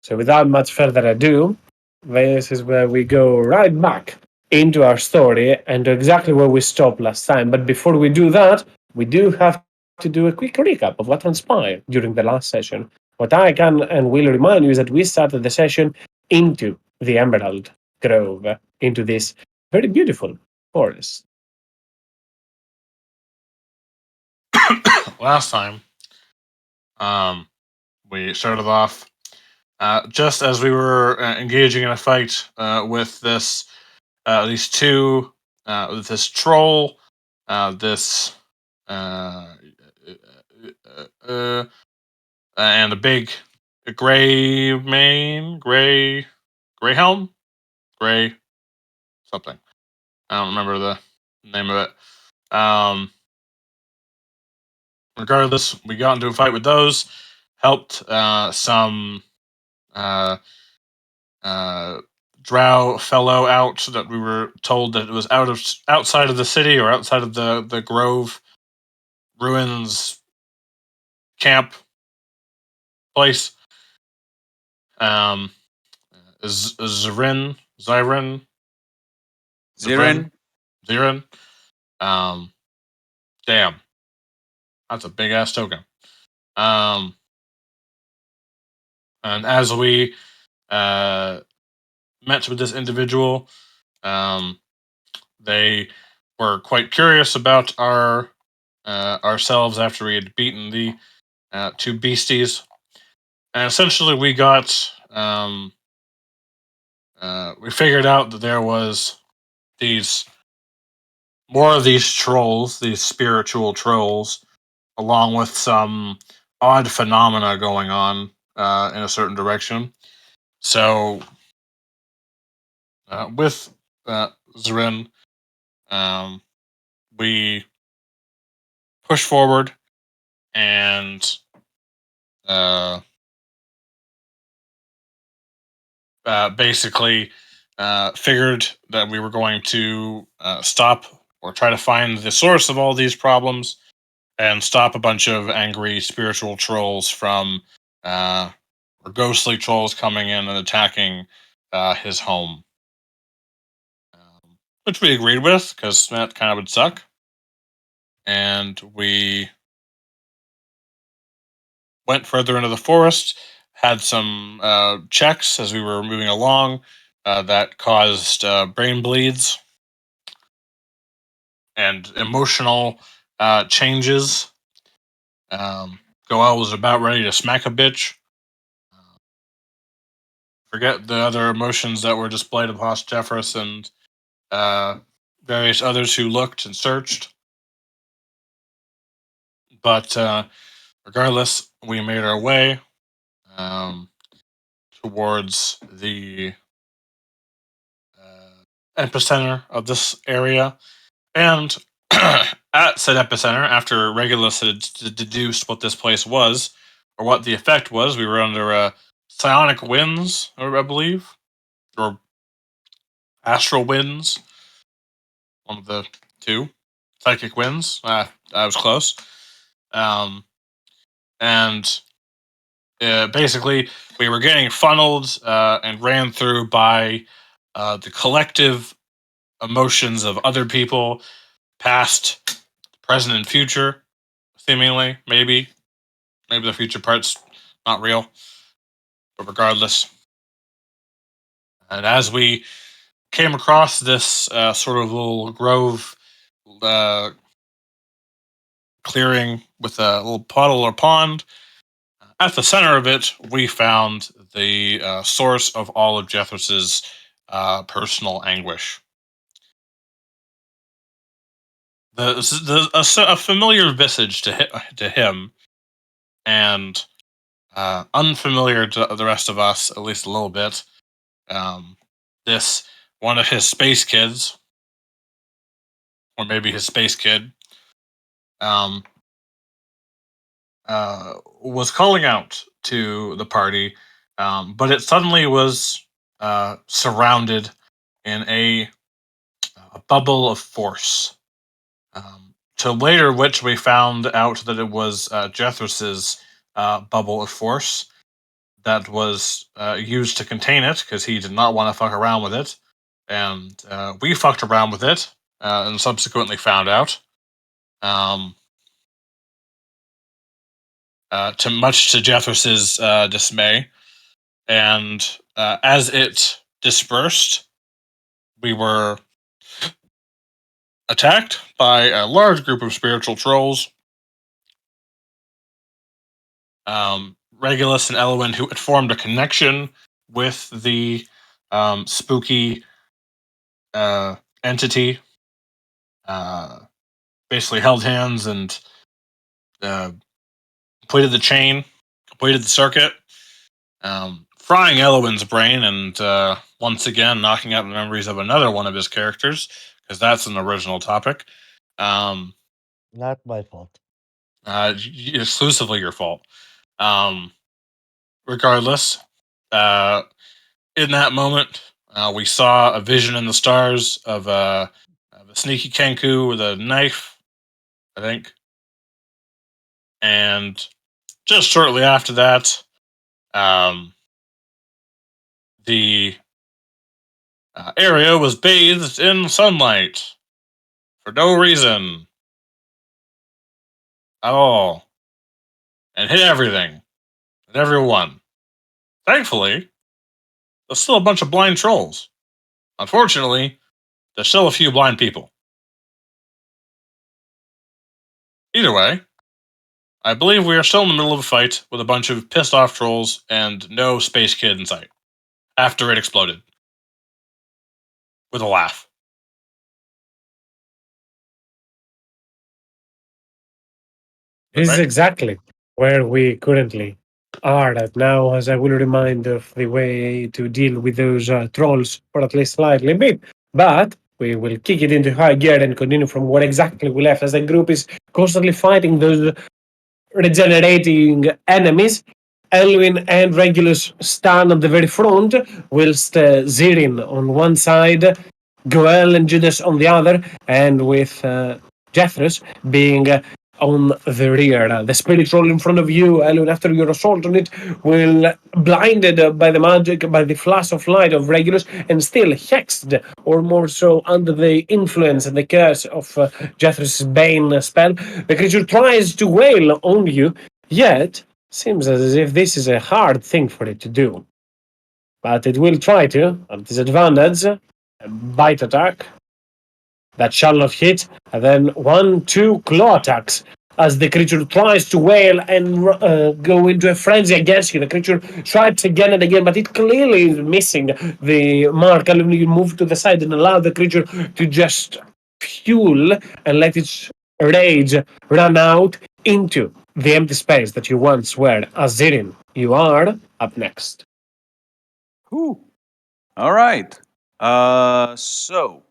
So without much further ado, this is where we go right back into our story and to exactly where we stopped last time. But before we do that, we do have to do a quick recap of what transpired during the last session. What I can and will remind you is that we started the session into the Emerald Grove, into this very beautiful forest. Last time, we started off just as we were engaging in a fight with these two, with this troll, this uh, uh, and a big greyhelm, gray something. I don't remember the name of it. Regardless, we got into a fight with those. Helped some uh, drow fellow out that we were told that it was outside of the city or outside of the grove ruins camp place. Um, Zirin, Zirin. Damn, that's a big ass token. And as we met with this individual, they were quite curious about ourselves after we had beaten the two beasties, and essentially we got we figured out that there was these more of these trolls, these spiritual trolls, along with some odd phenomena going on in a certain direction. So with Zrin, we push forward and basically figured that we were going to stop or try to find the source of all these problems and stop a bunch of angry spiritual trolls from or ghostly trolls coming in and attacking his home, which we agreed with because that kind of would suck. And we went further into the forest, had some checks as we were moving along that caused brain bleeds and emotional changes. Goel was about ready to smack a bitch. Forget the other emotions that were displayed across Jeffress and various others who looked and searched. But regardless, we made our way towards the epicenter of this area. And at said epicenter, after Regulus had deduced what this place was, or what the effect was, we were under psionic winds, I believe, or astral winds, one of the two. Psychic winds. I was close. And basically, we were getting funneled and ran through by the collective emotions of other people, past, present, and future, seemingly, maybe. Maybe the future part's not real, but regardless. And as we came across this sort of little grove clearing with a little puddle or pond, at the center of it, we found the source of all of Jeffress's personal anguish. A familiar visage to him, and unfamiliar to the rest of us, at least a little bit. This one of his space kids, or maybe his space kid, was calling out to the party, but it suddenly was surrounded in a bubble of force. To later which we found out that it was Jethris's bubble of force that was used to contain it because he did not want to fuck around with it. And we fucked around with it and subsequently found out. Um, to much to Jeffress's dismay. And as it dispersed, we were attacked by a large group of spiritual trolls. Regulus and Elwyn, who had formed a connection with the spooky entity, uh, basically held hands and uh, completed the chain, completed the circuit, frying Elwyn's brain, and once again knocking out the memories of another one of his characters, because that's an original topic. Um, Not my fault. Exclusively your fault. Um, Regardless, uh, in that moment, we saw a vision in the stars of a sneaky Kenku with a knife, I think. And just shortly after that, um, the area was bathed in sunlight for no reason at all and hit everything and everyone. Thankfully, there's still a bunch of blind trolls. Unfortunately, there's still a few blind people. Either way, I believe we are still in the middle of a fight with a bunch of pissed off trolls and no space kid in sight after it exploded. With a laugh. This is Right? exactly where we currently are at now, as I will remind of the way to deal with those trolls for at least slightly bit. But we will kick it into high gear and continue from where exactly we left, as the group is constantly fighting those regenerating enemies. Elwin and Regulus stand at the very front, whilst Zirin on one side, Goel and Judas on the other, and with Jethros being on the rear. The spirit roll in front of you, Elwin, after your assault on it, will blinded by the magic, by the flash of light of Regulus, and still hexed, or more so under the influence and the curse of Jethros' Bane spell. The creature tries to wail on you, yet seems as if this is a hard thing for it to do. But it will try to, at disadvantage, a bite attack that shall not hit, and then 1, 2 claw attacks as the creature tries to wail and go into a frenzy against you. The creature strikes again and again, but it clearly is missing the mark. And you move to the side and allow the creature to just fuel and let its rage run out into the empty space that you once were. Azirin, you are up next. Whew. All right. So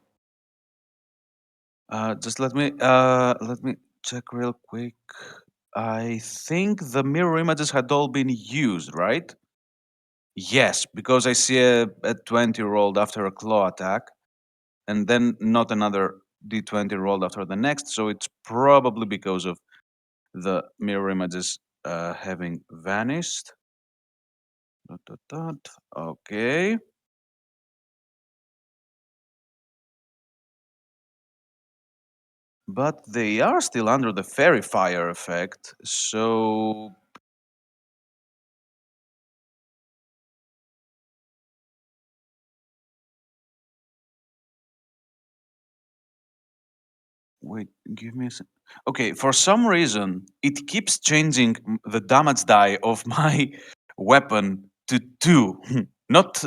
just let me check real quick. I think the mirror images had all been used, right? Yes, because I see a 20 rolled after a claw attack, and then not another d20 rolled after the next. So it's probably because of the mirror images having vanished. Dot, dot, dot. Okay. But they are still under the fairy fire effect, so wait, give me a sec. Okay, for some reason, it keeps changing the damage die of my weapon to 2. Not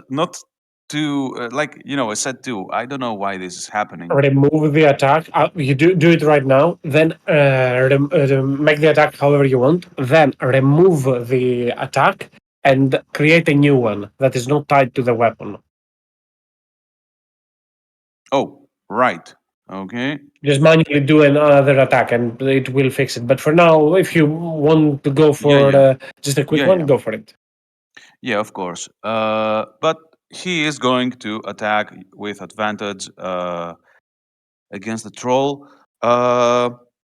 to, like, I said 2. I don't know why this is happening. Remove the attack. You do it right now. Then make the attack however you want. Then remove the attack and create a new one that is not tied to the weapon. Oh, right. Okay. Just manually do another attack and it will fix it. But for now, if you want to go Yeah, for yeah. just a quick Yeah, one, yeah. go for it. Yeah, of course. But he is going to attack with advantage against the troll.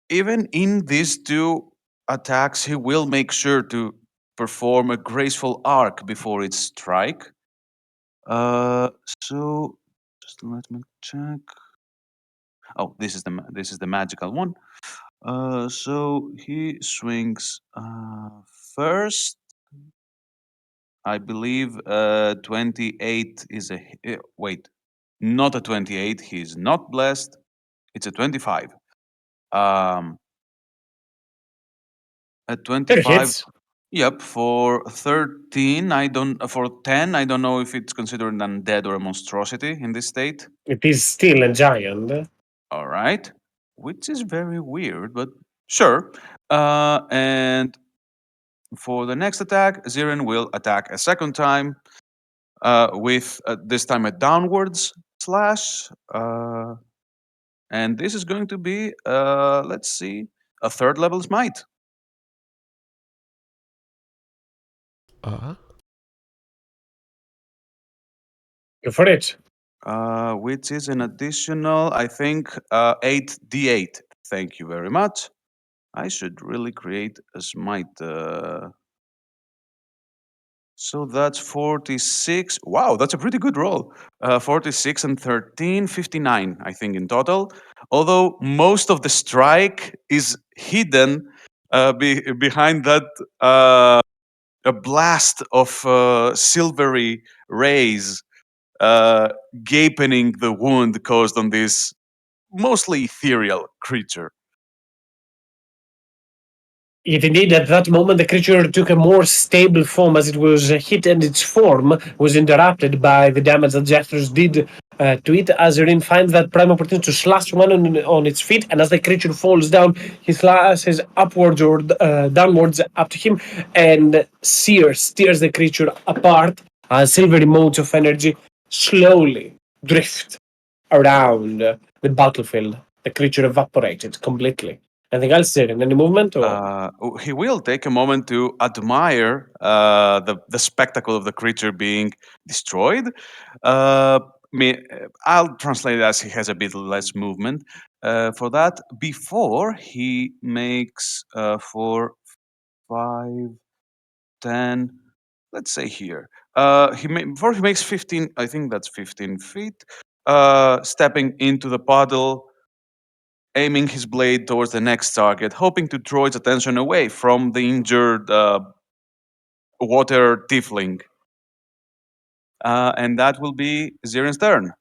Even in these two attacks, he will make sure to perform a graceful arc before its strike. So just let me check. Oh, this is the magical one. So he swings first. I believe 28 is wait, not a 28. He's not blessed. It's a 25. Um, a It 25. hits. Yep, for 13, I don't for 10, I don't know if it's considered undead or a monstrosity in this state. It is still a giant. All right, which is very weird, but sure. And for the next attack, Zirin will attack a second time with this time a downwards slash. And this is going to be, let's see, a third level smite. Uh, Go for it. Which is an additional, I think, 8d8. Thank you very much. I should really create a smite. So that's 46. Wow, that's a pretty good roll. 46 and 13, 59, I think, in total. Although most of the strike is hidden behind that a blast of silvery rays gaping the wound caused on this mostly ethereal creature. Yet indeed, at that moment, the creature took a more stable form as it was hit, and its form was interrupted by the damage that Jethros did to it. Azarin finds that prime opportunity to slash one on its feet, and as the creature falls down, he slashes upwards or downwards up to him and tears the creature apart as silvery motes of energy slowly drift around the battlefield. The creature evaporated completely. Anything else, Siren? Any movement or? He will take a moment to admire the spectacle of the creature being destroyed. I'll translate it as he has a bit less movement. For that, before he makes 4, 5, 10, let's say here. Before he makes 15, I think that's 15 feet, stepping into the puddle, aiming his blade towards the next target, hoping to draw its attention away from the injured water tiefling. And that will be Ziren's turn.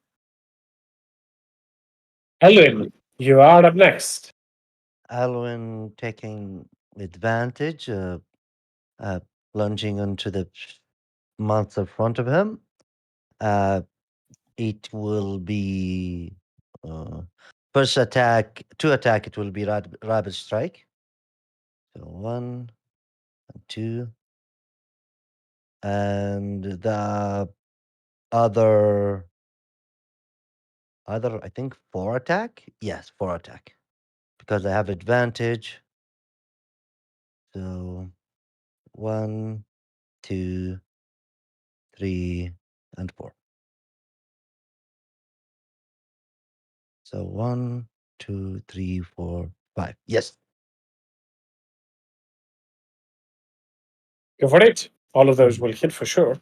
Elwin, you are up next. Alwyn taking advantage, uh, plunging onto the monster in front of him. Uh, it will be first attack, to attack. It will be rapid strike. So 1 and 2, and the other I think 4 attack. Yes, 4 attack because I have advantage. So 1, 2, 3, and 4. So 1, 2, 3, 4, 5. Yes. Go for it. All of those Mhm. will hit for sure.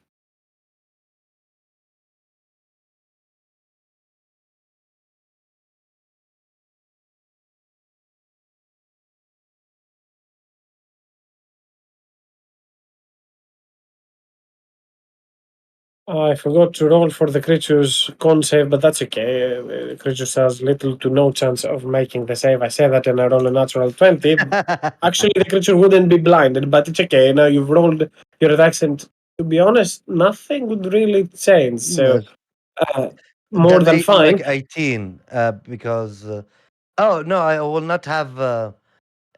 I forgot to roll for the creature's con save, but that's okay. The creature has little to no chance of making the save. I say that and I roll a natural 20. Actually, the creature wouldn't be blinded, but it's okay. Now you've rolled your attacks, and to be honest, nothing would really change. So, No, uh, more then than like fine. 18 because oh no, I will not have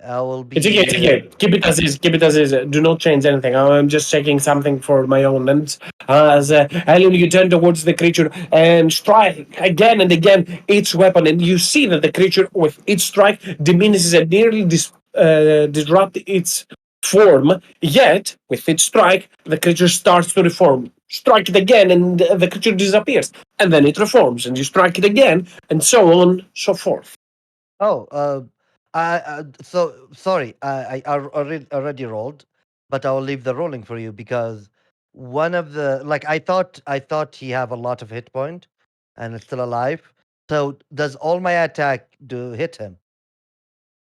I will It's okay, it's be okay. Keep it as is. Keep it as is. Do not change anything. I'm just checking something for my own. And as Alien, you turn towards the creature and strike again and again each weapon, and you see that the creature, with each strike, diminishes and nearly disrupt its form. Yet, with each strike, the creature starts to reform. Strike it again, and the creature disappears, and then it reforms, and you strike it again, and so on, so forth. oh I so sorry, I already rolled. but I'll leave the rolling for you because one of the like I thought he have a lot of hit point and is still alive. So does all my attack do hit him?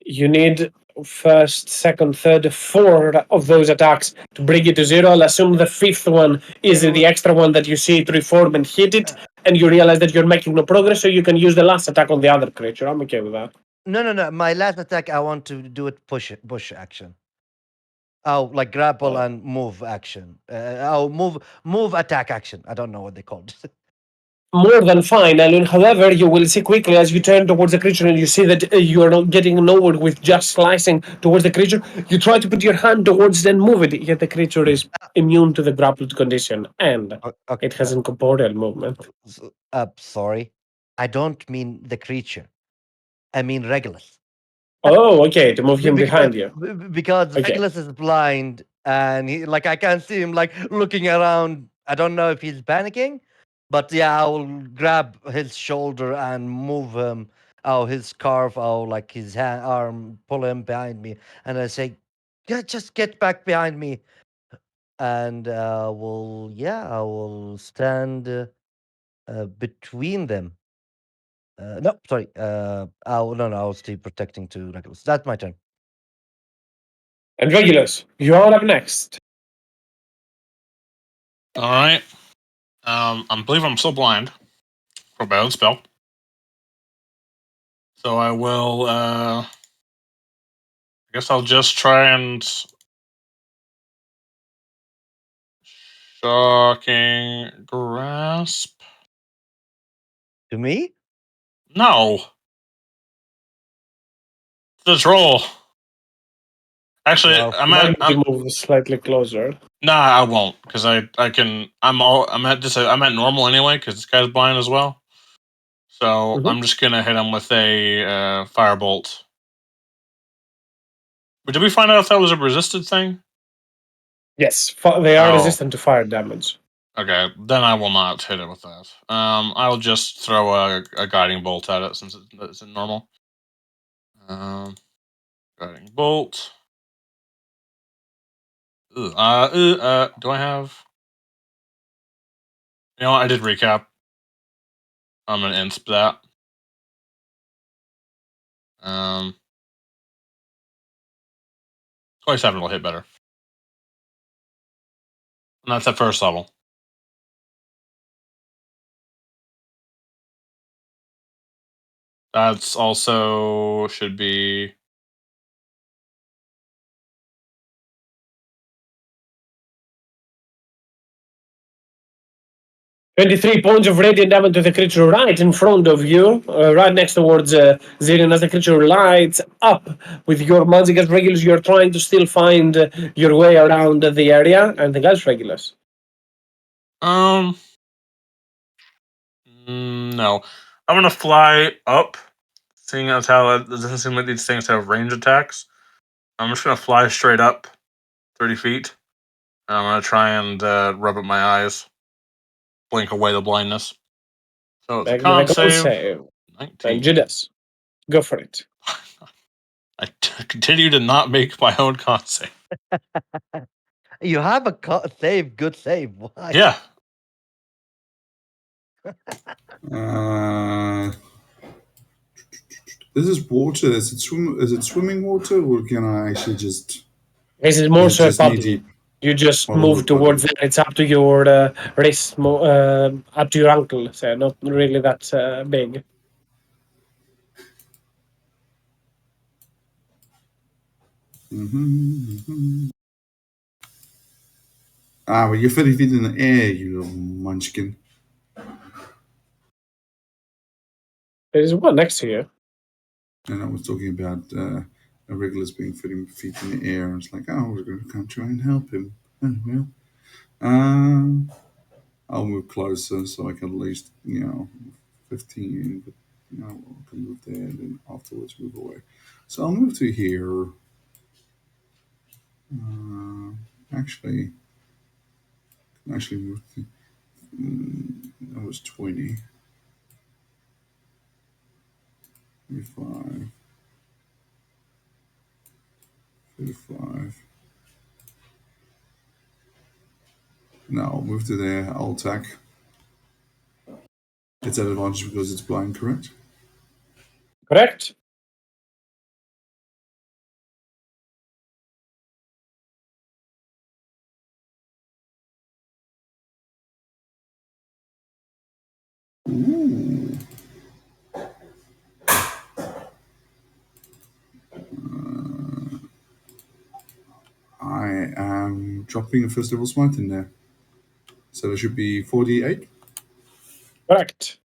You need first, second, third, four of those attacks to bring it to zero. I'll assume the fifth one is the extra one that you see it reform and hit it, and you realize that you're making no progress, so you can use the last attack on the other creature. I'm okay with that. No. My last attack, I want to do it push action. Oh, like grapple and move action. Move attack action. I don't know what they called. More than fine. And however, you will see quickly as you turn towards the creature and you see that you are not getting nowhere with just slicing towards the creature. You try to put your hand towards it and move it, yet the creature is immune to the grappled condition and Okay. it has incorporeal movement. Sorry, I don't mean the creature. I mean Regulus. Oh, okay, to move him Because behind you. because Okay. Regulus is blind and he like I can see him like looking around. I don't know if he's panicking, but yeah, I will grab his shoulder and move him. Oh, his scarf. Oh, like his arm. Pull him behind me, and I say, "Yeah, just get back behind me." And I will stand between them. No, sorry. I'll stay protecting to Regulus. That's my turn. And Regulus, you're up next. All right. I believe I'm still blind for my own spell. So I will. I guess I'll just try and shocking grasp. To me? No, just roll. Actually, Well, I'm Might at. need to move slightly closer. Nah, I won't because I can. I'm at just. I'm at normal anyway because this guy's blind as well. So Mhm. I'm just gonna hit him with a firebolt. But did we find out if that was a resisted thing? Yes, they are Oh, resistant to fire damage. okay. Then I will not hit it with that. I'll just throw a guiding bolt at it since it's in normal. Guiding bolt. Do I have? You know what? I did recap. I'm gonna insp that. 27 will hit better. And that's at first level. That's also should be 23 points of radiant damage to the creature right in front of you, right next towards Zirian. As the creature lights up with your magic as Regulus, you're trying to still find your way around the area. Anything else, Regulus? No. I'm gonna fly up, seeing as how it doesn't seem like these things have range attacks. I'm just gonna fly straight up 30 feet. And I'm gonna try and rub at my eyes, blink away the blindness. So it's a Make me the con con save. save. And 19. Judas, go for it. I continue to not make my own con save. you have a save, good save. Why? Yeah. This is water. Is it swimming water, or can I actually just? This is more Is it so a just knee puddle. deep? You just Oh, move towards puddle. it. It's up to your wrist, up to your ankle, so not really that big. Ah, well, you're 30 feet in the air, you little munchkin. There's one next to you. And I was talking about Regulus being 30 feet in the air. I was like, oh, we're going to come try and help him. Oh, well. I'll move closer so I can at least, 15, but, I can move there and then afterwards move away. So I'll move to here. Actually, move to, that was 20, 25, 35. Now move to there. I'll attack. It's at advantage because it's blind, correct? Correct? Ooh. I am dropping a first level smite in there. So there should be 48. Correct.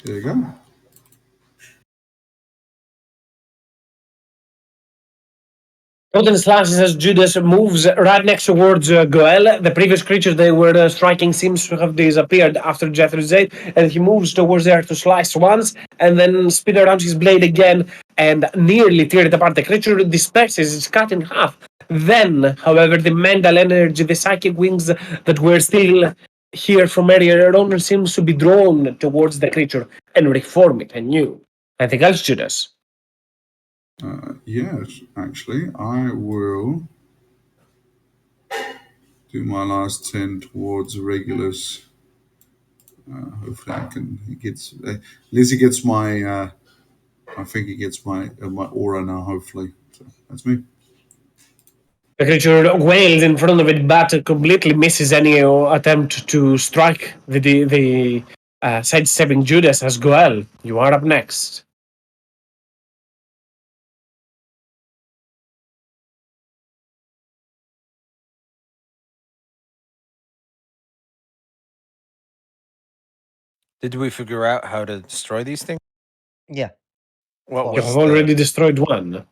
There you go. Golden slashes as Judas moves right next towards Goel. The previous creature they were striking seems to have disappeared after Jethro's aid, and he moves towards there to slice once, and then spin around his blade again and nearly tear it apart. The creature disperses, it's cut in half. Then, however, the mental energy, the psychic wings that were still here from earlier on seems to be drawn towards the creature and reform it anew. Anything else, Judas? Yes, actually, I will do my last 10 towards Regulus. Hopefully, I can. He gets. Lizzie gets my. I think he gets my aura now. Hopefully, so that's me. The creature wails in front of it, but completely misses any attempt to strike the sidestepping Judas as Goel. You are up next. Did we figure out how to destroy these things? Yeah. What You You was have the already destroyed one.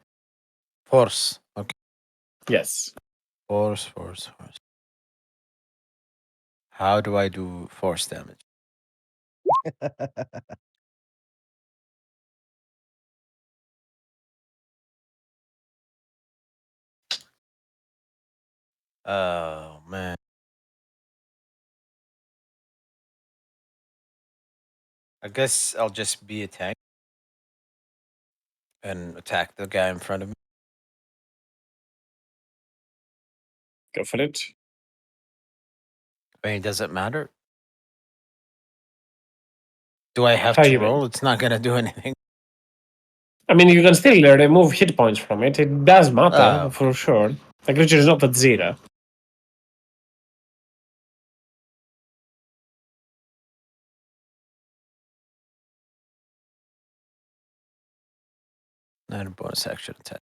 force? Okay. Yes. Force. How do I do force damage? Oh man. I guess I'll just be a tank and attack the guy in front of me. Go for it. I mean, does it matter? Do I have How to you mean? roll? It's not gonna do anything. I mean, you can still remove hit points from it. It does matter, Oh, for sure. The creature is not at zero. not a bonus action attack.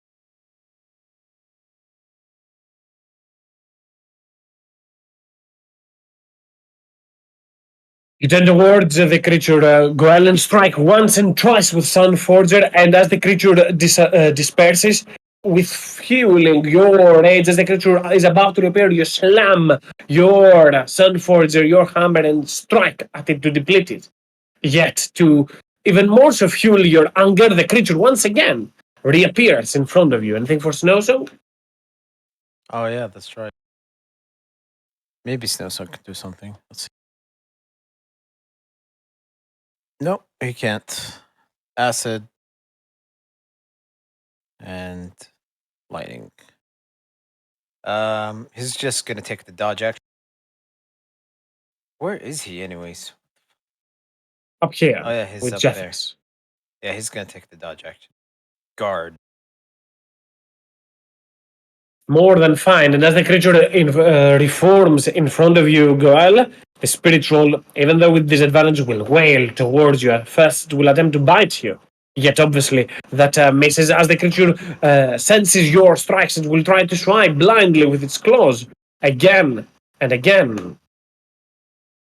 You turn towards the creature, Goel, and strike once and twice with Sunforger, and as the creature disperses, with fueling your rage, as the creature is about to repair, you slam your Sunforger, your hammer, and strike at it to deplete it. Yet, to even more so fuel your anger, the creature once again reappears in front of you. Anything for Snowsong? Oh yeah, that's right. Maybe Snowsong can do something. Let's see. Nope, he can't. Acid and lightning. He's just gonna take the dodge action. Where is he, anyways? Up here, Oh yeah, he's with up there. Jeffers. Yeah, he's gonna take the dodge action. Guard. More than fine. And as the creature reforms in front of you, Goel, the spiritual, even though with disadvantage, will wail towards you. At first, it will attempt to bite you. Yet, obviously, that misses. As the creature senses your strikes, it will try to swipe blindly with its claws again and again.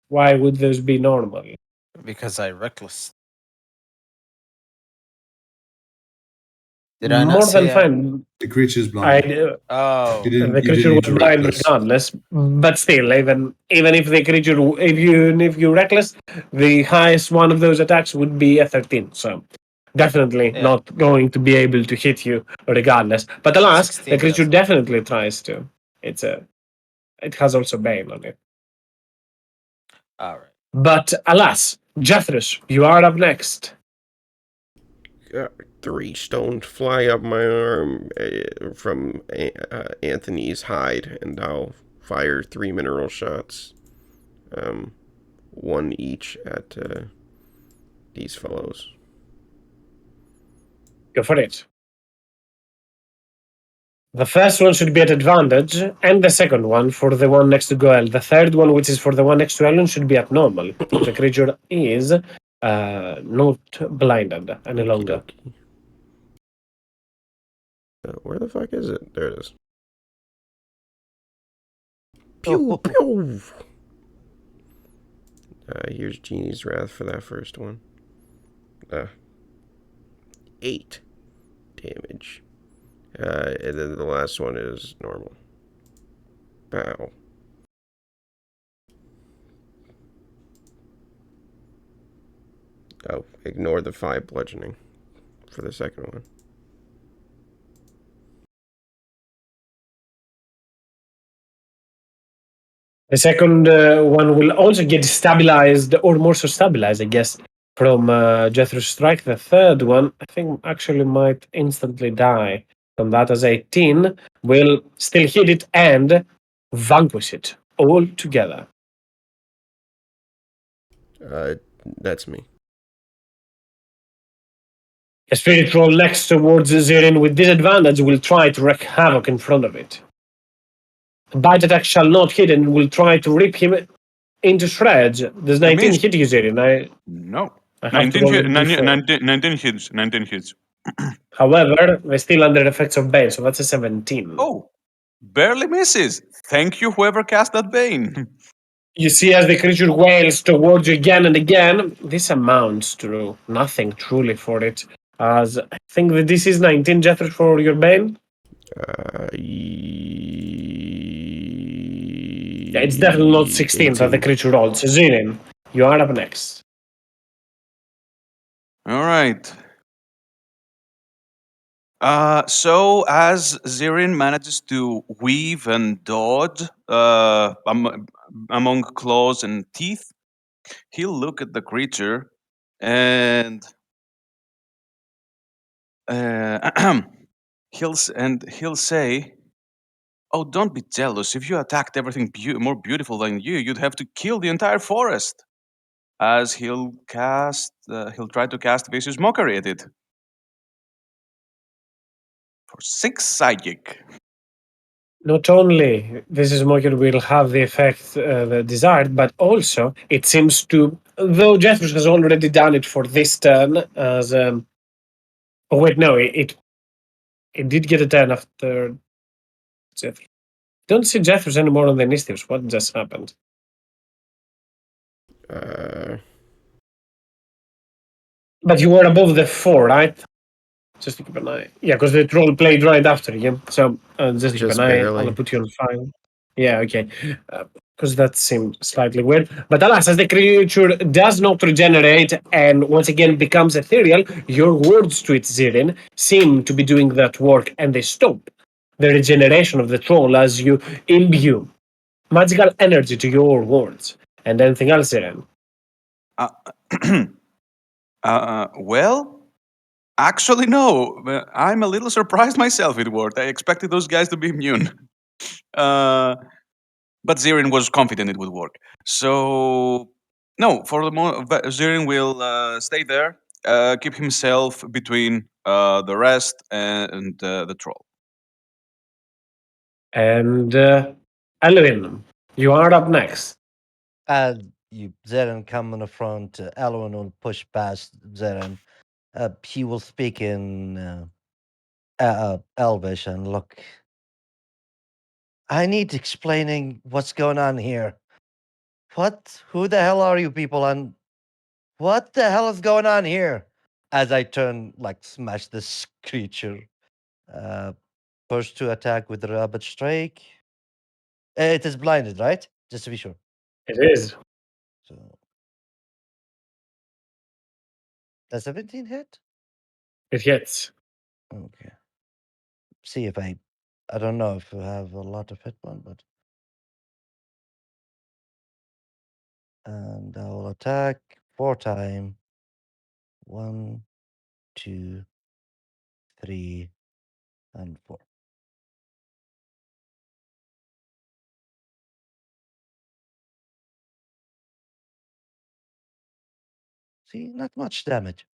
Why would this be normal? Because I reckless. Did I not More say than fine. The creature's I blind. Oh, You didn't. The You didn't creature need was to blind reckless. regardless, but still, even if the creature, if you reckless, the highest one of those attacks would be a 13. So definitely yeah. not going to be able to hit you regardless. But alas, the 16 creature doesn't. definitely tries to. It has also Bane on it. All right. But alas, Jethros, you are up next. God 3 stone fly up my arm from Anthony's hide, and I'll fire 3 mineral shots, 1 each at these fellows. Go for it. The first one should be at advantage, and the second one for the one next to Goel. The third one, which is for the one next to Ellen, should be at normal. The creature is not blinded any longer. Okey-dokey. Where the fuck is it? There it is. Pew, pew! Here's Genie's Wrath for that first one. 8 damage. And then the last one is normal. Bow. Oh, ignore the 5 bludgeoning for the second one. The second one will also get stabilized, or more so stabilized, I guess, from Jethro's strike. The third one, I think, actually might instantly die from that, as 18 will still hit it and vanquish it all together. That's me. A spirit roll next towards Zirin with disadvantage will try to wreak havoc in front of it. A bite attack shall not hit and will try to rip him into shreds. Does 19 missed. hit you, Zirin? No. I have to roll a D4. 19 hits. 19 hits. However, they're still under the effects of Bane, so that's a 17. Oh, barely misses. Thank you, whoever cast that Bane. You see as the creature wails towards you again and again, this amounts to nothing truly for it. As I think that this is 19, Jethro, for your Bane. Yeah, it's definitely not 16 that the 18. creature rolled. So Zirin, you are up next. All right. So as Zirin manages to weave and dodge among claws and teeth, he'll look at the creature and he'll say, "Oh, don't be jealous. If you attacked everything more beautiful than you, you'd have to kill the entire forest." As he'll try to cast vicious mockery at it for 6 psychic. Not only this is Mockery will have the effect the desired, but also it seems to, though Jethro has already done it for this turn, as oh wait, no, it did get a turn after Jethro. Don't see Jethro's anymore on the initiatives. What just happened? But you were above the 4, right? Just to keep an eye. Yeah, because the troll played right after you. So just to keep Just an eye, barely. I'll put you on 5. Yeah, okay. Because that seemed slightly weird. But alas, as the creature does not regenerate and once again becomes ethereal, your words to it, Zirin, seem to be doing that work, and they stop the regeneration of the troll as you imbue magical energy to your words. And anything else, Zirin? Well, actually, no. I'm a little surprised myself it worked. I expected those guys to be immune. But Zirin was confident it would work. So, no, for the moment, Zirin will stay there, keep himself between the rest and the troll. And Elwin, you are up next. As Zeren come in the front, Elwin will push past Zeren. He will speak in Elvish and look. I need explaining what's going on here. What? Who the hell are you people? And what the hell is going on here? As I turn, like, smash this creature. First to attack with the rabbit strike. It is blinded, right? Just to be sure. It is. So, does 17 hit? It hits. Okay. See if I don't know if I have a lot of hit point, but and I will attack 4 times. 1, 2, 3, and 4. See, not much damage.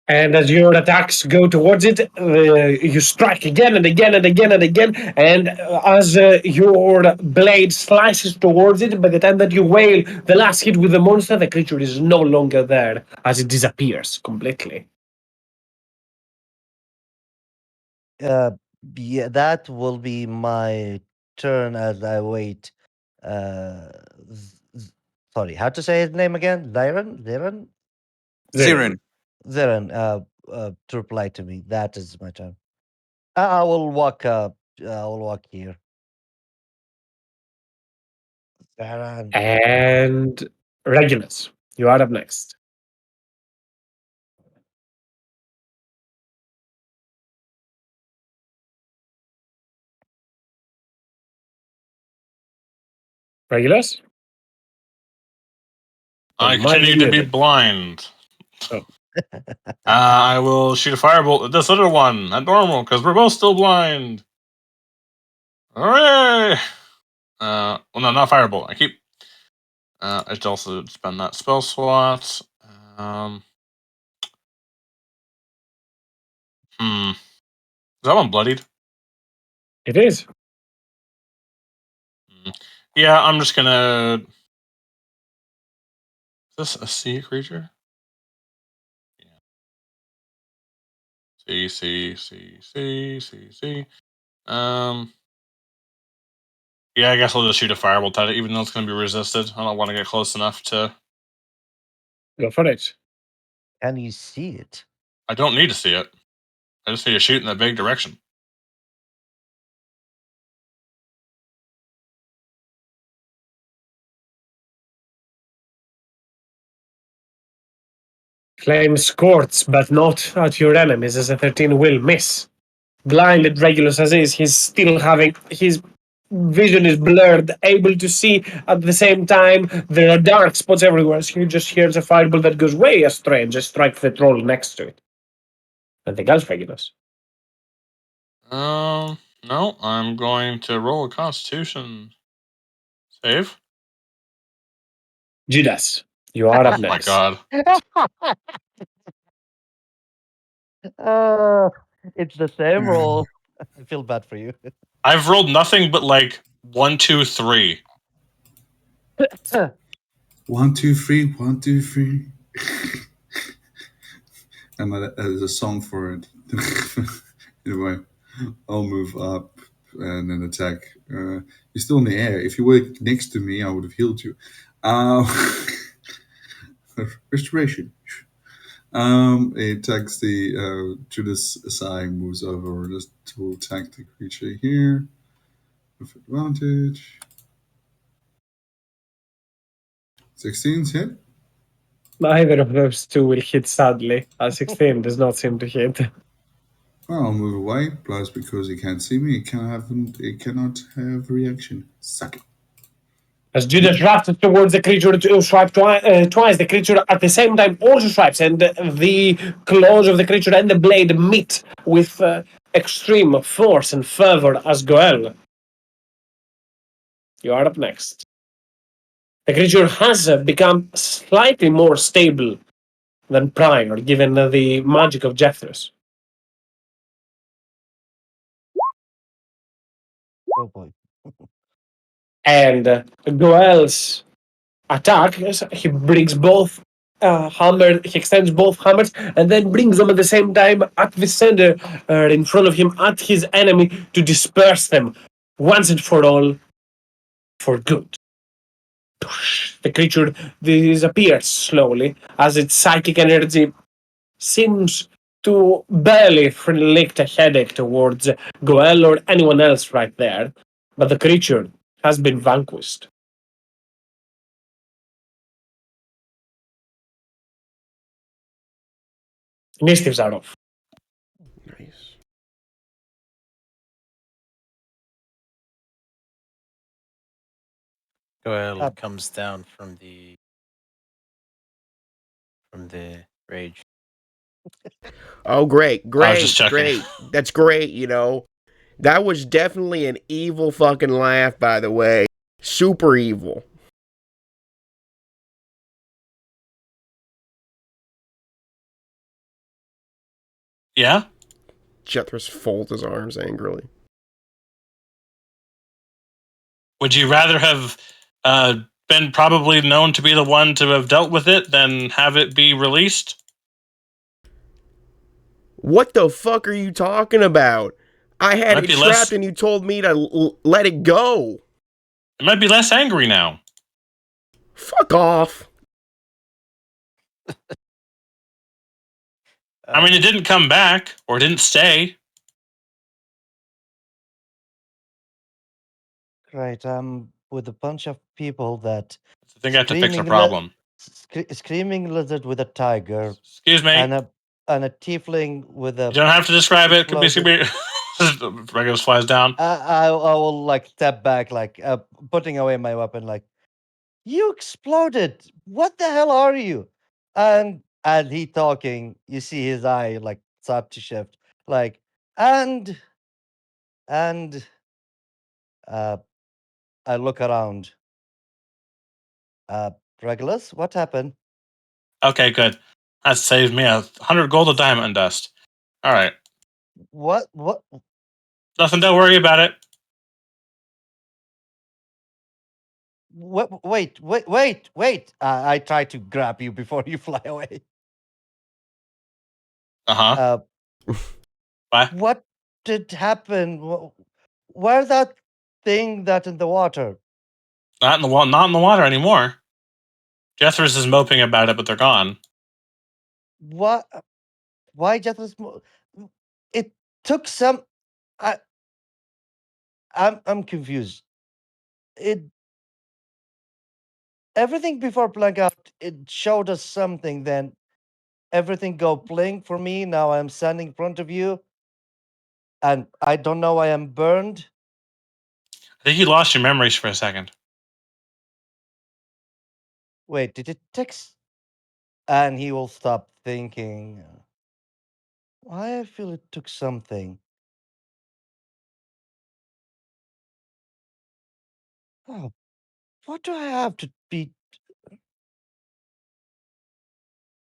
And as your attacks go towards it, you strike again and again and again and again. And as your blade slices towards it, by the time that you wail the last hit with the monster, the creature is no longer there as it disappears completely. Yeah, that will be my turn as I wait. Uh, Sorry, how to say his name again? Ziren? Zirin. Ziren, to reply to me. That is my turn. I will walk up. I will walk here. Ziren. And Regulus, you are up next. Regulus? I You might be continue to be muted. blind. Oh. I will shoot a firebolt at this other one at normal because we're both still blind. Hooray! Well, no, not firebolt. I keep. I should also spend that spell slot. Is that one bloodied? It is. Yeah, I'm just gonna. Is this a sea creature? Yeah. See. Yeah, I guess I'll just shoot a firebolt at it, even though it's gonna be resisted. I don't want to get close enough to. Go for it. Can you see it? I don't need to see it. I just need to shoot in the big direction. Flame squirts, but not at your enemies, as a 13 will miss. Blinded Regulus as is, he's still having his vision is blurred, able to see at the same time. There are dark spots everywhere, so he just hears a fireball that goes way astray and just strikes the troll next to it. Anything else, Regulus? No, I'm going to roll a Constitution save. Judas, you are up Oh my next. god. It's the same roll. I feel bad for you. I've rolled nothing but like 1, 2, 3. 1, 2, 3, 1, 2, 3. And there's a song for it. Anyway, I'll move up and then attack. You're still in the air. If you were next to me, I would have healed you. Restoration. It attacks the Judas Sai moves over just to attack the creature here with advantage. 16's hit. Neither of those two will hit, sadly. A 16 does not seem to hit. Well, I'll move away. Plus, because it can't see me, it cannot have reaction. Suck it. As Judas rushes towards the creature to swipe twice, the creature at the same time also swipes, and the claws of the creature and the blade meet with extreme force and fervor as Goel. You are up next. The creature has become slightly more stable than prior, given the magic of Jethros. Oh boy. And Goel's attack, he brings both he extends both hammers and then brings them at the same time at the center in front of him at his enemy to disperse them once and for all for good. The creature disappears slowly as its psychic energy seems to barely inflict a headache towards Goel or anyone else right there, but the creature has been vanquished. Initiatives are off. Nice. Goel Up. comes down from the from the rage. Oh, great, I was just great, checking. great. That's great, That was definitely an evil fucking laugh, by the way. Super evil. Yeah? Jethros folds his arms angrily. Would you rather have been probably known to be the one to have dealt with it than have it be released? What the fuck are you talking about? I had Might it be less. trapped and you told me to let it go. It might be less angry now. Fuck off. I mean, it didn't come back or didn't stay. Right, I'm with a bunch of people that I think I have to fix a screaming problem. screaming lizard with a tiger Excuse me. and a tiefling with You a don't have to describe it. Could be. exploded. Regulus flies down. I will like step back, like putting away my weapon, like you exploded. What the hell are you? And he talking, you see his eye like start to shift, like and uh, I look around. Uh, Regulus, what happened? Okay, good. That saved me 100 gold of diamond dust. All right. What? Nothing. Don't worry about it. Wait! I try to grab you before you fly away. Uh huh. Uh, Why? what did happen? Where's that thing that in the water? Not in the Not in the water anymore. Jethros is moping about it, but they're gone. What? Why just it took some. I I'm confused. It everything before blackout. It showed us something. Then everything go blink for me. Now I'm standing in front of you, and I don't know. I am burned. I think you lost your memories for a second. Wait, did it text? And he will stop thinking. Why I feel it took something. Oh, what do I have to be?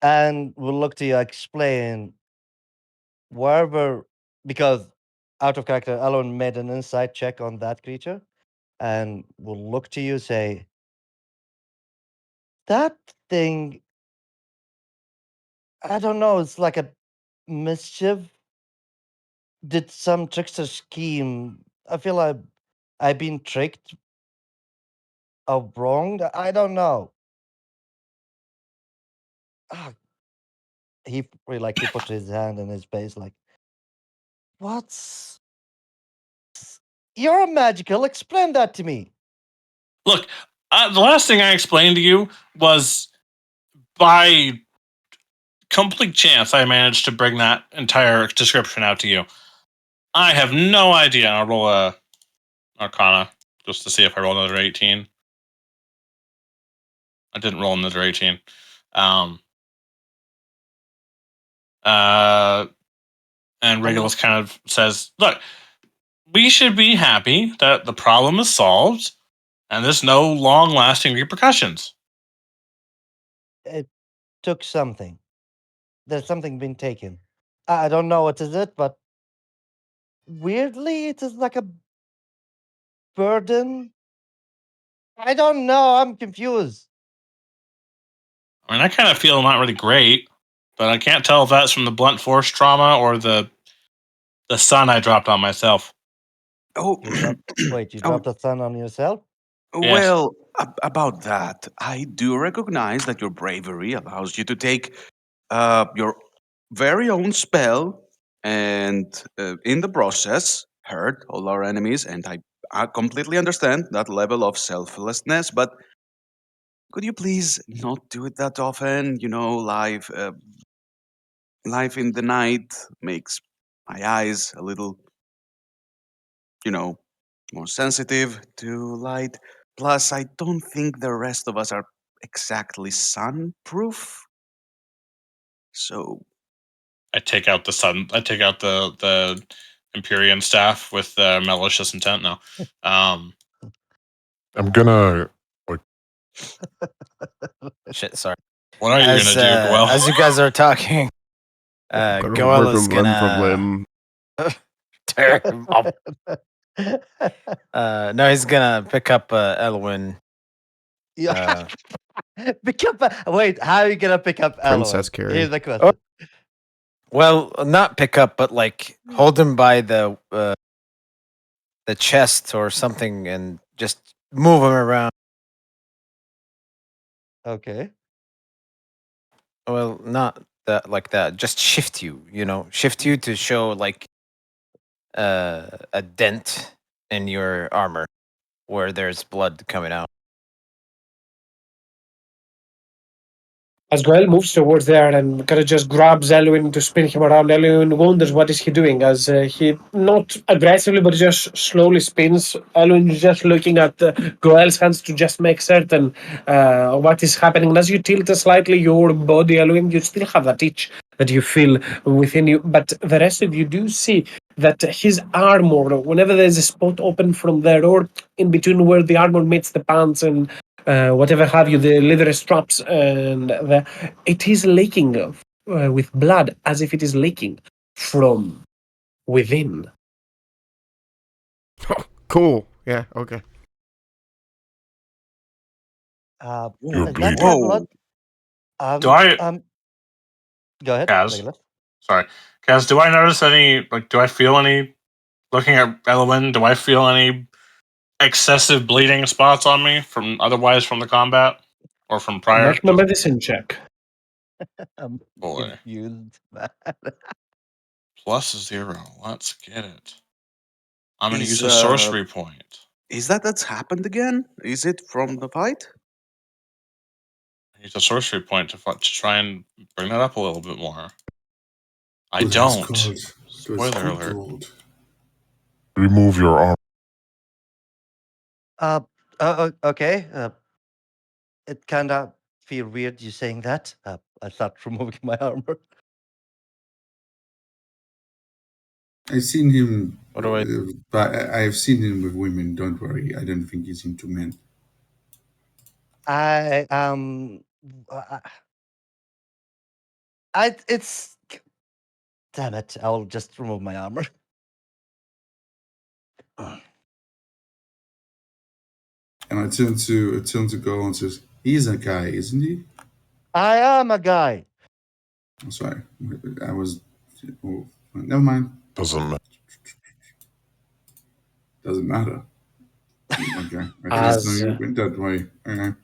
And we'll look to you explain wherever, because out of character, Alon made an insight check on that creature, and we'll look to you say that thing. I don't know. It's like a mischief. Did some trickster scheme? I feel I've been tricked or wronged. I don't know. Ah, he put his hand in his face like, what's you're magical, explain that to me. Look, the last thing I explained to you was by complete chance I managed to bring that entire description out to you. I have no idea. I'll roll a Arcana just to see if I roll another 18. I didn't roll another 18. Um, uh, and Regulus kind of says, look, we should be happy that the problem is solved and there's no long lasting repercussions. It took something. There's something been taken. I don't know what is it, but weirdly it is like a burden. I don't know, I'm confused. I mean, I kind of feel not really great, but I can't tell if that's from the blunt force trauma or the sun I dropped on myself. Oh, You dropped wait, you oh, dropped a sun on yourself? Yes. well, about that, I do recognize that your bravery allows you to take your very own spell and, in the process, hurt all our enemies. And I completely understand that level of selflessness, but could you please not do it that often? Life in the night makes my eyes a little, you know, more sensitive to light. Plus, I don't think the rest of us are exactly sun proof. So I take out the Empyrean staff with malicious intent now. I'm gonna Shit, sorry. What are you As gonna do, Goel? as you guys are talking, Gotta Goel rip is him, run from gonna him. tear him up. No, he's gonna pick up Elwyn. Yeah. Pick up. Wait, how are you gonna pick up Princess Elwyn? Carrie. Here's the question. Well, not pick up, but like hold him by the chest or something, and just move him around. Okay. Well, not that like that. Just shift you. Shift you to show like a dent in your armor where there's blood coming out. As Goel moves towards there and kind of just grabs Elwyn to spin him around, Elwyn wonders what is he doing as he, not aggressively, but just slowly spins. Elwyn is just looking at Goel's hands to just make certain what is happening. And as you tilt slightly your body, Elwyn, you still have that itch that you feel within you. But the rest of you do see that his armor, whenever there's a spot open from there or in between where the armor meets the pants and whatever have you, the leather straps, and it is leaking with blood as if it is leaking from within. Oh, cool. Yeah. Okay. You're Is that bleeding. your blood? Do I- Go ahead. Kaz. Legolas. Sorry, Kaz. Do I notice any? Like, do I feel any? Looking at Elwyn, do I feel any excessive bleeding spots on me from the combat or from prior? Make a medicine check. I'm Boy. confused, man. +0. Let's get it. I'm going to Is, use a sorcery point. is that's happened again? Is it from the fight? Use a sorcery point to try and bring that up a little bit more. I Good, don't. Good. Spoiler Good alert. God. Remove your arm. Okay. It kind of feel weird you saying that. I start removing my armor. I've seen him. What do I? But I've seen him with women. Don't worry. I don't think he's into men. I it's damn it. I'll just remove my armor. And I turn to go and says, "He's a guy, isn't he?" I am a guy. I'm sorry. I was. Oh, never mind. Doesn't matter. Doesn't matter. Okay. I just know As you went that way. Okay.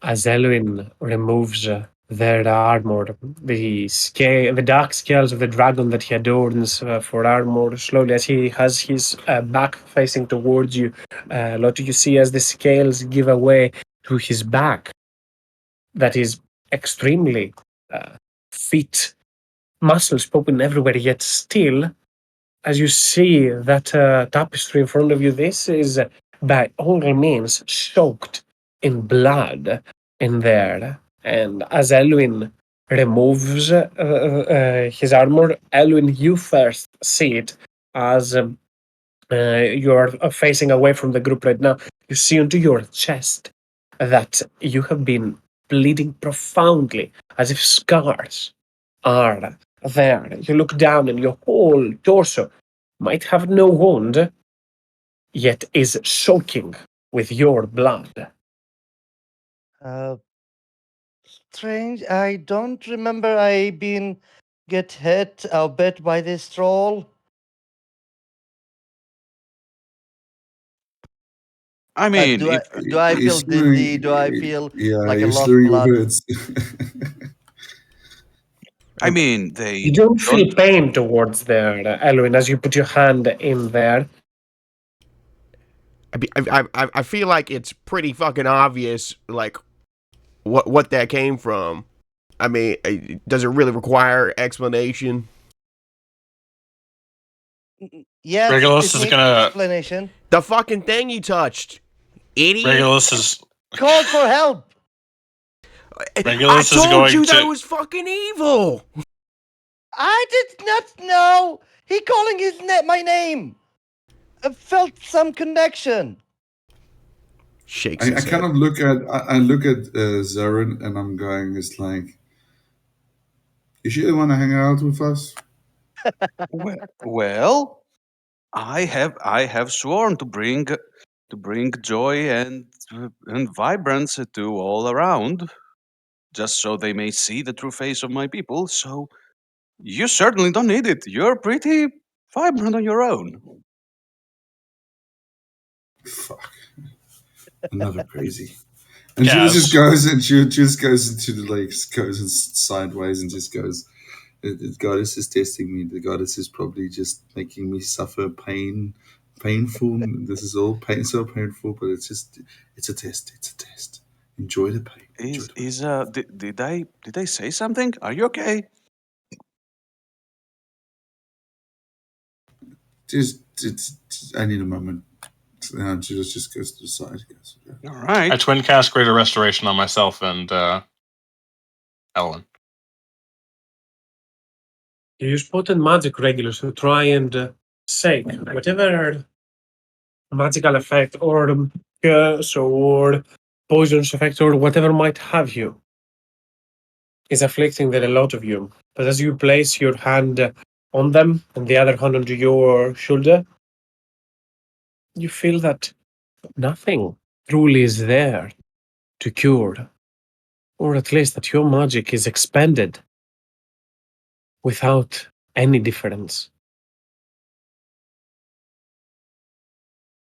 as Elwyn removes their armor, the dark scales of the dragon that he adorns for armor, slowly as he has his back facing towards you, Lottie, you see as the scales give away to his back, that is extremely fit, muscles popping everywhere, yet still, as you see that tapestry in front of you, this is by all means soaked in blood in there. And as Elwyn removes his armor, Elwyn, you first see it as you're facing away from the group right now. You see into your chest that you have been bleeding profoundly, as if scars are there. You look down and your whole torso might have no wound, yet is soaking with your blood. Strange. I don't remember I been get hit or bit by this troll. I mean, do, I, if do I feel He's dizzy? Do I slurring. feel Yeah, like I you're lost slurring blood? words. I mean, they You don't feel pain towards there, Elwyn, as you put your hand in there. I feel like it's pretty fucking obvious, like what that came from. I mean, does it really require explanation? Yes, Regulus it is needs gonna. explanation. The fucking thing you touched, idiot. Regulus is. Call for help. I Regulus is told going you that to. was fucking evil. I did not know. He calling my name. I felt some connection. Shakes I his kind head. of look at I look at Zarin and I'm going, it's like, is she the one to hang out with us? Well, I have sworn to bring joy and vibrance to all around, just so they may see the true face of my people. So you certainly don't need it. You're pretty vibrant on your own. Fuck, another crazy. And she just Yes. goes and she just goes into the lakes, goes sideways and just goes. The goddess is testing me. The goddess is probably just making me suffer painful. This is all so painful, but it's a test. It's a test. Enjoy the pain. Enjoy Is the pain. is did I say something? Are you okay? I need a moment. And she just goes to the side. Goes, yeah. All I right. twin cast Greater Restoration on myself and Ellen. You use potent magic regulars to try and shake whatever magical effect or curse or poisonous effect or whatever might have you is afflicting the lot of you. But as you place your hand on them and the other hand onto your shoulder, you feel that nothing truly is there to cure, or at least that your magic is expended without any difference.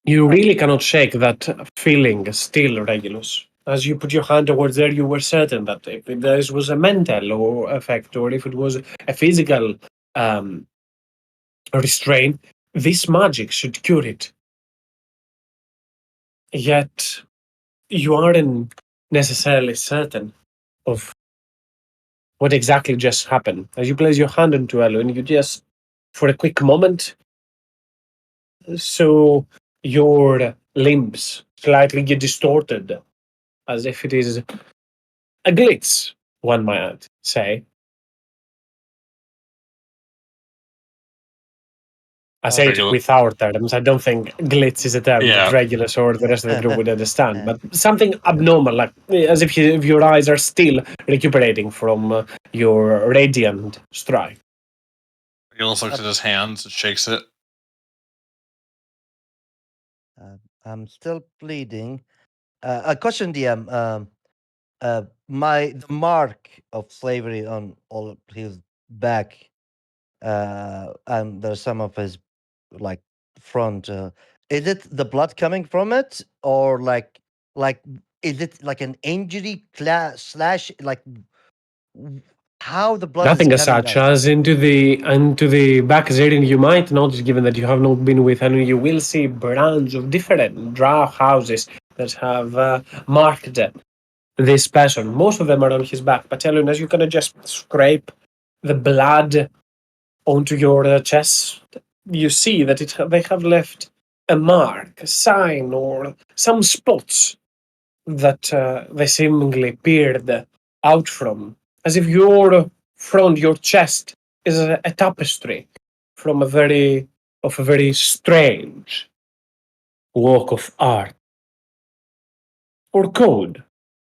You really cannot shake that feeling still, Regulus. As you put your hand towards there, you were certain that if this was a mental or effect, or if it was a physical um, restraint, this magic should cure it. Yet, you aren't necessarily certain of what exactly just happened. As you place your hand into Elo, and you just, for a quick moment, so your limbs slightly get distorted, as if it is a glitz, one might say. I say it Regular. with our terms. I don't think glitz is a term that Yeah. Regulus or the rest of the group would understand, but something abnormal, like as if your eyes are still recuperating from your radiant strike. Regulus looks at his hands and shakes it. I'm still bleeding. A question, DM. The mark of slavery on all his back, and there's some of his like front. Is it the blood coming from it, or like is it like an injury slash like how the blood is Nothing as coming such. out? As into the back Zarian, you might notice, given that you have not been with any, you will see brands of different drow houses that have marked this person. Most of them are on his back, but Elun, as you kind of just scrape the blood onto your chest, you see that they have left a mark, a sign, or some spots that they seemingly peered out from, as if your chest is a tapestry from a very strange work of art, or code,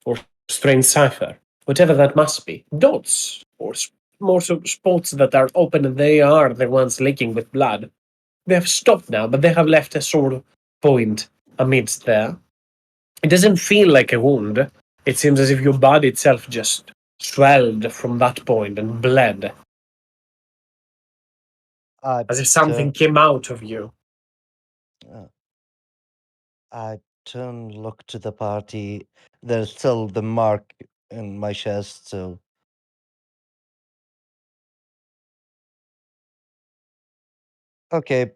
or strange cipher, whatever that must be. Dots, or more so spots that are open, and they are the ones leaking with blood. They have stopped now, but they have left a sort of point amidst there. It doesn't feel like a wound. It seems as if your body itself just swelled from that point and bled, I as if something turn, came out of you. uh, I turn, look to the party. There's still the mark in my chest, so okay.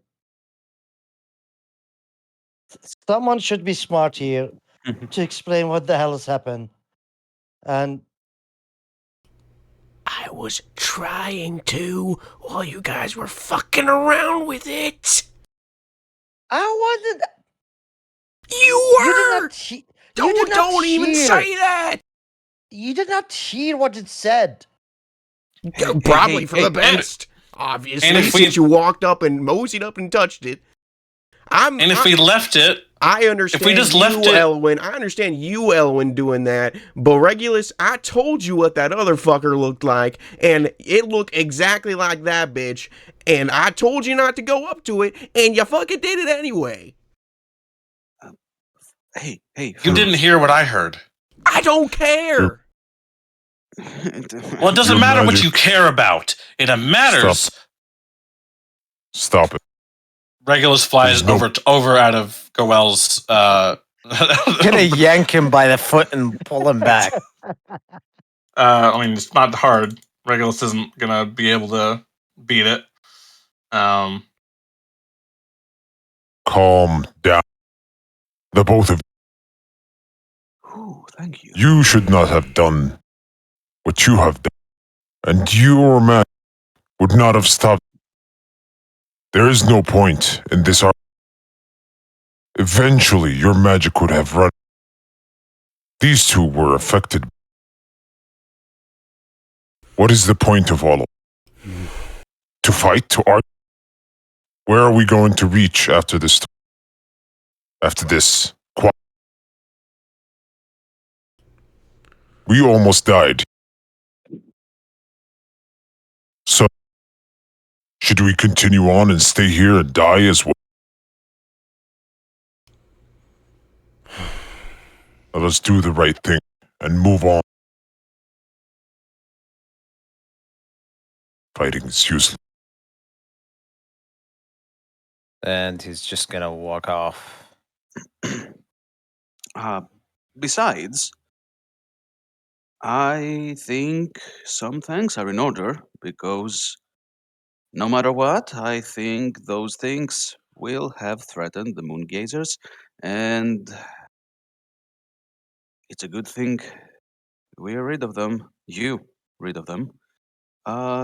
Someone should be smart here to explain what the hell has happened. And I was trying to while you guys were fucking around with it. I wasn't. You You did were. not. You did not Don't even cheer. say that. You did not hear what it said. Probably for the and- best, obviously, and if we- since you walked up and moseyed up and touched it. And if we left it, I understand just you, left it- Elwin. I understand you, Elwin, doing that. But Regulus, I told you what that other fucker looked like, and it looked exactly like that bitch. And I told you not to go up to it, and you fucking did it anyway. Hey, you didn't hear what I heard. I don't care. Well, it doesn't Your matter what magic- you care about. It matters. Stop it. Regulus flies There's no- over out of Goel's. Gonna yank him by the foot and pull him back. I mean, it's not hard. Regulus isn't gonna be able to beat it. Calm down. The both of Ooh, thank you. you should not have done what you have done. And your man would not have stopped. There is no point in this argument. Eventually, your magic would have run. These two were affected. What is the point of all of it? To fight? To argue? Where are we going to reach after this? After this? We almost died. So, should we continue on and stay here and die as well? Let us do the right thing and move on. Fighting is useless. And he's just gonna walk off. Besides, I think some things are in order because no matter what, I think those things will have threatened the moon gazers, and it's a good thing we're rid of them. You rid of them.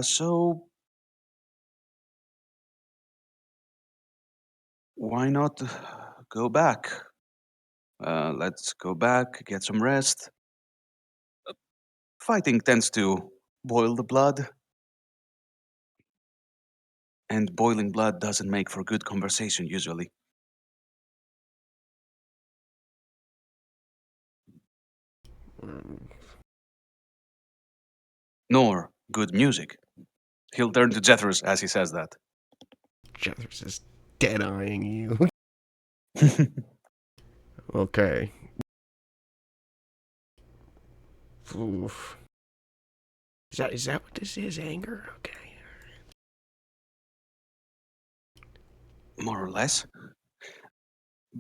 So why not go back? Let's go back, get some rest. Fighting tends to boil the blood, and boiling blood doesn't make for good conversation usually. Nor good music. He'll turn to Jethros as he says that. Jethers is dead-eyeing you. Okay. Oof. Is that what this is? Anger? Okay. More or less.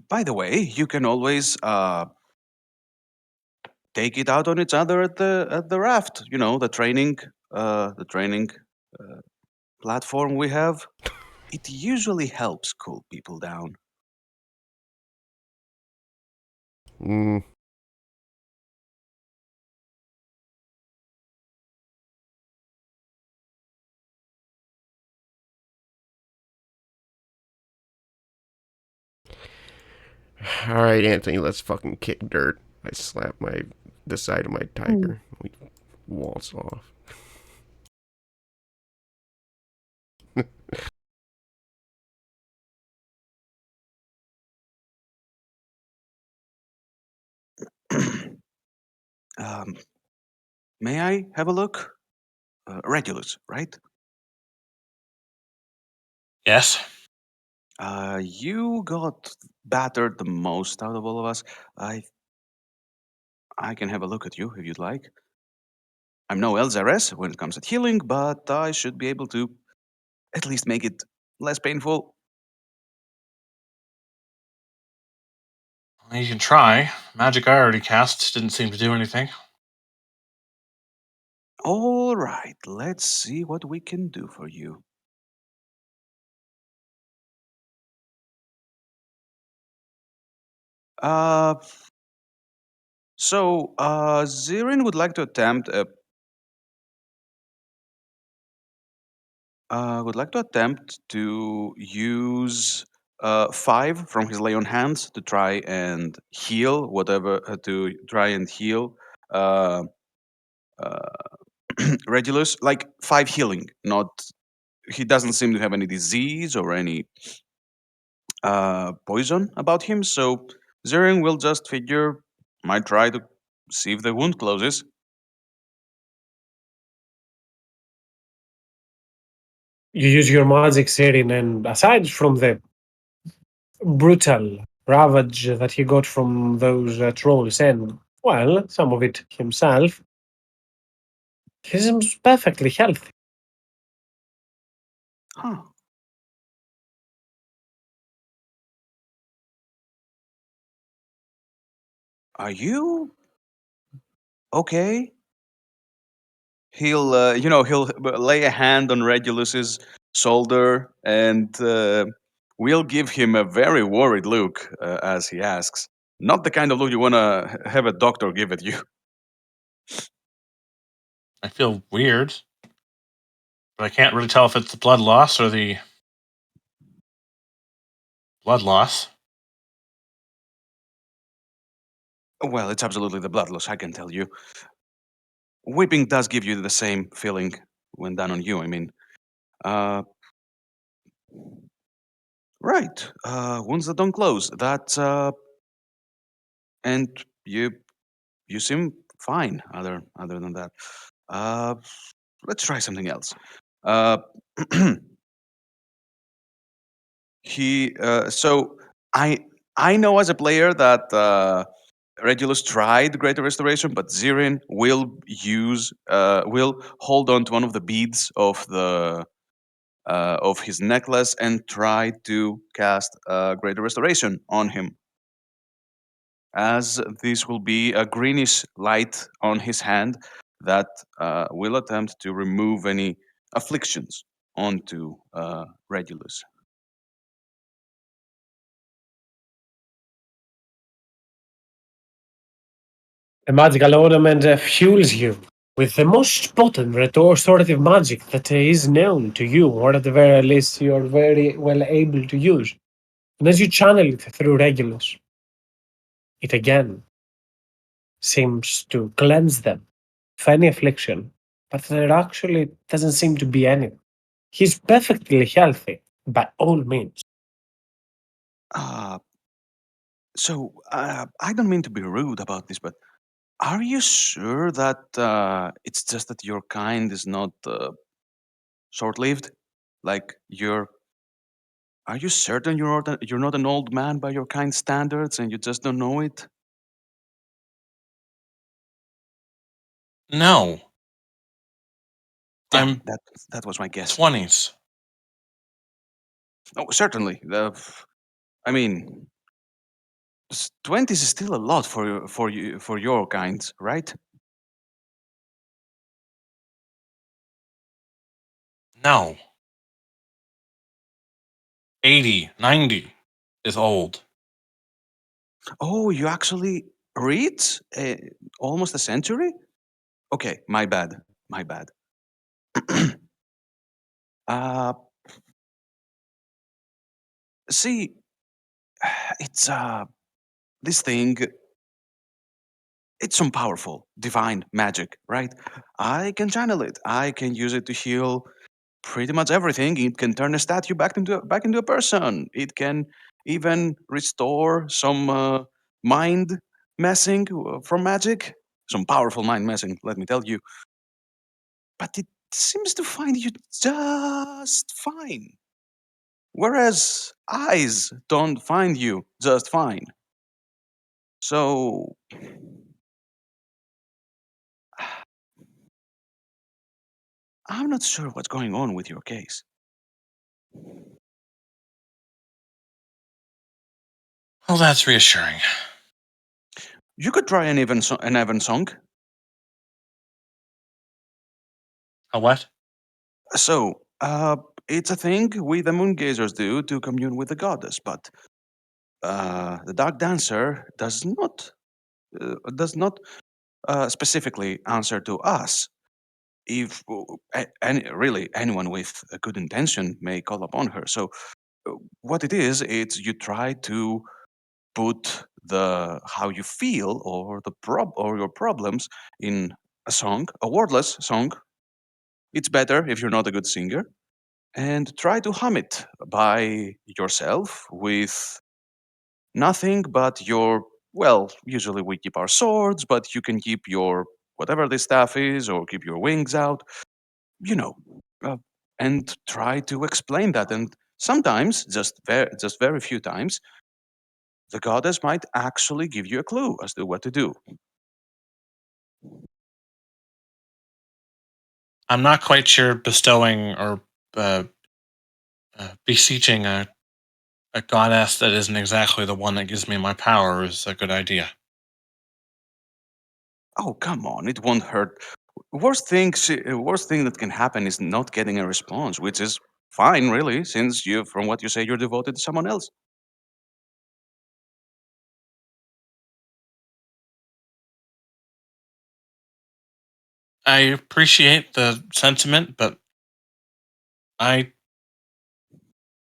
By the way, you can always take it out on each other at the raft. You know, the training platform we have. It usually helps cool people down. Mm. All right, Anthony, let's fucking kick dirt. I slap the side of my tiger. We waltz off. um, may I have a look? Regulus, right? Yes. You got battered the most out of all of us. I can have a look at you if you'd like. I'm no Elzares when it comes to healing, but I should be able to at least make it less painful. You can try. Magic I already cast didn't seem to do anything. All right, let's see what we can do for you. Uh, Zirin would like to attempt a would like to attempt to use 5 from his lay on hands to try and heal whatever to try and heal Regulus, like 5 healing. Not he doesn't seem to have any disease or any poison about him. So Zering will just figure might try to see if the wound closes. You use your magic setting, and aside from the brutal ravage that he got from those trolls, and, well, some of it himself, he seems perfectly healthy. Huh. Are you okay? He'll, he'll lay a hand on Regulus's shoulder and we'll give him a very worried look as he asks. Not the kind of look you want to have a doctor give at you. I feel weird, but I can't really tell if it's the blood loss or the blood loss. Well, it's absolutely the blood loss, I can tell you. Whipping does give you the same feeling when done on you, I mean. Uh, right. Wounds that don't close. That's and you seem fine other than that. Uh, let's try something else. Uh, so I know as a player that Regulus tried Greater Restoration, but Zirin will hold on to one of the beads of his necklace and try to cast Greater Restoration on him, as this will be a greenish light on his hand that will attempt to remove any afflictions onto Regulus. A magical ornament fuels you with the most potent restorative magic that is known to you, or at the very least you are very well able to use. And as you channel it through Regulus, it again seems to cleanse them of any affliction, but there actually doesn't seem to be any. He's perfectly healthy, by all means. Uh, I don't mean to be rude about this, but are you sure that it's just that your kind is not short-lived? Like are you certain you're not an old man by your kind standards and you just don't know it? No, Yeah, I'm that was my guess. 20s. Oh, certainly. I mean, 20s is still a lot for your kind, right? No, 80, 90 is old. Oh, you actually read almost a century? Okay, my bad. My bad. uh, see, it's this thing. It's some powerful divine magic, right? I can channel it. I can use it to heal pretty much everything. It can turn a statue back into a person. It can even restore some mind messing from magic. Some powerful mind messing, let me tell you. But it seems to find you just fine. Whereas eyes don't find you just fine. So I'm not sure what's going on with your case. Well, that's reassuring. You could try an even song. A what? So, it's a thing we the moon gazers do to commune with the goddess, but the dark dancer does not specifically answer to us. If really anyone with a good intention may call upon her. So, what it is, it's you try to put the how you feel or or your problems in a song, a wordless song. It's better if you're not a good singer. And try to hum it by yourself with nothing but your, well, usually we keep our swords, but you can keep your whatever this staff is or keep your wings out, you know, uh, and try to explain that. And sometimes, just very few times, the goddess might actually give you a clue as to what to do. I'm not quite sure bestowing or uh, beseeching a goddess that isn't exactly the one that gives me my power is a good idea. Oh, come on, it won't hurt. Worst thing that can happen is not getting a response, which is fine, really, since you, from what you say, you're devoted to someone else. I appreciate the sentiment, but I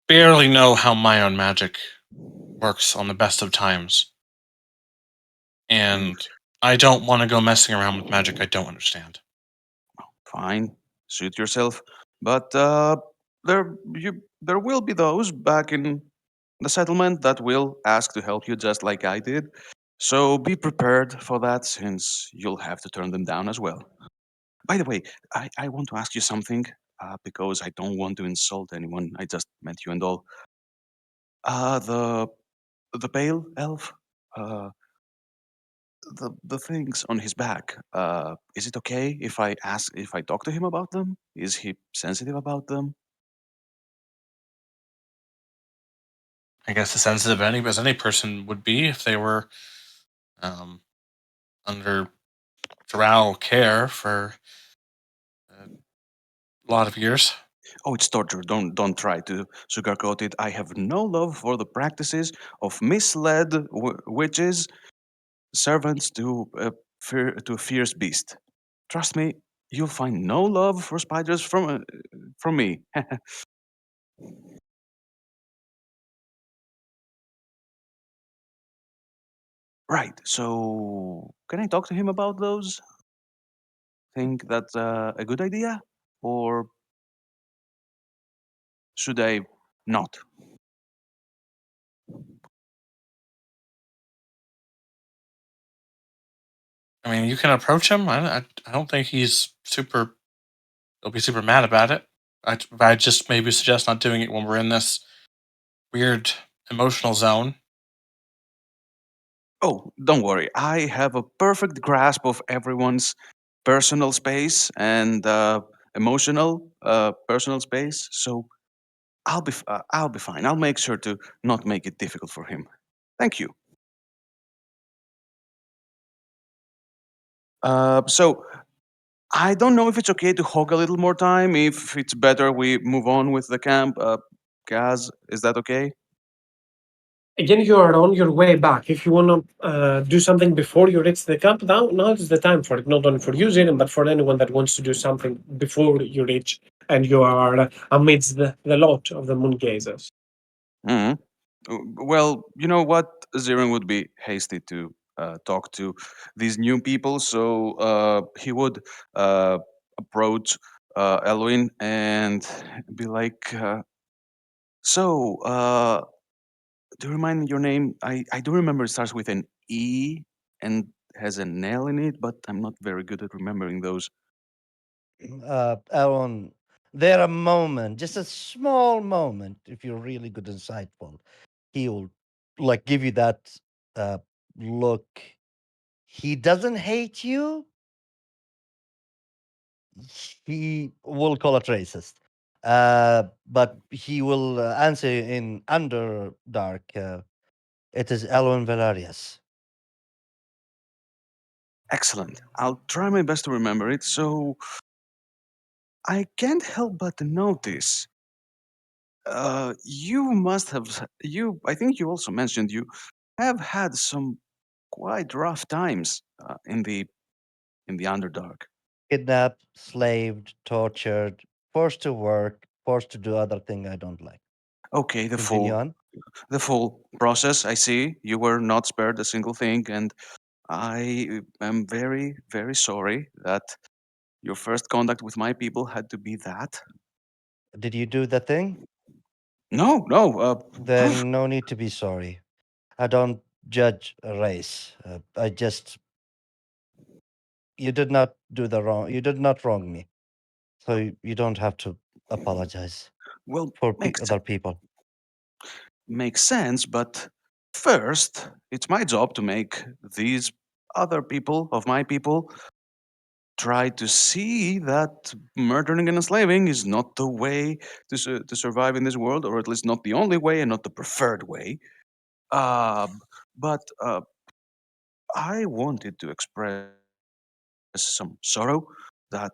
barely know how my own magic works on the best of times, Mm, and I don't want to go messing around with magic I don't understand. fine, suit yourself, but there will be those back in the settlement that will ask to help you, just like I did. So be prepared for that, since you'll have to turn them down as well. By the way, I want to ask you something, because I don't want to insult anyone. I just met you and all. The pale elf, uh, the things on his back. Is it okay if I talk to him about them? Is he sensitive about them? I guess as sensitive as any person would be if they were um, under drow care for a lot of years. Oh, it's torture. Don't try to sugarcoat it. I have no love for the practices of misled witches, servants to a fierce beast. Trust me, you'll find no love for spiders from me. Right. So, can I talk to him about those? Think that's a good idea, or should I not? I mean, you can approach him. I don't think he'll be super mad about it. I just maybe suggest not doing it when we're in this weird emotional zone. Oh, don't worry. I have a perfect grasp of everyone's personal space and emotional personal space. So I'll be fine. I'll make sure to not make it difficult for him. Thank you. So I don't know if it's okay to hog a little more time. If it's better, we move on with the camp. Gaz, is that okay? Again, you are on your way back. If you want to do something before you reach the camp, now is the time for it. Not only for you, Zidane, but for anyone that wants to do something before you reach and you are amidst the lot of the moon gazers. Mhm. Well, you know what? Zirin would be hasty to talk to these new people, so he would approach Elwin and be like, "So, do you remind me your name? I do remember it starts with an E and has an L in it, but I'm not very good at remembering those." Aaron, there a moment, just a small moment, if you're really good and insightful, he'll like give you that uh, look. He doesn't hate you. He will call it racist, but he will answer in Underdark. It is Elwin Valerius. Excellent. I'll try my best to remember it. So I can't help but notice. You must have. I think you also mentioned you have had some quite rough times in the Underdark. Kidnapped, slaved, tortured, forced to work, forced to do other thing I don't like. Okay, Continue on. the full process. I see you were not spared a single thing, and I am very, very sorry that your first contact with my people had to be that. Did you do the thing? No, no. Then no need to be sorry. I don't judge a race. I just you did not do the wrong. You did not wrong me, so you don't have to apologize Well, for makes other people. makes sense, but first, it's my job to make these other people of my people try to see that murdering and enslaving is not the way to survive in this world, or at least not the only way and not the preferred way. Uh, but I wanted to express some sorrow that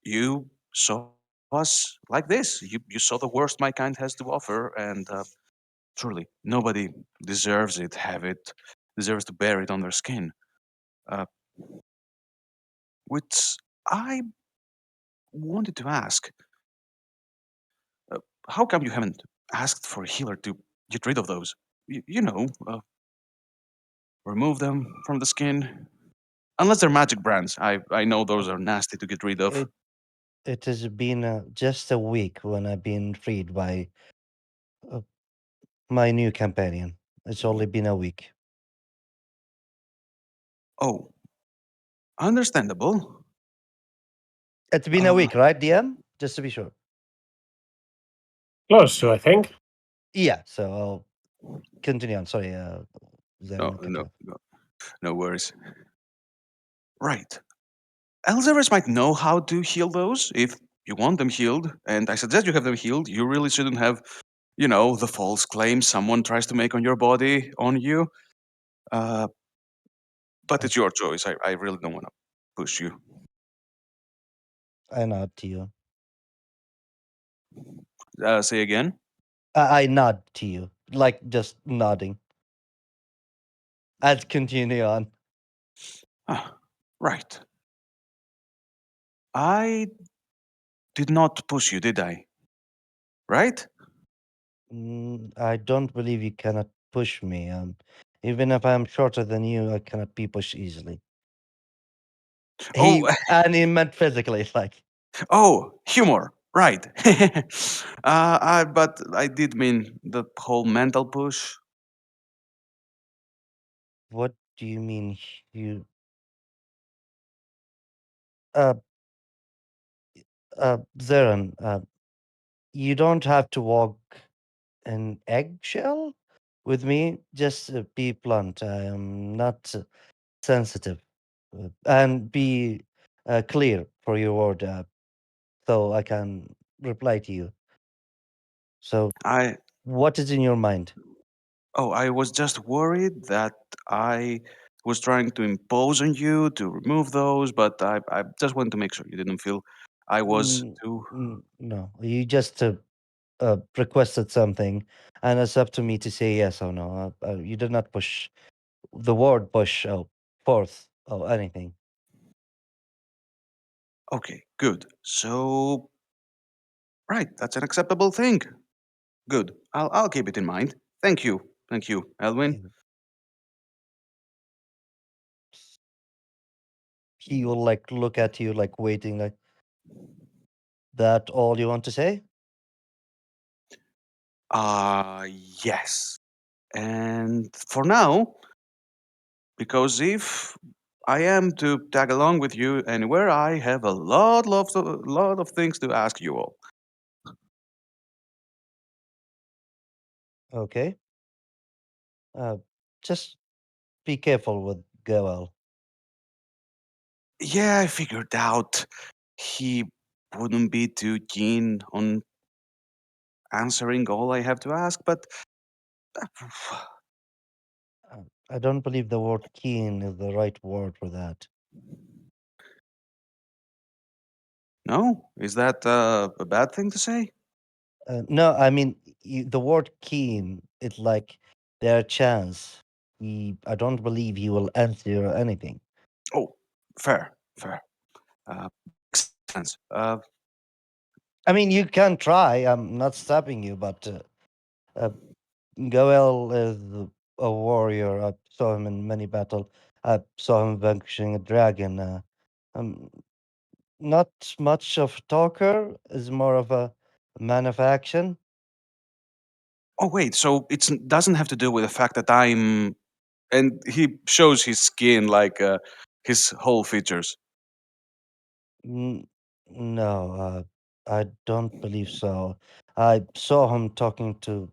you saw us like this. You saw the worst my kind has to offer, and truly, nobody deserves it, deserves to bear it on their skin. Uh, which I wanted to ask, uh, how come you haven't asked for a healer to get rid of those? Remove them from the skin. Unless they're magic brands. I know those are nasty to get rid of. It it has been just a week when I've been freed by uh, my new companion. It's only been a week. Oh, understandable. It's been a Uh, week, right, DM? Just to be sure. Close to, I think. Yeah. So I'll continue on. Sorry, no, Zarin, I cut no, you off. no, no worries. Right. Elzevers might know how to heal those if you want them healed, and I suggest you have them healed. You really shouldn't have, the false claims someone tries to make on your body on you. Uh, but I, it's your choice. I really don't want to push you. I nod to you. Say again. I nod to you, like just nodding. I'll continue on. Ah, right. I did not push you, did I? Right? I don't believe you cannot push me. Even if I'm shorter than you, I cannot be pushed easily. Oh, And he meant physically, like, oh, humor. Right. But I did mean the whole mental push. what do you mean you uh Zarin, you don't have to walk an eggshell with me. Just be blunt. I am not sensitive. And be clear for your word, so I can reply to you. So, I what is in your mind? I was just worried that I was trying to impose on you to remove those, but I just wanted to make sure you didn't feel I was too. No, you just requested something, and it's up to me to say yes or no. You did not push the word push forth or anything. Okay, good. So, right, that's an acceptable thing. Good. I'll keep it in mind. Thank you, Elwin. He he will like look at you like waiting, like that. All you want to say? Uh, yes. And for now, because if I am to tag along with you anywhere, I have a lot of things to ask you all. Okay. Uh, just be careful with Goel. Yeah, I figured out he wouldn't be too keen on answering all I have to ask, but I don't believe the word keen is the right word for that. no, is that a bad thing to say? No, I mean the word keen. It's like their chance. I don't believe he will answer anything. Oh, fair, fair. Makes sense. I mean, you can try. I'm not stopping you, but uh, Goel is a warrior. I saw him in many battles. I saw him vanquishing a dragon. Um, not much of a talker. Is more of a man of action. Oh wait, so it doesn't have to do with the fact that I'm. And he shows his skin, like his whole features. N- no, I don't believe so. I saw him talking to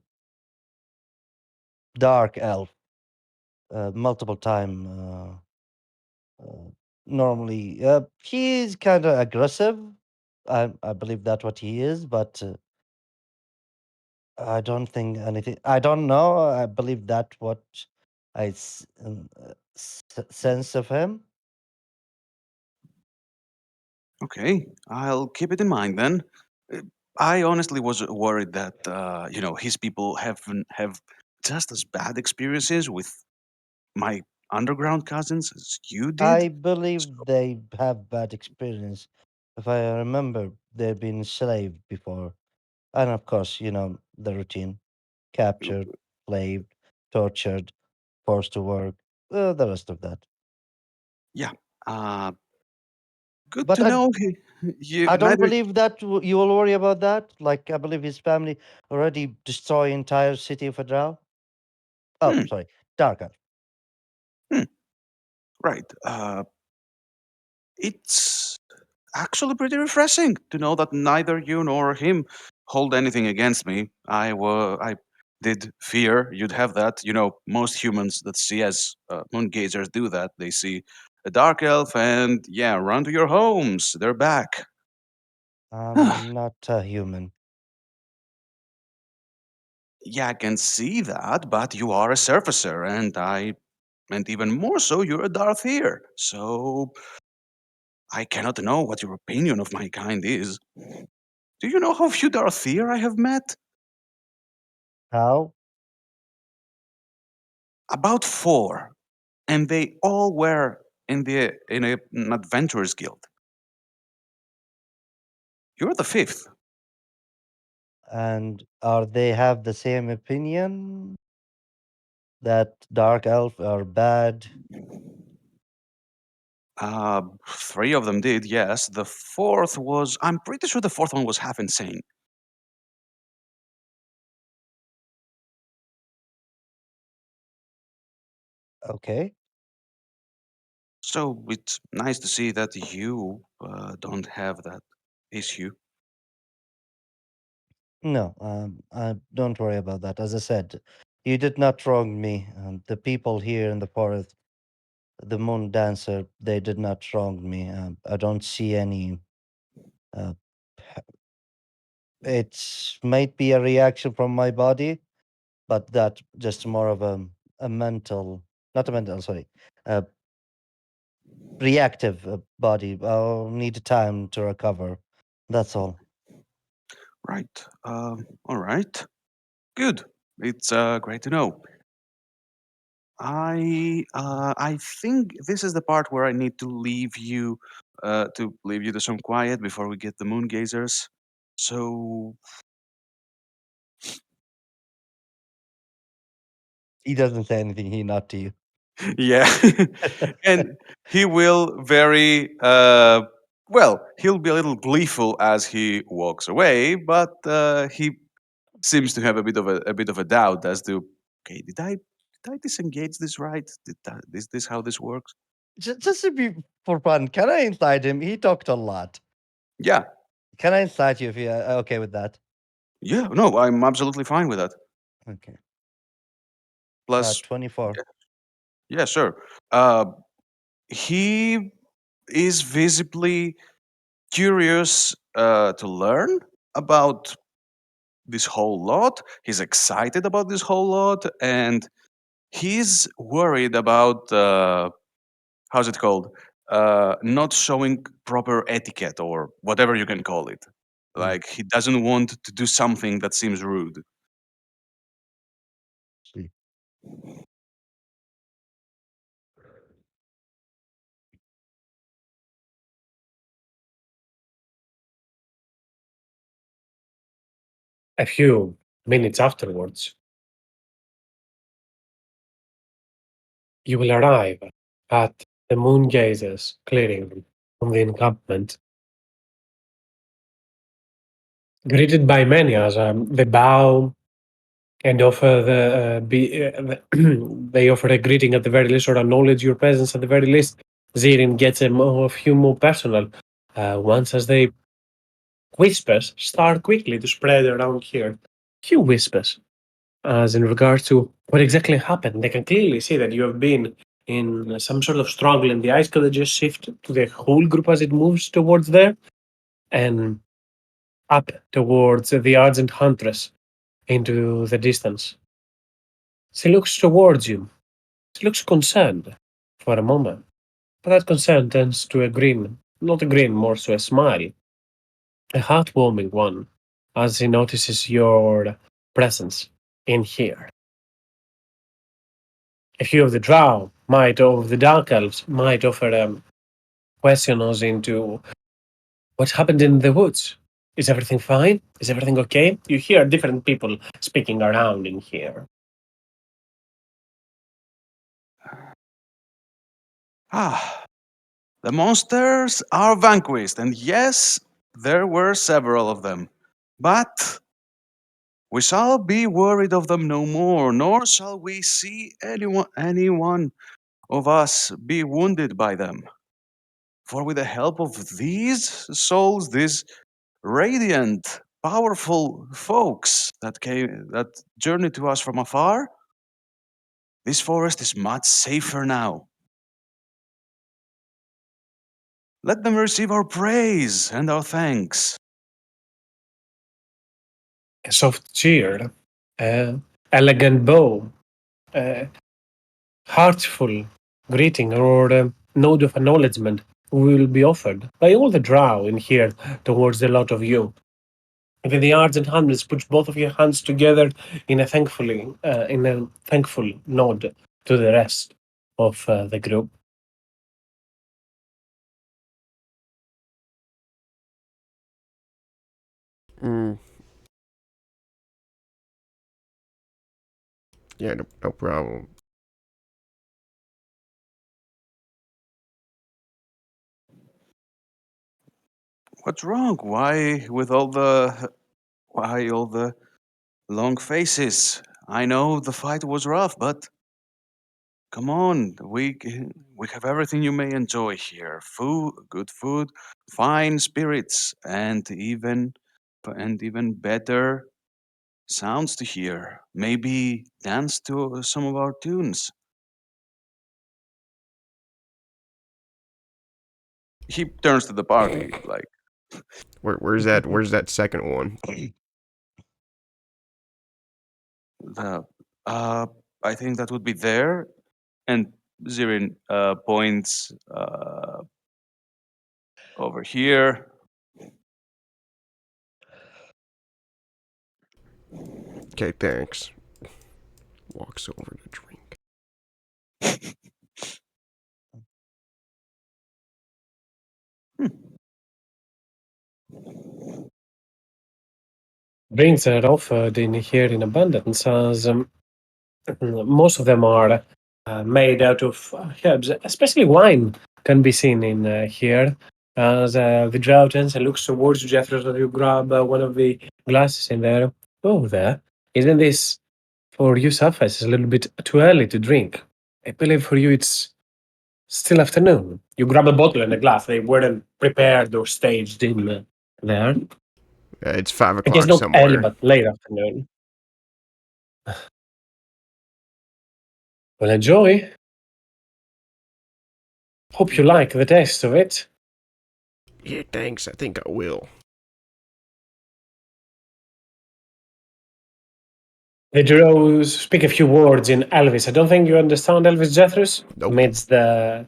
Dark Elf multiple time. Normally, he's kind of aggressive. I believe that's what he is, but I don't think anything. I don't know. I believe that what sense of him. Okay, I'll keep it in mind then. Uh, I honestly was worried that his people have just as bad experiences with my underground cousins as you did. I believe they have bad experience. If I remember, they've been enslaved before, and of course, the routine: captured, slaved, tortured, forced to work, the rest of that. Yeah, uh, good But to I, know. You I don't neither. believe that you will worry about that. Like I believe his family already destroy entire city of Adral. Oh, Hmm, sorry, Darka. hmm, right. It's actually pretty refreshing to know that neither you nor him hold anything against me. I did fear you'd have that. You know, most humans that see as moon gazers do that. They see a dark elf and yeah, run to your homes. They're back. I'm not a human. Yeah, I can see that, but you are a surfacer, and even more so, you're a Darthier. So I cannot know what your opinion of my kind is. Do you know how few Darthier I have met? How? About four, and they all were an adventurers guild. You're the fifth. And are they have the same opinion that dark elf are bad? Three of them did, yes. The fourth was. I'm pretty sure the fourth one was half insane. Okay. So it's nice to see that you don't have that issue. No, don't worry about that. As I said, you did not wrong me. The people here in the forest, the moon dancer, they did not wrong me. I don't see any. Uh, it might be a reaction from my body, but that just more of a mental, not a mental, sorry, a reactive body. I'll need time to recover. That's all. Right. All right. Good. It's great to know. I think this is the part where I need to leave you to some quiet before we get the moon gazers. So He doesn't say anything. He not to you. yeah, and he will very he'll be a little gleeful as he walks away, but he seems to have a bit of a doubt as to okay, did I disengage this right? Is this how this works? Just to be for fun, can I incite him? He talked a lot. Yeah, Can I incite you if you're okay with that? yeah, no, I'm absolutely fine with that. Okay. Plus, 24. yeah, yeah, sure. Uh, he is visibly curious to learn about this whole lot. He's excited about this whole lot, and he's worried about how's it called? Not showing proper etiquette or whatever you can call it. Hmm. Like he doesn't want to do something that seems rude. See. A few minutes afterwards, you will arrive at the Moon Gazers clearing on the encampment. Greeted by many as they bow and offer they offer a greeting at the very least, or acknowledge your presence at the very least. Zirin gets a few more personal once as they whispers start quickly to spread around here. Few whispers as in regards to what exactly happened. They can clearly see that you have been in some sort of struggle, and the eyes could just shift to the whole group as it moves towards there and up towards the ardent huntress into the distance. She looks towards you. She looks concerned for a moment, but that concern turns to a grin. Not a grin, more so a smile. A heartwarming one, as she notices your presence in here. A few of the drow of the dark elves might offer questions into what happened in the woods. Is everything fine? Is everything okay? You hear different people speaking around in here. Ah, the monsters are vanquished, and yes, there were several of them. But we shall be worried of them no more, nor shall we see anyone of us be wounded by them. For with the help of these souls, these radiant, powerful folks that journeyed to us from afar, this forest is much safer now. Let them receive our praise and our thanks. A soft cheer, elegant bow, heartful greeting, or note of acknowledgement will be offered by all the drow in here towards the lot of you. And then the Ards and Hamlets put both of your hands together in a thankful nod to the rest of the group. Mm. Yeah, no problem. What's wrong? Why all the long faces? I know the fight was rough, but come on, we have everything you may enjoy here: good food, fine spirits, and even better sounds to hear. Maybe dance to some of our tunes. He turns to the party like, Where's that? Where's that second one? the, uh, I think that would be there. And Zirin points over here. Okay, thanks. Walks over to drink. Drinks are offered in here in abundance, as most of them are made out of herbs, especially wine can be seen in here. As the drow turns and looks towards you, Jethro, as you grab one of the glasses in there. Oh, there. Isn't this for you, Sapphire? It's a little bit too early to drink. I believe for you it's still afternoon. You grab a bottle and a glass. They weren't prepared or staged in there. It's 5 I guess o'clock not early, somewhere. but late afternoon. Well, enjoy. Hope you like the taste of it. Yeah, thanks. I think I will. The Drows speak a few words in Elvis. I don't think you understand Elvis, Jethros, Nope. amidst them,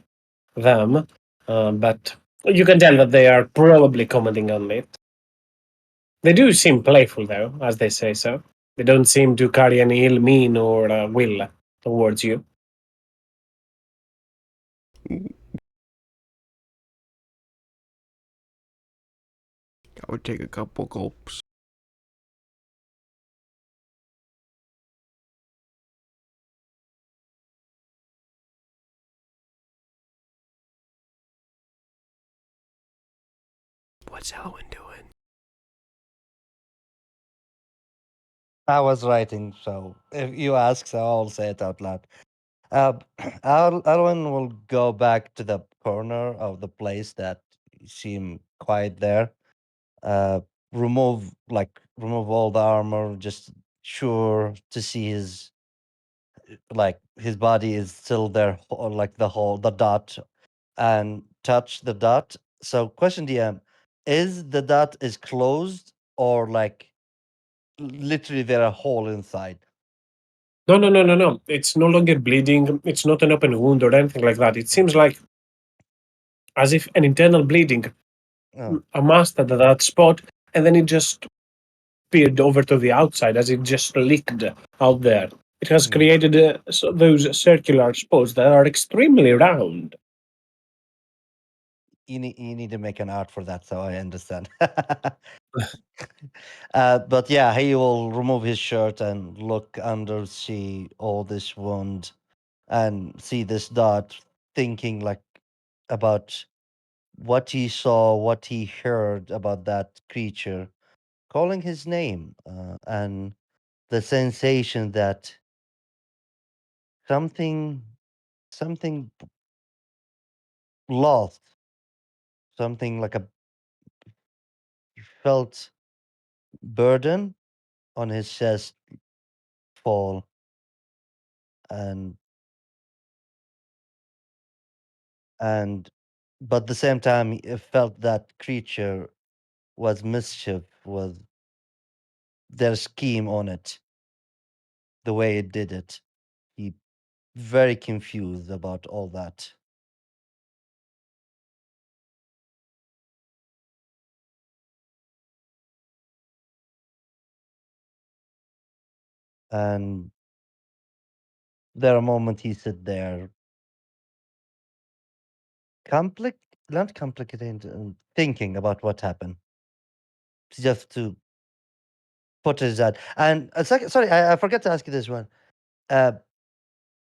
but you can tell that they are probably commenting on it. They do seem playful, though, as they say so. They don't seem to carry any ill mean or will towards you. I would take a couple gulps. What's Elwin doing? I was writing, so if you ask, so I'll say it out loud. Alwyn will go back to the corner of the place that seemed quiet there. Uh, remove all the armor, just sure to see his body is still there, or like the dot, and touch the dot. So, question DM: is the dot is closed or like literally there a hole inside? No, no, no, no, no. It's no longer bleeding. It's not an open wound or anything like that. It seems like as if an internal bleeding Oh, amassed at that spot, and then it just peered over to the outside as it just leaked out there. It has mhm. created those circular spots that are extremely round. You need to make an art for that, so I understand. But yeah, he will remove his shirt and look under, see all this wound, and see this dot, thinking like about what he saw, what he heard about that creature, calling his name, and the sensation that something, something lost, something like a felt burden on his chest fall, and and but at the same time he felt that creature was mischief, was their scheme on it, the way it did it. He very confused about all that. And there a moment he sit there, compli- not complicated, thinking about what happened, just to put his head. And a second, sorry, I forgot to ask you this one. Uh,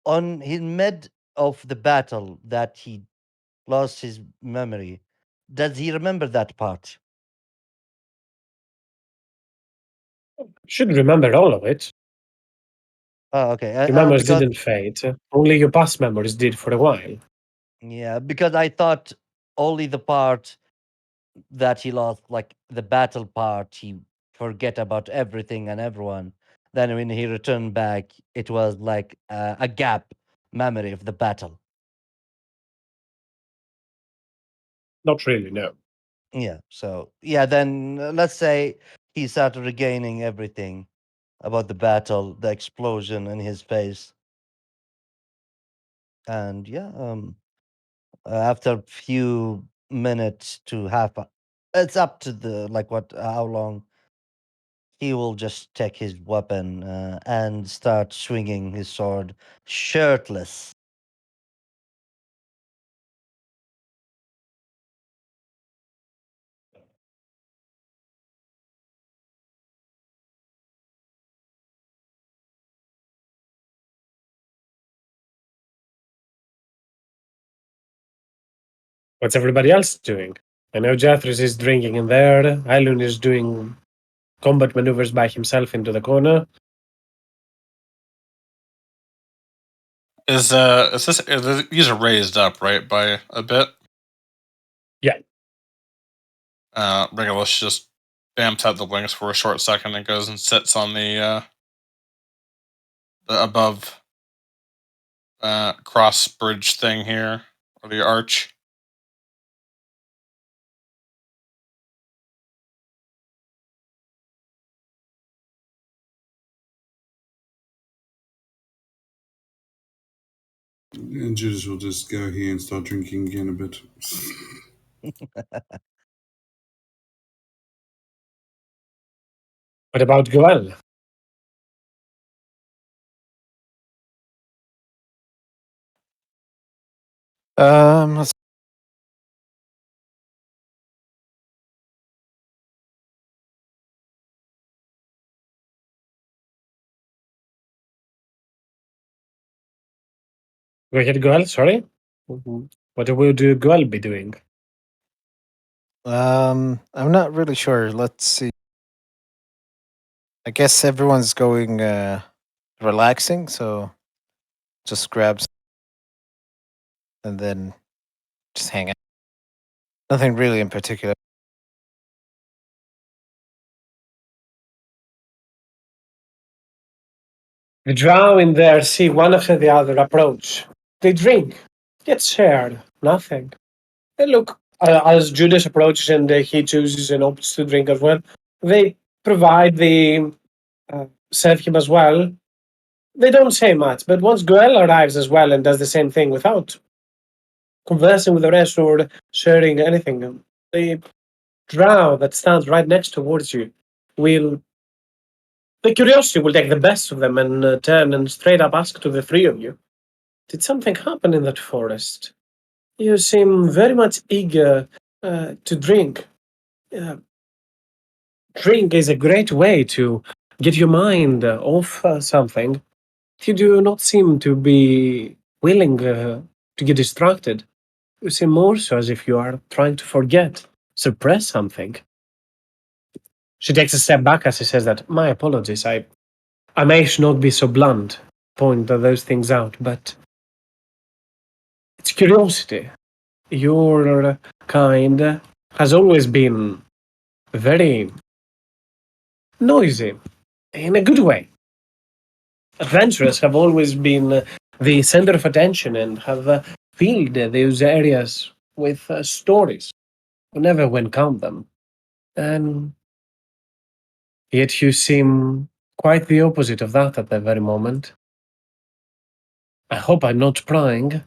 on his mid of the battle that he lost his memory, does he remember that part? Should remember all of it. Oh, okay. Your memories Because didn't fade. Only your past memories did for a while. yeah, because I thought only the part that he lost, like the battle part, he forget about everything and everyone. Then when he returned back, it was like a gap memory of the battle. Not really, no. Yeah. So yeah, then let's say he started regaining everything about the battle, the explosion in his face, and yeah, after a few minutes to half, it's up to the like what how long he will just take his weapon and start swinging his sword shirtless. What's everybody else doing? I know Jathris is drinking in there. Ailun is doing combat maneuvers by himself into the corner. Is this these are raised up, right, by a bit? Yeah. Regulus just bamps out the wings for a short second and goes and sits on the above cross bridge thing here, or the arch. And Judas will just go here and start drinking again a bit. What about Goel? Let's Go ahead, Goel, sorry. What will Goel be doing? I'm not really sure. Let's see. I guess everyone's going relaxing, so just grab and then just hang out. Nothing really in particular. The drow in there see one after the other approach. They drink, get shared, nothing. They look, as Judas approaches and he chooses and opts to drink as well, they provide the serve him as well. They don't say much, but once Goel arrives as well and does the same thing without conversing with the rest or sharing anything, the drow that stands right next towards you will. The curiosity will take the best of them and turn and straight up ask to the three of you, did something happen in that forest? You seem very much eager to drink. Uh, Drink is a great way to get your mind off something. You do not seem to be willing to get distracted. You seem more so as if you are trying to forget, suppress something. She takes a step back as she says that. My apologies. I may not be so blunt, point those things out, but it's curiosity. Your kind has always been very noisy, in a good way. Adventurers have always been the center of attention and have filled those areas with stories, whenever one count them. And yet you seem quite the opposite of that at the very moment. I hope I'm not prying.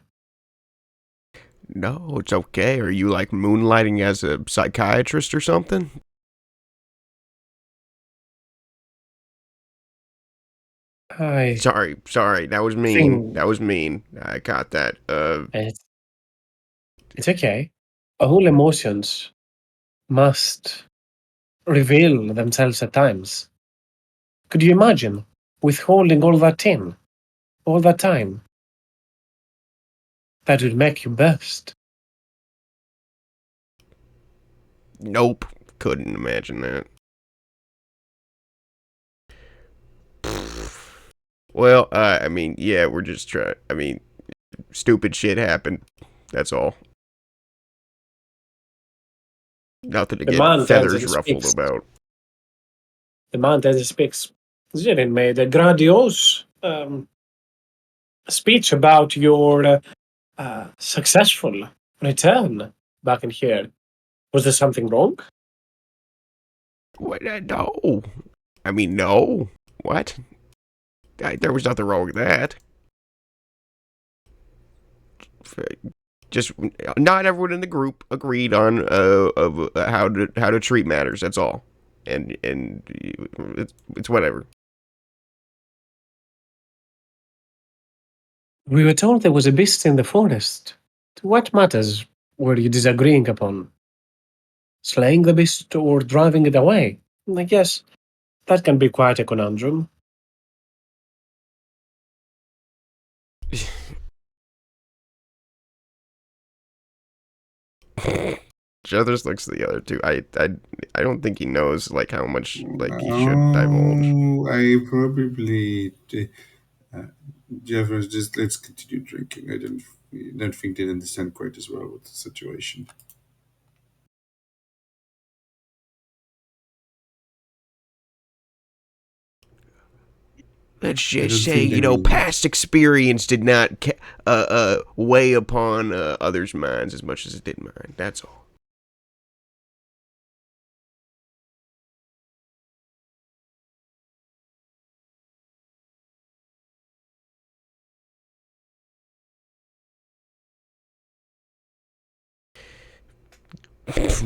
No, it's okay. Are you like moonlighting as a psychiatrist or something? I Sorry. That was mean. think That was mean. I got that. it's okay. All emotions must reveal themselves at times. Could you imagine withholding all that in, all that time? That would make you burst. Nope. Couldn't imagine that. Well, I mean, yeah, we're just trying. I mean, stupid shit happened. That's all. Nothing to The get man turns feathers and ruffled speaks. about. The man turns and speaks. Zirin made a grandiose speech about your successful return back in here. Was there something wrong? What? No. I mean, no. What? There was nothing wrong with that. Just not everyone in the group agreed on of how to treat matters. That's all. And it's whatever. We were told there was a beast in the forest. What matters were you disagreeing upon? Slaying the beast or driving it away? I guess that can be quite a conundrum. Jethers looks at the other two. I don't think he knows like how much like he should divulge. I probably. Jeffers, just let's continue drinking. I don't think they understand quite as well with the situation. Let's I just don't say, think they will. past experience did not weigh upon others' minds as much as it did mine. That's all.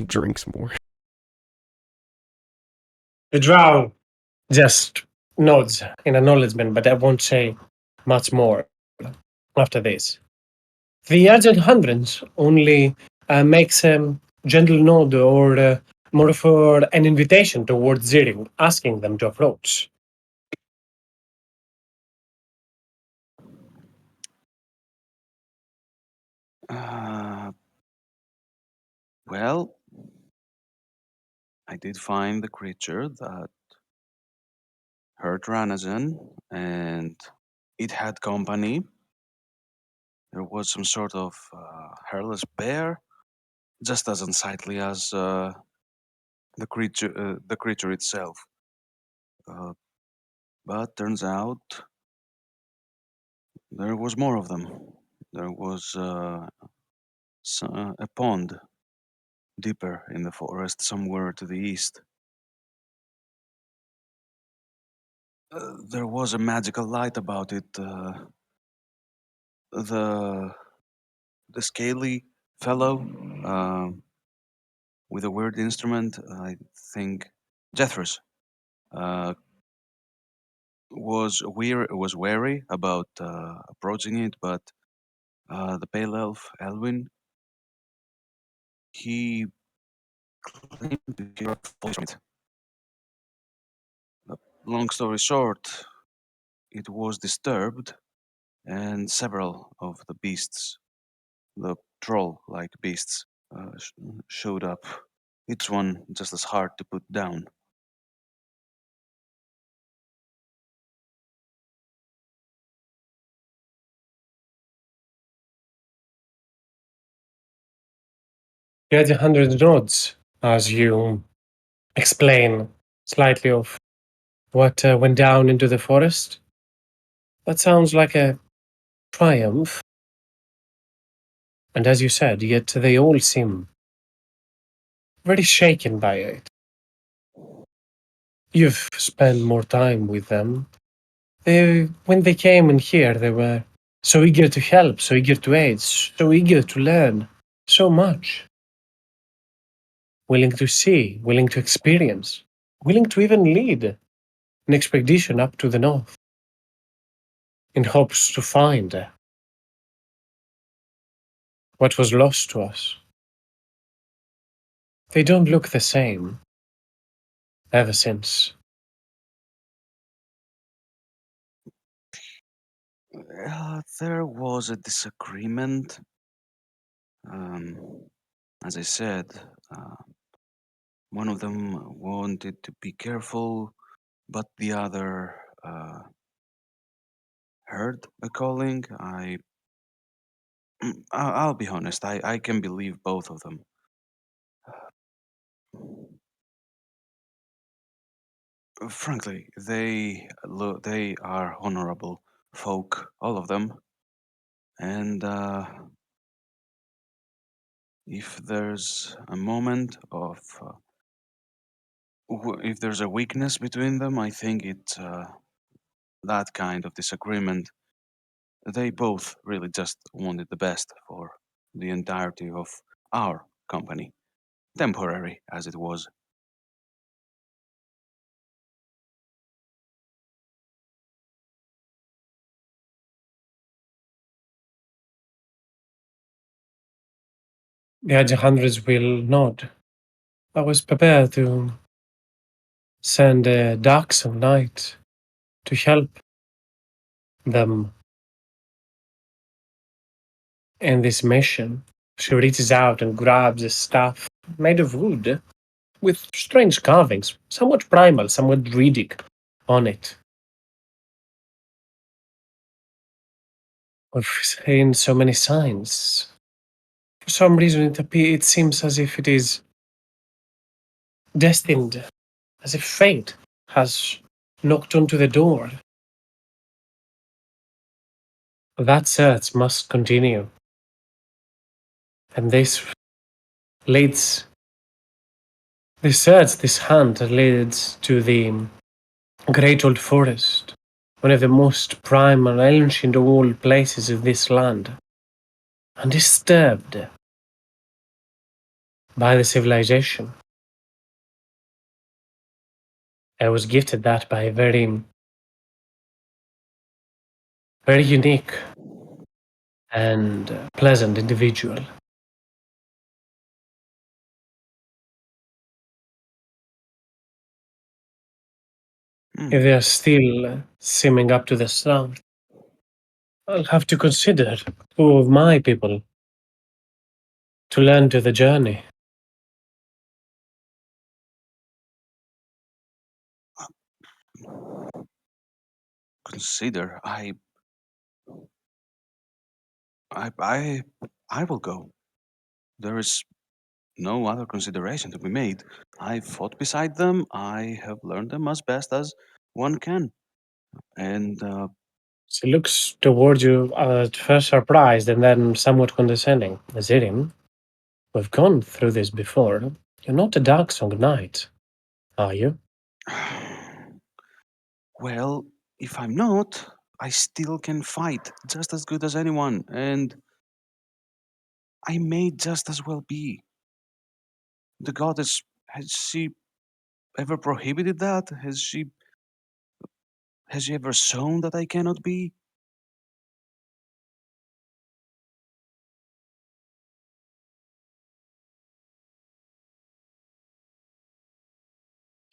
Drinks more. The drow just nods in acknowledgement, but I won't say much more after this. The Agent Hundreds only makes a gentle nod or more for an invitation towards Zirin, asking them to approach. Uh, well, I did find the creature that hurt Ranazan, and it had company. There was some sort of hairless bear, just as unsightly as the creature itself. But turns out there was more of them. There was a pond deeper in the forest, somewhere to the east. There was a magical light about it. The scaly fellow with a weird instrument, I think Jethros, uh, was wary about approaching it, but the pale elf Elwin, he claimed to hear a voice from it. Long story short, it was disturbed, and several of the beasts, the troll-like beasts, showed up. Each one just as hard to put down. You had 100 nods as you explain slightly of what went down into the forest. That sounds like a triumph. And as you said, yet they all seem very shaken by it. You've spent more time with them. When they came in here, they were so eager to help, so eager to aid, so eager to learn so much. Willing to see, willing to experience, willing to even lead an expedition up to the north in hopes to find what was lost to us. They don't look the same ever since. There was a disagreement. As I said, one of them wanted to be careful, but the other heard a calling. I'll be honest. I can believe both of them. Frankly, they are honorable folk, all of them, and if there's a moment of if there's a weakness between them, I think it's that kind of disagreement. They both really just wanted the best for the entirety of our company, temporary as it was. The other hundreds will nod. I was prepared to send Darks of Night to help them in this mission. She reaches out and grabs a staff made of wood with strange carvings, somewhat primal, somewhat druidic on it. We've seen so many signs. For some reason, it seems as if it is destined, as if fate has knocked onto the door. That search must continue. And this leads, this search, this hunt leads to the Great Old Forest, one of the most primal and ancient of all places of this land, undisturbed by the civilization. I was gifted that by a very, very unique and pleasant individual. If they are still simming up to the start, I'll have to consider two of my people to learn to the journey. consider. I will go. There is no other consideration to be made. I fought beside them. I have learned them as best as one can. And She looks toward you at first surprised and then somewhat condescending. Zirim, we've gone through this before. You're not a Dark Song Knight, are you? well, if I'm not, I still can fight just as good as anyone, and I may just as well be. The goddess, has she ever prohibited that? Has she ever shown that I cannot be?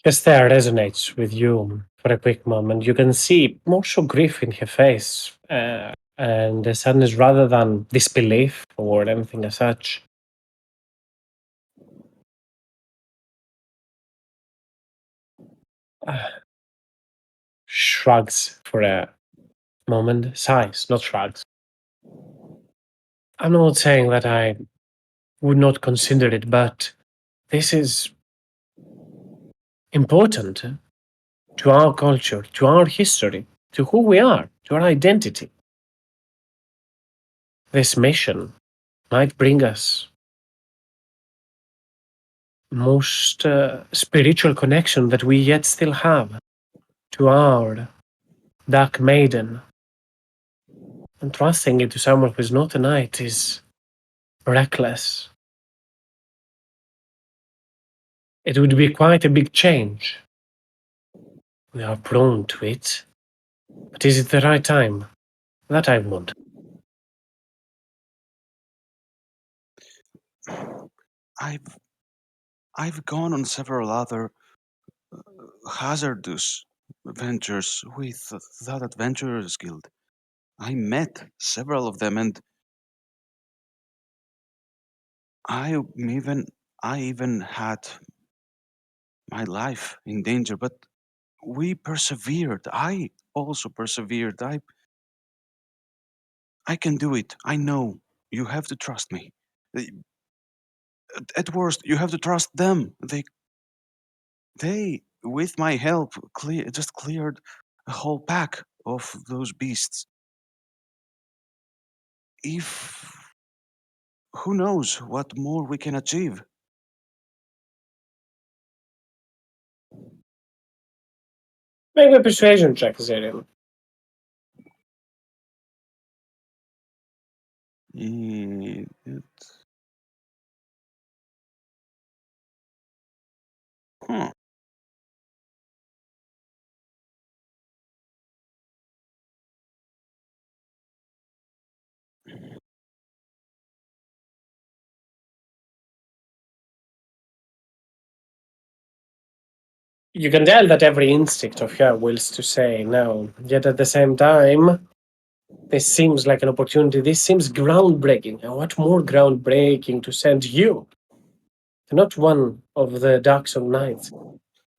Her stare resonates with you for a quick moment. You can see more so grief in her face, and the sadness rather than disbelief or anything as such. Shrugs for a moment, sighs, not shrugs. I'm not saying that I would not consider it, but this is important to our culture, to our history, to who we are, to our identity. This mission might bring us most spiritual connection that we yet still have to our Dark Maiden. And trusting it to someone who's not a knight is reckless. It would be quite a big change. We are prone to it. But is it the right time? That I wonder. I've I've gone on several other hazardous ventures with that adventurers guild. I met several of them, and I even I even had my life in danger. But we persevered. I also persevered. I can do it. I know. You have to trust me. Uh, At worst, you have to trust them. They, with my help, just cleared a whole pack of those beasts. If who knows what more we can achieve? Make a persuasion check, Zerion. Eh, Huh. You can tell that every instinct of her wills to say no, yet at the same time, this seems like an opportunity. This seems groundbreaking. And what more groundbreaking to send you, not one of the Dark Soul Knights,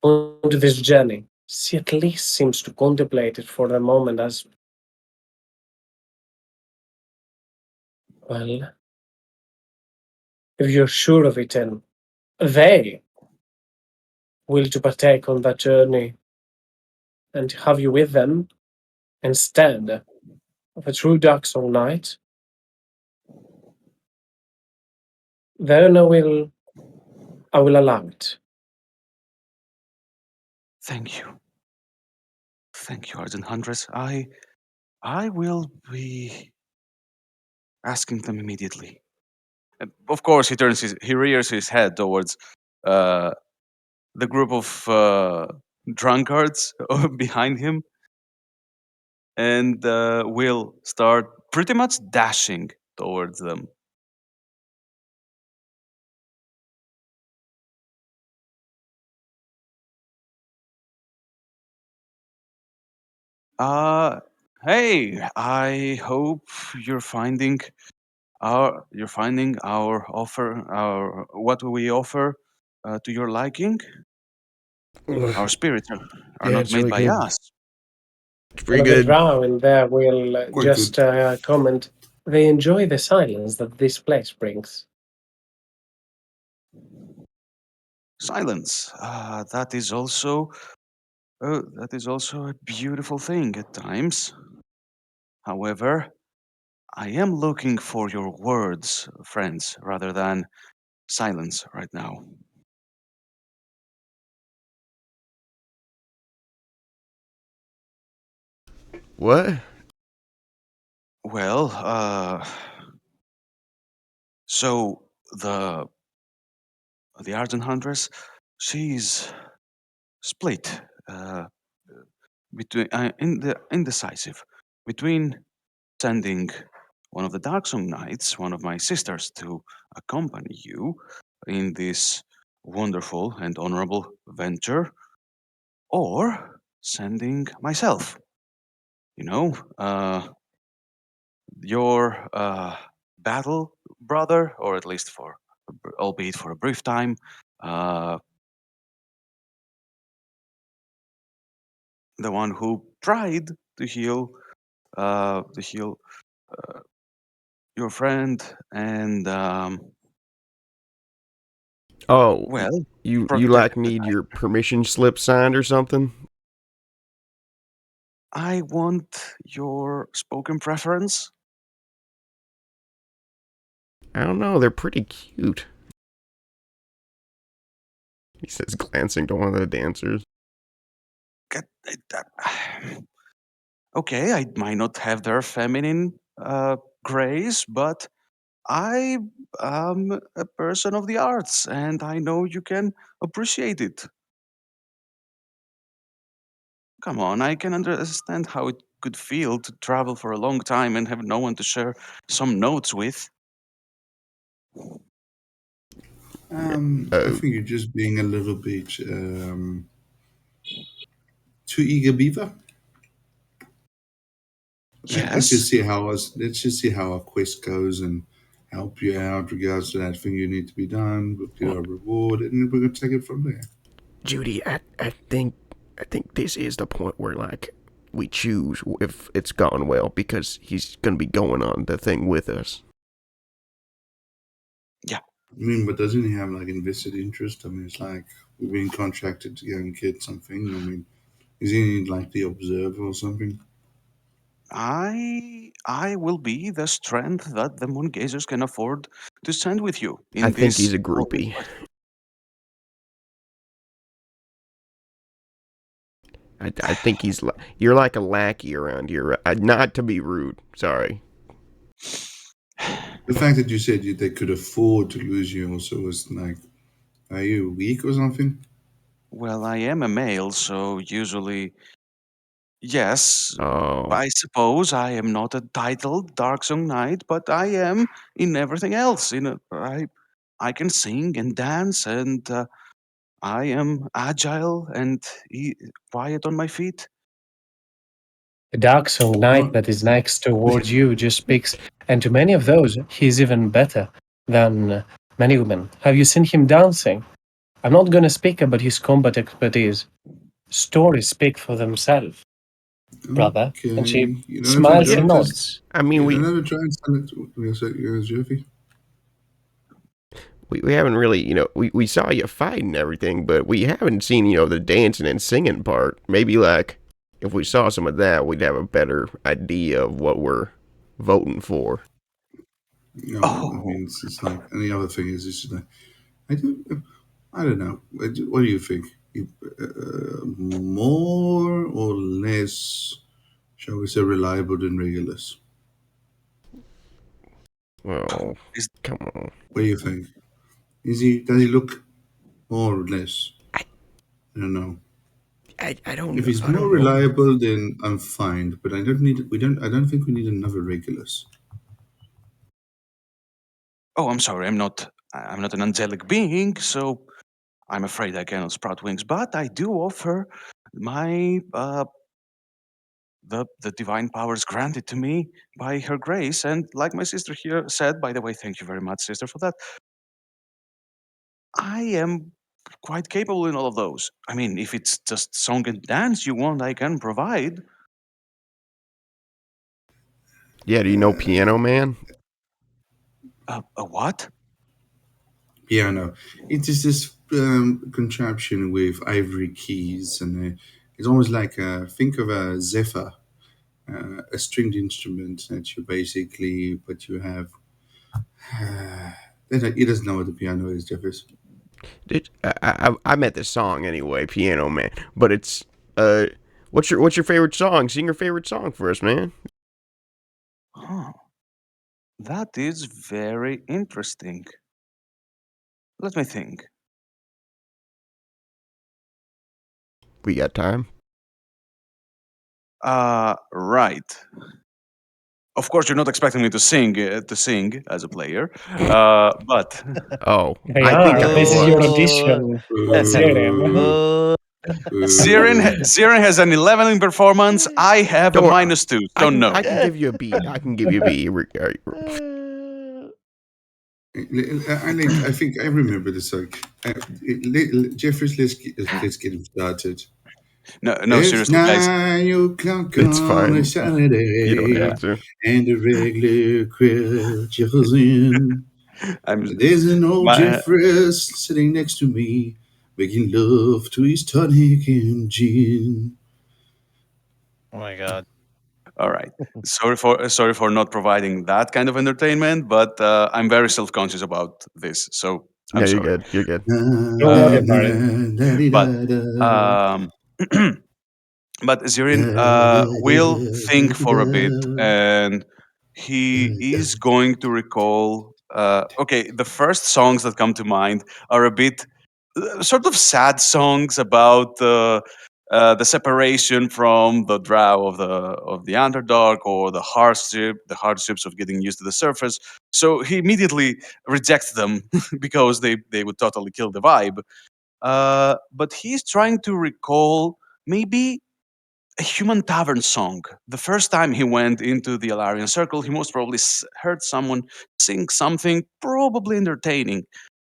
onto this journey? She at least seems to contemplate it for the moment as well. If you're sure of it and they will to partake on that journey and have you with them instead of a true Dark Soul Knight, then I will allow it. Thank you. Thank you, Argent Huntress. I will be asking them immediately. Of course, he rears his head towards uh, the group of drunkards behind him, and will start pretty much dashing towards them. Uh, hey, I hope you're finding our offer, our what we offer, to your liking. Our spirits are Yeah, not it's made really by good. us. It's One pretty of the good. drow in there will Quite just good. comment. They enjoy the silence that this place brings. Silence. That is also a beautiful thing at times. However, I am looking for your words, friends, rather than silence right now. What? Well, so the the Argent Huntress, she's split between indecisive between sending one of the Darksong Knights, one of my sisters, to accompany you in this wonderful and honorable venture, or sending myself. You know, your battle brother, or at least for, albeit for a brief time, uh, the one who tried to heal your friend, and Oh, well, you like protected. need your permission slip signed or something? I want your spoken preference. I don't know. They're pretty cute. He says, glancing to one of the dancers. Get- Okay, I might not have their feminine grace, but I am a person of the arts, and I know you can appreciate it. Come on, I can understand how it could feel to travel for a long time and have no one to share some notes with. I Uh, think you're just being a little bit too eager, Beaver. Let's Yes. just see how us. Let's just see how our quest goes and help you out regards to that thing you need to be done. We'll get our reward, and we're gonna take it from there. Judy, I think this is the point where like we choose if it's gone well because he's gonna be going on the thing with us. Yeah. I mean, but doesn't he have like invested interest? I mean, it's like we're being contracted to go and get something. I mean, is he like the observer or something? I will be the strength that the moon gazers can afford to send with you I in think this he's a holy groupie. quest. I think you're like a lackey around here. Not to be rude. Sorry. The fact that you said they could afford to lose you also was like, are you weak or something? Well, I am a male, so usually, yes, Oh, I suppose I am not a titled Darksong Knight, but I am in everything else. I can sing and dance, and I am agile and quiet on my feet. The dark soul knight Well, that is next towards you just speaks, and to many of those, he's even better than many women. Have you seen him dancing? I'm not going to speak about his combat expertise. Stories speak for themselves, brother. And she okay. You don't have to smiles yeah. and just. nods. I mean, You we don't have to try and sell it to Jeffy. we haven't really, we saw you fight and everything, but we haven't seen, the dancing and singing part. Maybe, like, if we saw some of that, we'd have a better idea of what we're voting for. No, I Oh, mean it's like, and the other thing is, it's just like I do. I don't know. What do you think? More or less, shall we say, reliable than regulars? Well, is come on. What do you think? Is he? Does he look more or less? I, I don't know. I don't If know. he's I more don't know. reliable, then I'm fine. But I don't need. We don't. I don't think we need another regulars. oh, I'm sorry. I'm not an angelic being, so I'm afraid I cannot sprout wings. But I do offer my the divine powers granted to me by her grace, and like my sister here said, by the way, thank you very much, sister, for that. I am quite capable in all of those. I mean, if it's just song and dance you want, I can provide. Yeah, do you know Piano Man? A what? Piano. It is this contraption with ivory keys, and it's almost like think of a zephyr, a stringed instrument that you basically, but you have. He doesn't know what the piano is, Jeffers. I met this song anyway, Piano Man. But it's what's your favorite song? Sing your favorite song for us, man. Huh. That is very interesting. Let me think. We got time. Right. Of course, you're not expecting me to sing as a player, but Oh, They I think are. I This is your would. Oh, audition, Zirin. Ooh, oh. ooh. Siren has an 11 in performance. I have a Don't worry, -2, so no. I can give you a B. I can give you a B. I think I remember the song. Jeffers, let's get him started. No, It's seriously, guys. 9 o'clock It's on a fine. You don't Saturday, have to. and the regular crowd jiggles in. I'm There's an old my, Jeffers sitting next to me, making love to his tonic and gin. Oh my god. all right. Sorry for not providing that kind of entertainment, but I'm very self-conscious about this, so No, I'm you're sorry. good. You're good. Don't Uh, worry about it. but Da-di-da-da. um, but Zirin will think for a bit, and he is going to recall. Okay, the first songs that come to mind are a bit sort of sad songs about the separation from the drow of the underdog, or the hardships of getting used to the surface. So he immediately rejects them because they would totally kill the vibe. But he's trying to recall maybe a human tavern song. The first time he went into the Alarian Circle, he most probably heard someone sing something probably entertaining.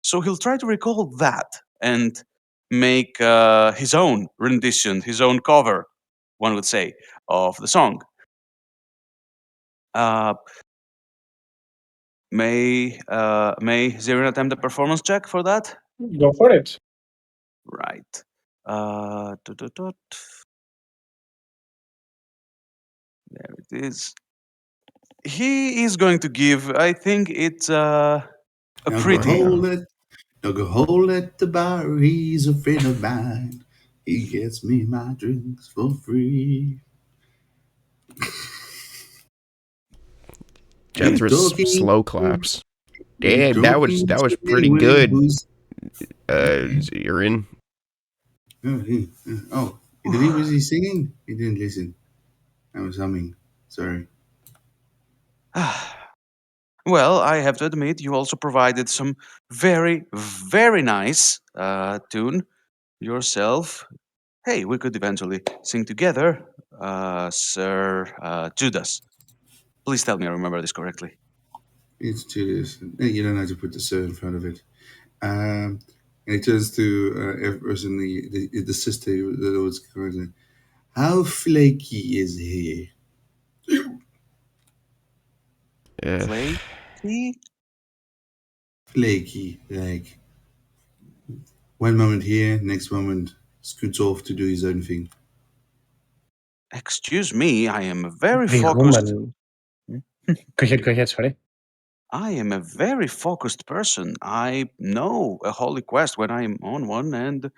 So he'll try to recall that and make his own rendition, his own cover, one would say, of the song. Uh, may Zirin attempt a performance check for that? Go for it. Right. Tut, tut, tut. There it is. He is going to give. I think it's a Now go pretty. hold it. Now go hold at the bar. He's a friend of mine. He gets me my drinks for free. He's Jethro's talking. slow claps. He's Yeah, talking that to was pretty anyone good. who's. You're in. Oh, did he was he singing? He didn't listen. I was humming. Sorry. Well, I have to admit, you also provided some very, very nice tune yourself. Hey, we could eventually sing together, Sir Judas. Please tell me I remember this correctly. It's Judas. You don't have to put the sir in front of it. And he turns to every person, the sister that was going. How flaky is he? Uh, Flaky? Flaky, like one moment here, next moment scoots off to do his own thing. Excuse me, I am a very The focused. human. Go ahead, sorry. I am a very focused person. I know a holy quest when I'm on one, and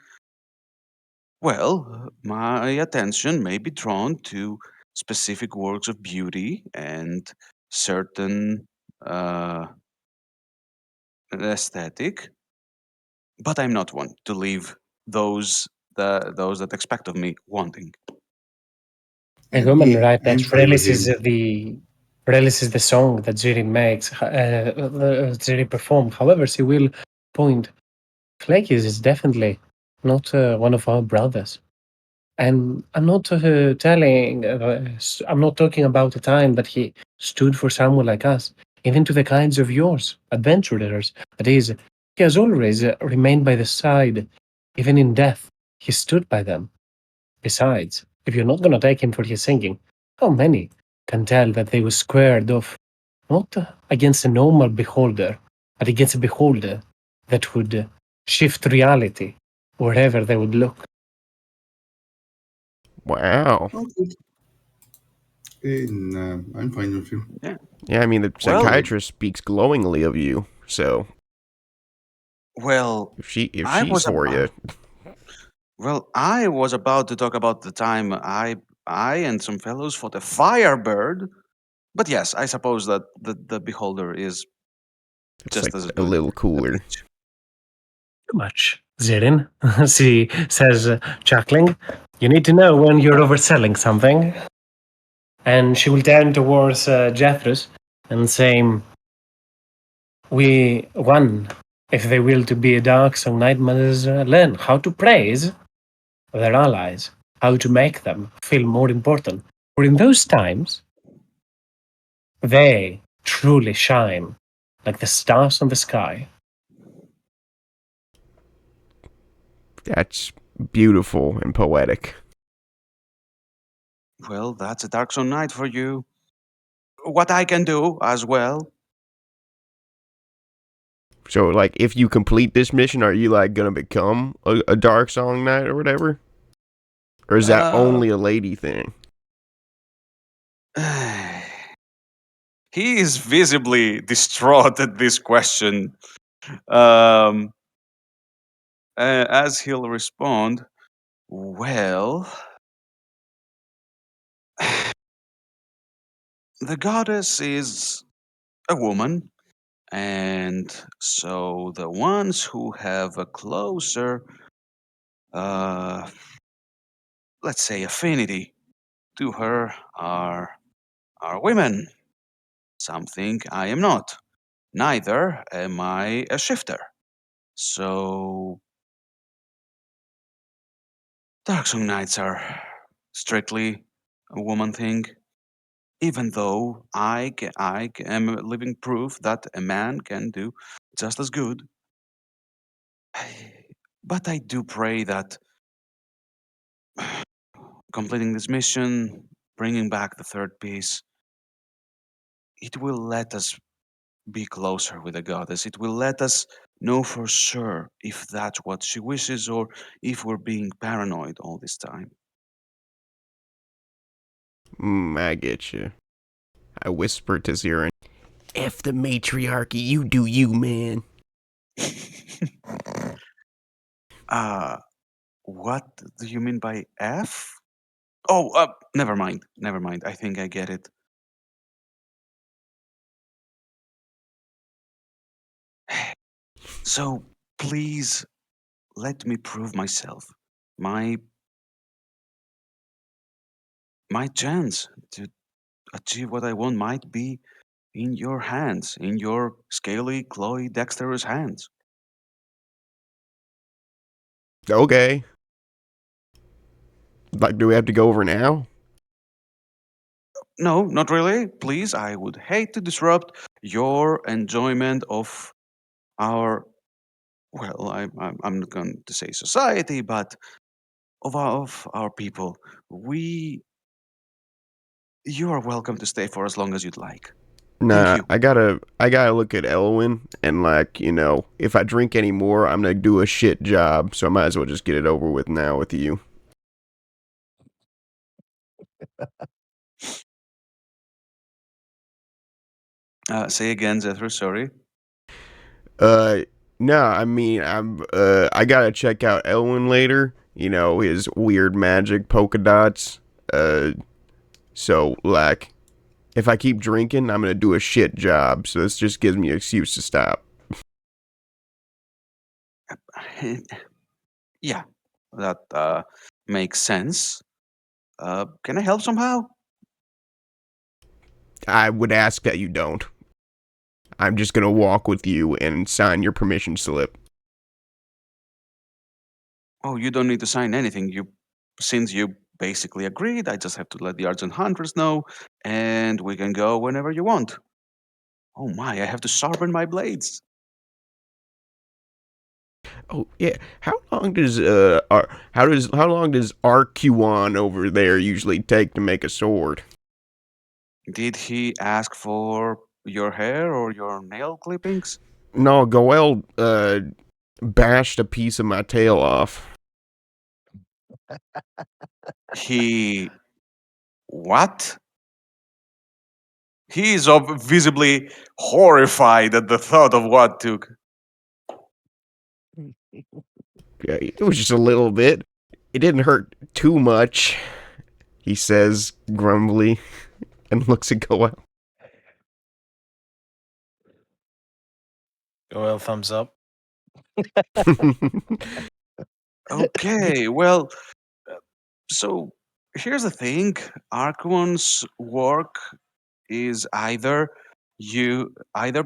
well, my attention may be drawn to specific works of beauty and certain uh, aesthetic, but I'm not one to leave those that expect of me wanting. A human, Yeah, right? I'm That fine with releases the song that Ziri makes, Ziri perform. However, she will point. Flaky is definitely not one of our brothers. And I'm not I'm not talking about the time that he stood for someone like us, even to the kinds of yours, adventurers. That is, he has always remained by the side, even in death. He stood by them. Besides, if you're not going to take him for his singing, how many can tell that they were squared off, not against a normal beholder, but against a beholder that would shift reality wherever they would look. Wow. Oh, good. I'm fine with you. Yeah, I mean the Well- psychiatrist speaks glowingly of you. So Well, if she's I was for you, well, I was about to talk about the time I and some fellows fought a firebird. But yes, I suppose that the beholder is it's just like as a good. little cooler. Too much, Zirin, she says, chuckling. You need to know when you're overselling something. And she will turn towards Jethros and say, We won. If they will to be a dark song knight must learn how to praise their allies, how to make them feel more important. For in those times, they truly shine like the stars in the sky. That's beautiful and poetic. Well, that's a Dark Zone night for you. What I can do as well. So, like, if you complete this mission, are you like gonna become a dark song knight or whatever, or is that only a lady thing? He is visibly distraught at this question. Um, as he'll respond, well, the goddess is a woman, and so the ones who have a closer, uh, let's say, affinity to her are women. Something I am not. Neither am I a shifter. So, Darksong Nights are strictly a woman thing, even though I am a living proof that a man can do just as good. But I do pray that completing this mission, bringing back the third piece, it will let us be closer with the goddess. It will let us know for sure if that's what she wishes or if we're being paranoid all this time. I get you. I whispered to Zirin, F the matriarchy, you do you, man. uh, what do you mean by F? Oh, never mind. Never mind. I think I get it. So please let me prove myself. My my chance to achieve what I want might be in your hands, in your scaly, clawy, dexterous hands. Okay. Like, do we have to go over now? No, not really. Please, I would hate to disrupt your enjoyment of our, well, I'm not going to say society, but of our people. You are welcome to stay for as long as you'd like. Thank Nah, you. I gotta look at Elwyn and like, if I drink any more, I'm gonna do a shit job. So I might as well just get it over with now with you. Say again, Zethro, sorry. Uh, no, I mean I gotta check out Elwyn later. His weird magic polka dots. So like, if I keep drinking, I'm gonna do a shit job. So this just gives me an excuse to stop. Yeah, that makes sense. Can I help somehow? I would ask that you don't. I'm just gonna walk with you and sign your permission slip. Oh, you don't need to sign anything. Since you basically agreed, I just have to let the Argent Hunters know, and we can go whenever you want. Oh my, I have to sharpen my blades. Oh yeah. How long does how long does Arcuon over there usually take to make a sword? Did he ask for your hair or your nail clippings? No, Goel bashed a piece of my tail off. He. What? He is visibly horrified at the thought of what took. Yeah, it was just a little bit. It didn't hurt too much, he says grumbly and looks at Goel. Goel thumbs up. Okay, well, so here's the thing. Archon's work is either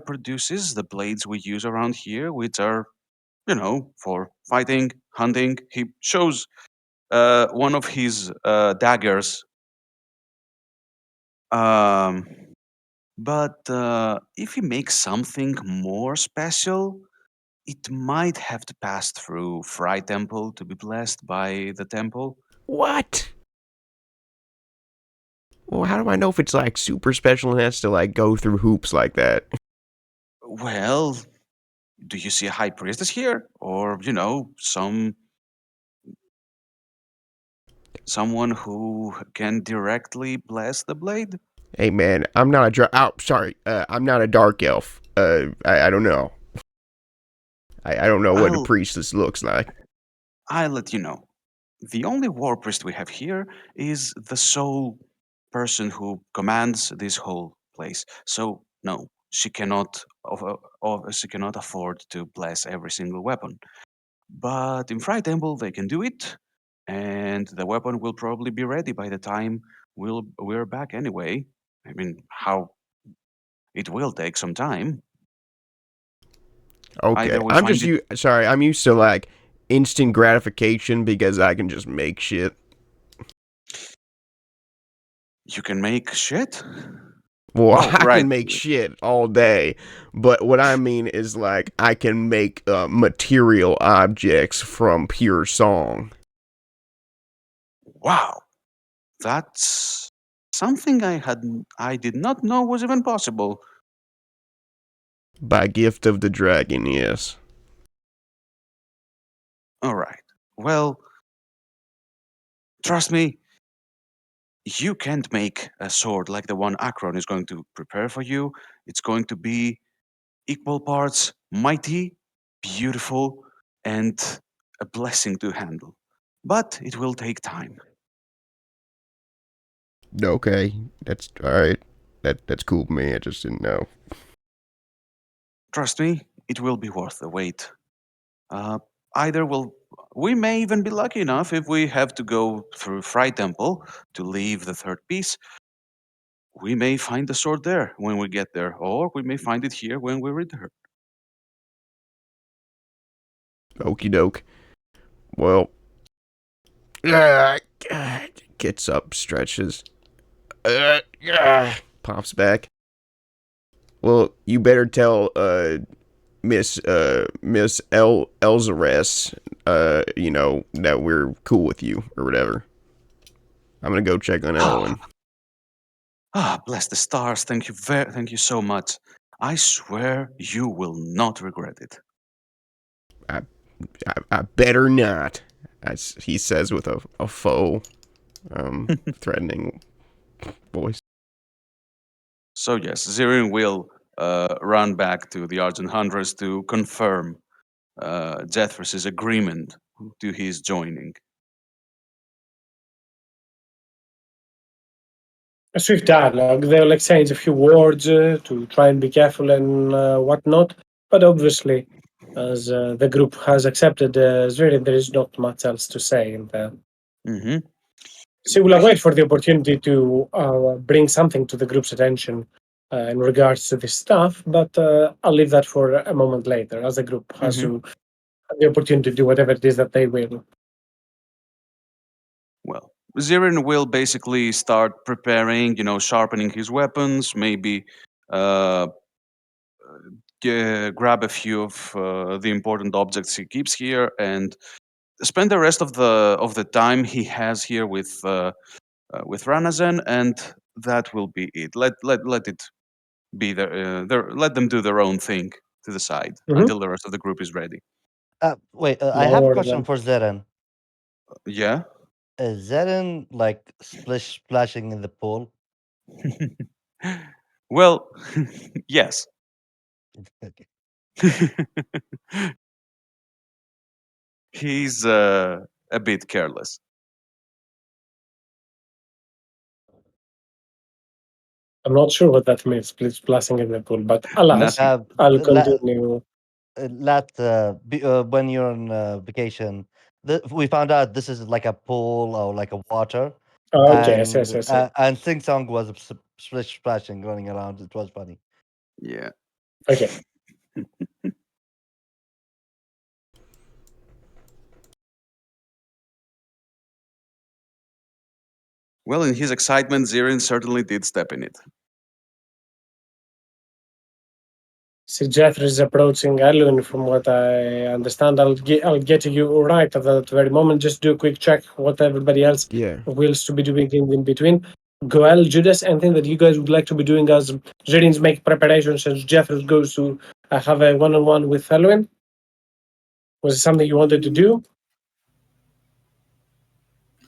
produces the blades we use around here, which are, for fighting, hunting. He shows one of his daggers. Um, but if he makes something more special, it might have to pass through Fry Temple to be blessed by the temple. What? Well, how do I know if it's like super special and has to like go through hoops like that? Well, do you see a high priestess here, or someone who can directly bless the blade? Hey man, I'm not a I'm not a dark elf. I don't know. I don't know what a I'll priestess looks like. I'll let you know. The only war priest we have here is the sole person who commands this whole place. So no, she cannot afford to bless every single weapon. But in Fry Temple they can do it, and the weapon will probably be ready by the time we're back anyway. I mean, how it will take some time. Okay, Either we find it. I'm used to like instant gratification because I can just make shit. You can make shit. Well, Oh, I right. can make shit all day, but what I mean is like I can make material objects from pure song. Wow, that's something I did not know was even possible. By gift of the dragon, yes. All right. Well, trust me, you can't make a sword like the one Akron is going to prepare for you. It's going to be equal parts mighty, beautiful, and a blessing to handle. But it will take time. Okay, that's all right. That's cool with me. I just didn't know. Trust me, it will be worth the wait. Uh, either we may even be lucky enough if we have to go through Fry Temple to leave the third piece. We may find the sword there when we get there, or we may find it here when we return. Okie doke. Well, gets up, stretches, pops back. Well, you better tell Miss Elzares, that we're cool with you or whatever. I'm gonna go check on Elwin. Bless the stars! Thank you so much. I swear you will not regret it. I better not, as he says with a faux, threatening voice. So yes, Zirin will run back to the Argent Hunters to confirm Jethris's agreement to his joining. A swift dialogue. They'll exchange a few words to try and be careful and whatnot. But obviously, as the group has accepted Zverev, there is not much else to say in there. Mm-hmm. So we'll wait for the opportunity to bring something to the group's attention in regards to this stuff, but I'll leave that for a moment later, as the group has to have the opportunity to do whatever it is that they will. Well, Zirin will basically start preparing, sharpening his weapons, maybe uh, grab a few of the important objects he keeps here, and spend the rest of the time he has here with Ranazen, and that will be it. Let it be let them do their own thing to the side Mhm. until the rest of the group is ready. Wait, I No have a worries question then. for Zeren. Yeah. Is Zeren like splashing in the pool? Well, yes. Okay. He's a bit careless. I'm not sure what that means, please, splashing in the pool, but alas, Nothing. I'll continue. When you're on vacation, we found out this is like a pool or like a water, Okay, yes, yes, yes. and Sing Song was splish splashing running around. It was funny. Yeah. Okay. Well, in his excitement, Zirin certainly did step in it. So Jethro is approaching Elwin from what I understand. I'll get to you right at that very moment. Just do a quick check what everybody else Yeah. wills to be doing in between. Goel, Judas, anything that you guys would like to be doing as Zerins make preparations as Jethro goes to have a one-on-one with Elwin? Was it something you wanted to do?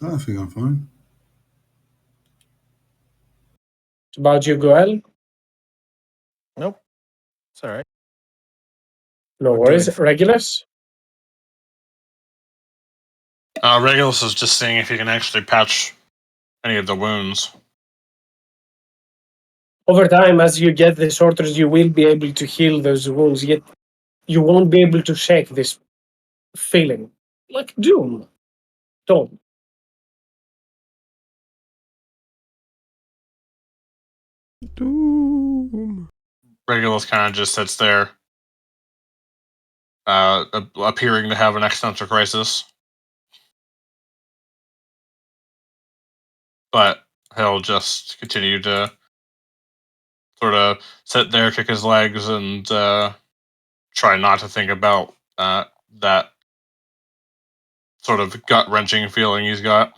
I think I'm fine. It's about you, Goel? Nope. It's all right. No We're worries. doing Regulus? Regulus is just seeing if he can actually patch any of the wounds. Over time, as you get the sorters, you will be able to heal those wounds, yet you won't be able to shake this feeling. Like Doom. Don't. Doom. Regulus kind of just sits there, appearing to have an existential crisis. But he'll just continue to sort of sit there, kick his legs, and try not to think about that sort of gut wrenching feeling he's got.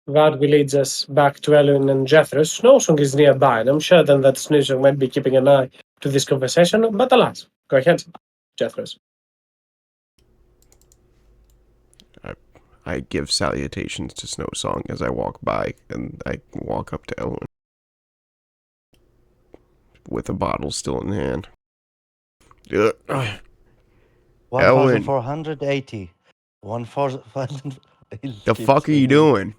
That will lead us back to Elwin and Jethro. Snowsong is nearby, and I'm sure then that Snowsong might be keeping an eye to this conversation, but alas, go ahead, Jethro. I give salutations to Snow Song as I walk by, and I walk up to Elwin with a bottle still in hand. Elwin, 1,480. 1,400. the fuck are you doing?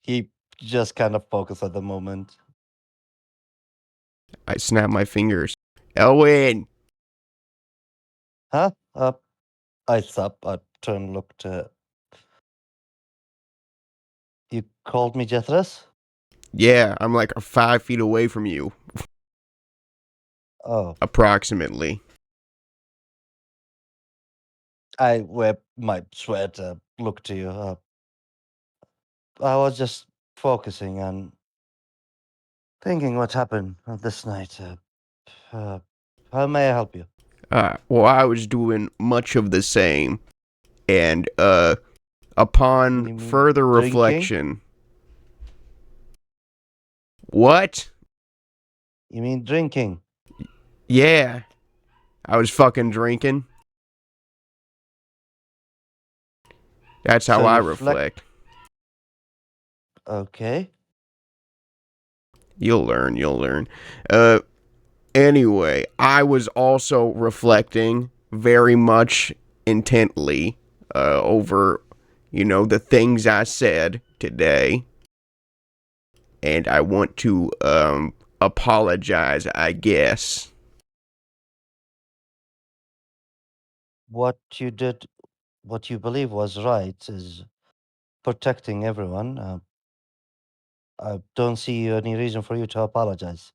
He just kind of focused at the moment. I snap my fingers. Elwin! Huh? I stop. I turn, look to. You called me Jethros? Yeah, I'm like 5 feet away from you, Oh, approximately. I wipe my sweat. Look to you. I was just focusing on thinking what happened this night. How may I help you? Well, I was doing much of the same, and upon You mean further drinking? reflection. What? You mean drinking? Yeah, I was fucking drinking. That's how So I you reflect. Okay. You'll learn. Anyway, I was also reflecting very much intently over, the things I said today. And I want to apologize, I guess. What you did, what you believe was right, is protecting everyone. I don't see any reason for you to apologize.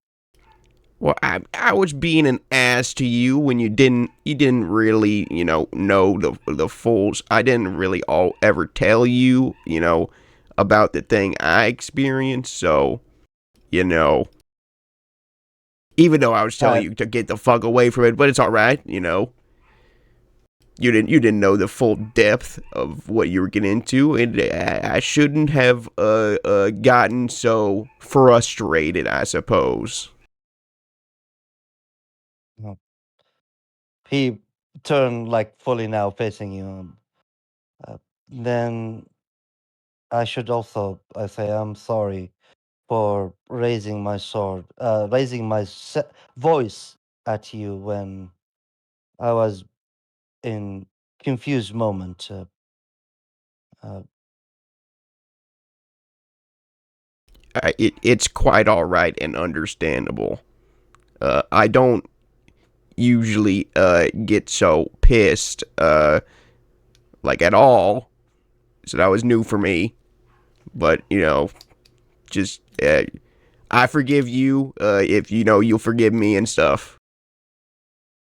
Well, I was being an ass to you when you didn't really, know the fulls. I didn't really ever tell you, about the thing I experienced. So, even though I was telling I you to get the fuck away from it, but it's all right. you didn't know the full depth of what you were getting into, and I shouldn't have gotten so frustrated, I suppose. No. He turned like fully now facing you. Then I should also I say I'm sorry for raising my sword, raising my voice at you when I was in confused moment. Uh, It's quite all right and understandable. I don't usually get so pissed like at all, so that was new for me. But just I forgive you if you'll forgive me and stuff.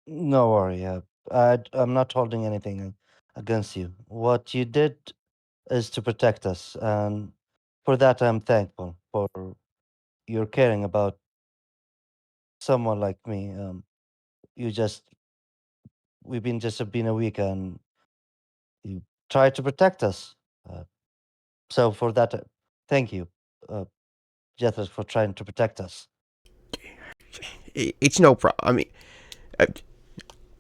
no worry. I'm not holding anything against you. What you did is to protect us, and for that I'm thankful for your caring about someone like me. You just we've been just been a week, and you tried to protect us. Uh, so for that, thank you, Jethro, for trying to protect us. It's no problem. I mean, uh,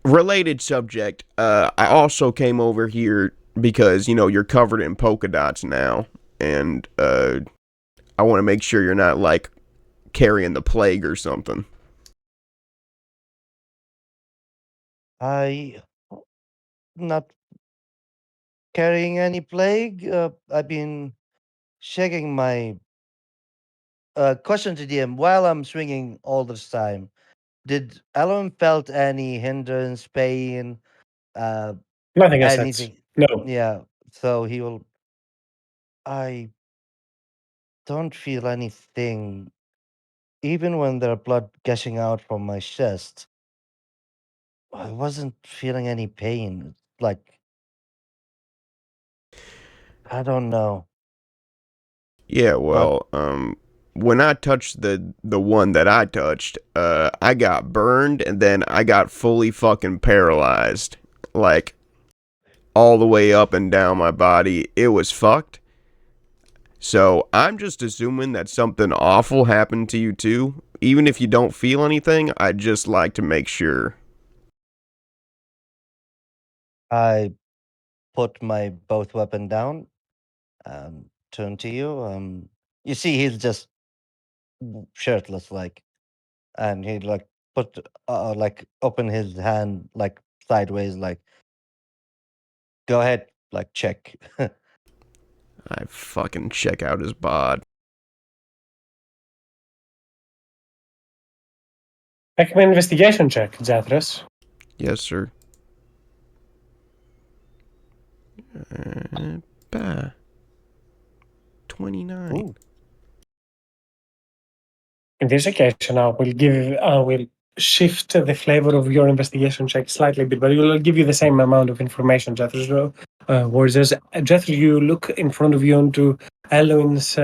related subject. I also came over here because you're covered in polka dots now, and I want to make sure you're not like carrying the plague or something. I not carrying any plague. I've been checking my question to DM while I'm swinging all this time. Did Alan felt any hindrance, pain, uh, Nothing as such. anything? No. Yeah. So he will. I don't feel anything, even when there's blood gushing out from my chest. I wasn't feeling any pain. Like I don't know, Yeah, but well, when I touched the one that I touched, I got burned and then I got fully fucking paralyzed, like all the way up and down my body. It was fucked. So I'm just assuming that something awful happened to you too. Even if you don't feel anything, I'd just like to make sure. I put my both weapon down. Turn to you. You see, he's just shirtless, like, and he like put like open his hand like sideways, like go ahead, like check. I fucking check out his bod. Make an investigation check, Zathras. Yes, sir. Bah. 29. Ooh. In this occasion, I will shift the flavor of your investigation check slightly bit, but it will give you the same amount of information, Jethro. Whereas Jethro, you look in front of you onto Elwin's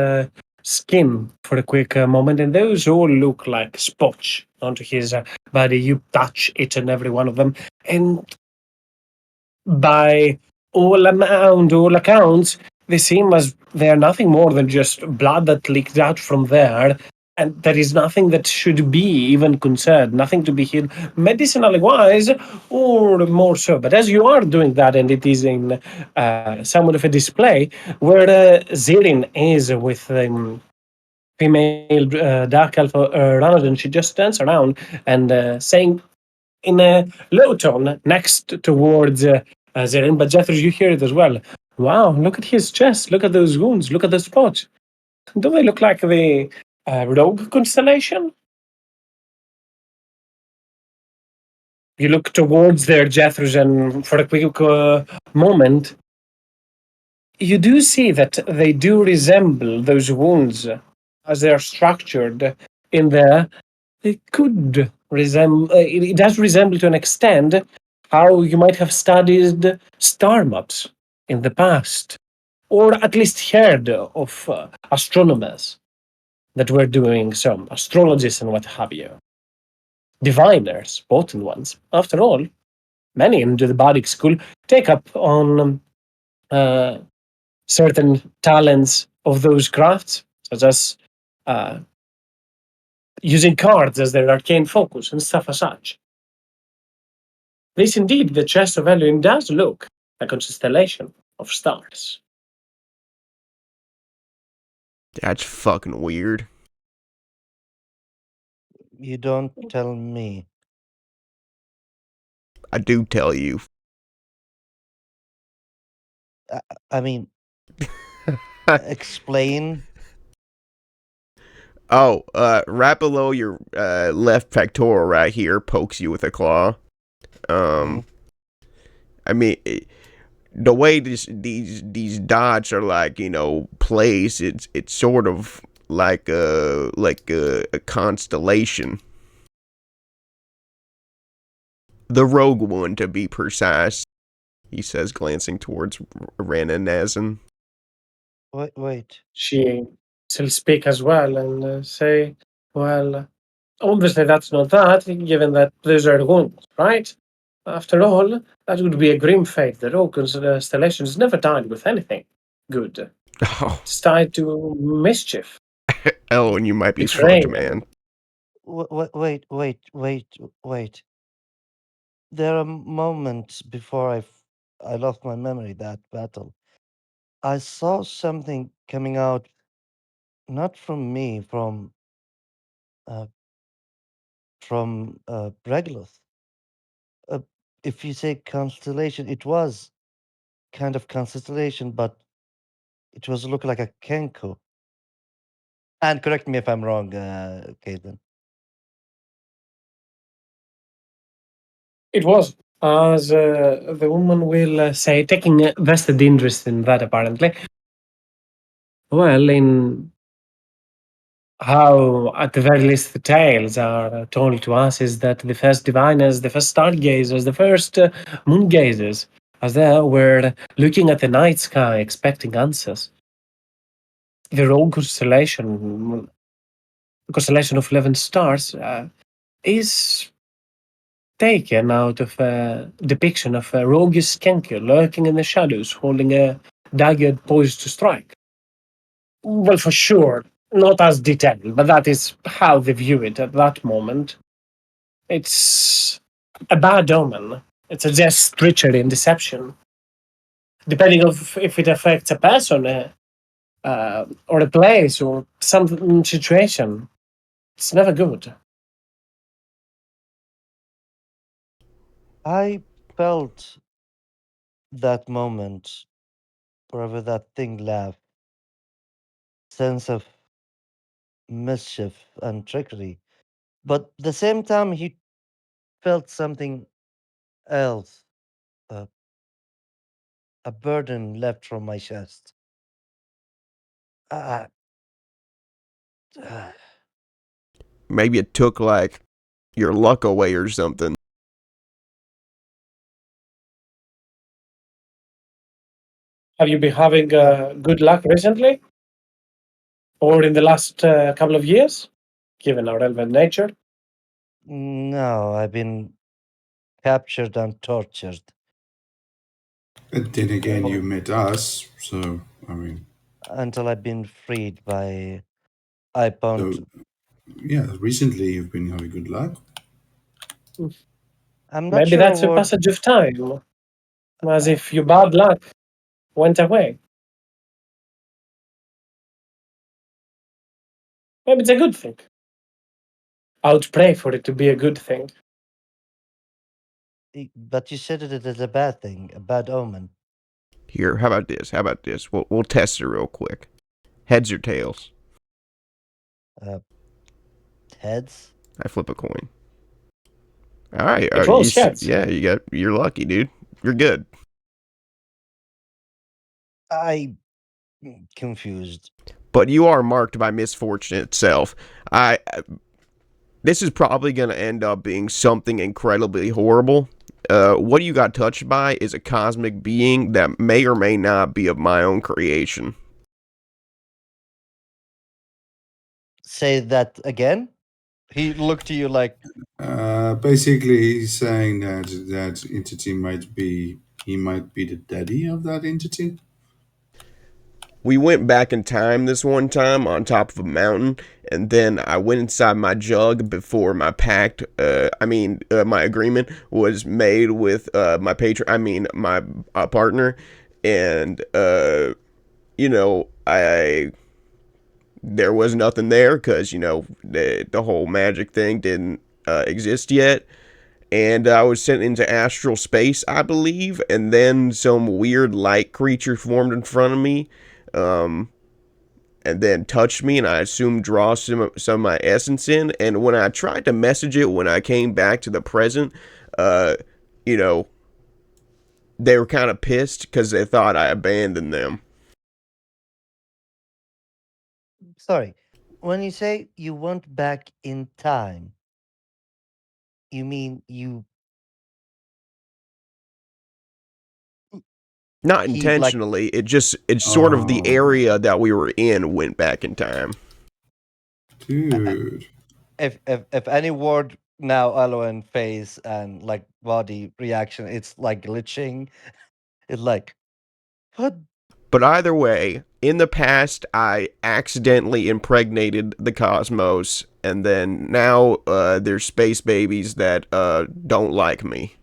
skin for a quick moment, and those all look like spots onto his body. You touch each and every one of them, and by all accounts, they seem as they are nothing more than just blood that leaked out from there. And there is nothing that should be even concerned, nothing to be healed medicinally wise, or more so. But as you are doing that, and it is in somewhat of a display, where Zirin is with female dark elf Ranadin, she just turns around and saying in a low tone next towards Zeren, but Jethro, you hear it as well. Wow, look at his chest. Look at those wounds. Look at the spots. Do they look like the rogue constellation? You look towards their Jethros, and for a quick moment, you do see that they do resemble those wounds as they are structured in there. It could resemble, it does resemble to an extent how you might have studied star maps in the past, or at least heard of astronomers that were doing some astrologists and what have you. Diviners, potent ones, after all. many in the body school take up on certain talents of those crafts, such as using cards as their arcane focus and stuff as such. This indeed, the chest of Elohim does look like a constellation of stars. That's fucking weird. You don't tell me. I do tell you. I mean, explain. Oh, right below your left pectoral right here pokes you with a claw. Mhm. I mean, the way these dots are like, you know, placed, it's sort of like a constellation. The rogue one, to be precise, he says, glancing towards Rananazan. Wait. She shall speak as well and say, well, obviously that's not that, given that those are wounds, right? After all, that would be a grim fate. The rogue constellations never died with anything good. Oh, It's tied to mischief, oh, and you might be fudge, betrayal. man. Wait. There are moments before I lost my memory that battle. I saw something coming out, not from me, uh, from Regulus. Uh, if you say constellation, it was kind of constellation, but it was look like a Kenko. And correct me if I'm wrong, Caitlin. It was, as the woman will say, taking a vested interest in that apparently. Well, in how, at the very least, the tales are told to us is that the first diviners, the first stargazers, the first moon gazers, as they were looking at the night sky expecting answers. The rogue constellation, the constellation of 11 stars, is taken out of a depiction of a roguish skanker lurking in the shadows, holding a dagger poised to strike. Well, for sure, not as detailed, but that is how they view it at that moment. It's a bad omen. It suggests treachery and deception. Depending on if it affects a person or a place or some situation, it's never good. I felt that moment, wherever that thing left, sense of mischief and trickery. But the same time, he felt something else, uh, a burden left from my chest. Uh, uh, Maybe it took like your luck away or something. Have you been having good luck recently? Or in the last couple of years, given our relevant nature? no, I've been captured and tortured But then again, for, you met us, so I mean, until I've been freed by iPoint. so yeah, recently you've been having good luck. I'm not Maybe sure a that's a word. passage of time, as if your bad luck went away. Maybe it's a good thing. I would pray for it to be a good thing. But you said it as a bad thing, a bad omen. Here, how about this? How about this? We'll test it real quick. Heads or tails? Heads? I flip a coin. All right, It rolls heads. yeah, you're lucky, dude. You're good. I confused. But you are marked by misfortune itself. This is probably going to end up being something incredibly horrible. What you got touched by is a cosmic being that may or may not be of my own creation. Say that again? He looked to you like, Basically, he's saying that that entity might be he might be the daddy of that entity. We went back in time this one time on top of a mountain, and then I went inside my jug before my pact. My agreement was made with my patron. I mean, my partner, and I there was nothing there because the whole magic thing didn't exist yet. And I was sent into astral space, I believe, and then some weird light creature formed in front of me. And then touched me, and I assumed draw some of my essence in. And when I tried to message it when I came back to the present, uh, you know, they were kind of pissed because they thought I abandoned them. sorry. When you say you went back in time, you mean Not he like intentionally. It's sort of the Oh, area that we were in went back in time. dude. if any word now Eloin face and like body reaction, it's like glitching. It's like what? But either way, in the past, I accidentally impregnated the cosmos, and then now there's space babies that don't like me.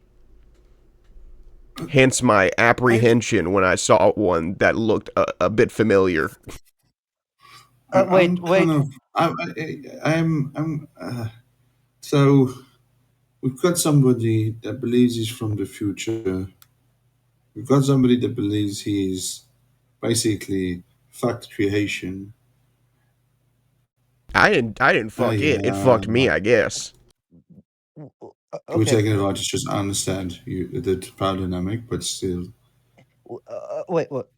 Hence my I, apprehension when I saw one that looked a bit familiar. Wait, I'm kind wait. of I'm so we've got somebody that believes he's from the future. We've got somebody that believes he's basically fact creation. I didn't fuck I it. It fucked me, I guess. we're Okay. taking advantage. Just understand the power dynamic, but still. Wait, what?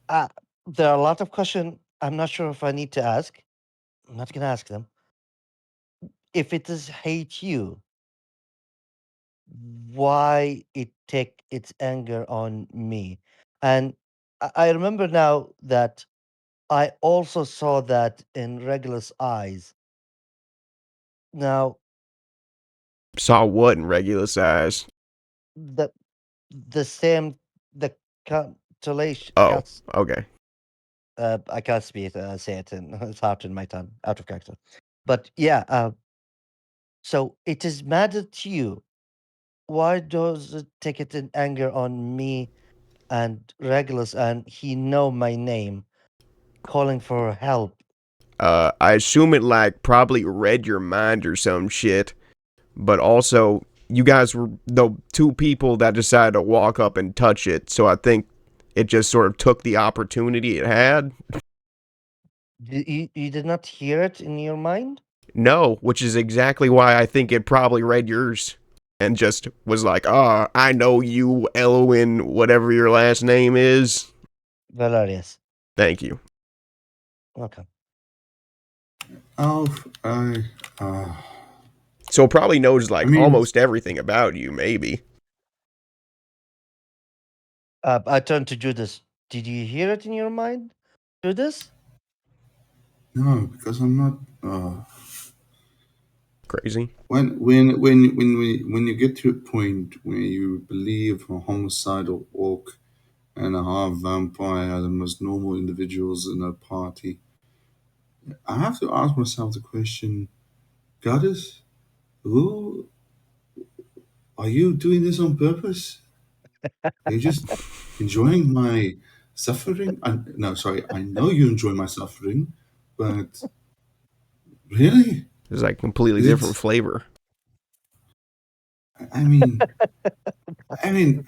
Uh, there are a lot of questions. I'm not sure if I need to ask. I'm not gonna ask them. If it is hate you, why it take its anger on me? And I remember now that I also saw that in Regulus' eyes. Now Saw what in regular size? the the same the constellation. Oh, okay. I can't say it. It's out in my tongue, out of character. But yeah. So it is mad at you. Why does it take it in anger on me and Regulus, and he know my name, calling for help? I assume it like probably read your mind or some shit, but also you guys were the two people that decided to walk up and touch it, so I think it just sort of took the opportunity it had. You did not hear it in your mind, No, which is exactly why I think it probably read yours and just was like, "Ah, I know you, Elwin, whatever your last name is." Valerius? Thank you. Welcome. Oh, I. Uh, So it probably knows I like mean, almost everything about you, maybe. I turned to Judas. Did you hear it in your mind, Judas? no, because I'm not. Crazy. When you get to a point where you believe a homicidal orc and a half vampire are the most normal individuals in a party, I have to ask myself the question: Goddess, who are you doing this on purpose? Are you just enjoying my suffering? No, sorry, I know you enjoy my suffering, but really, It's like completely is different it? flavor. I mean,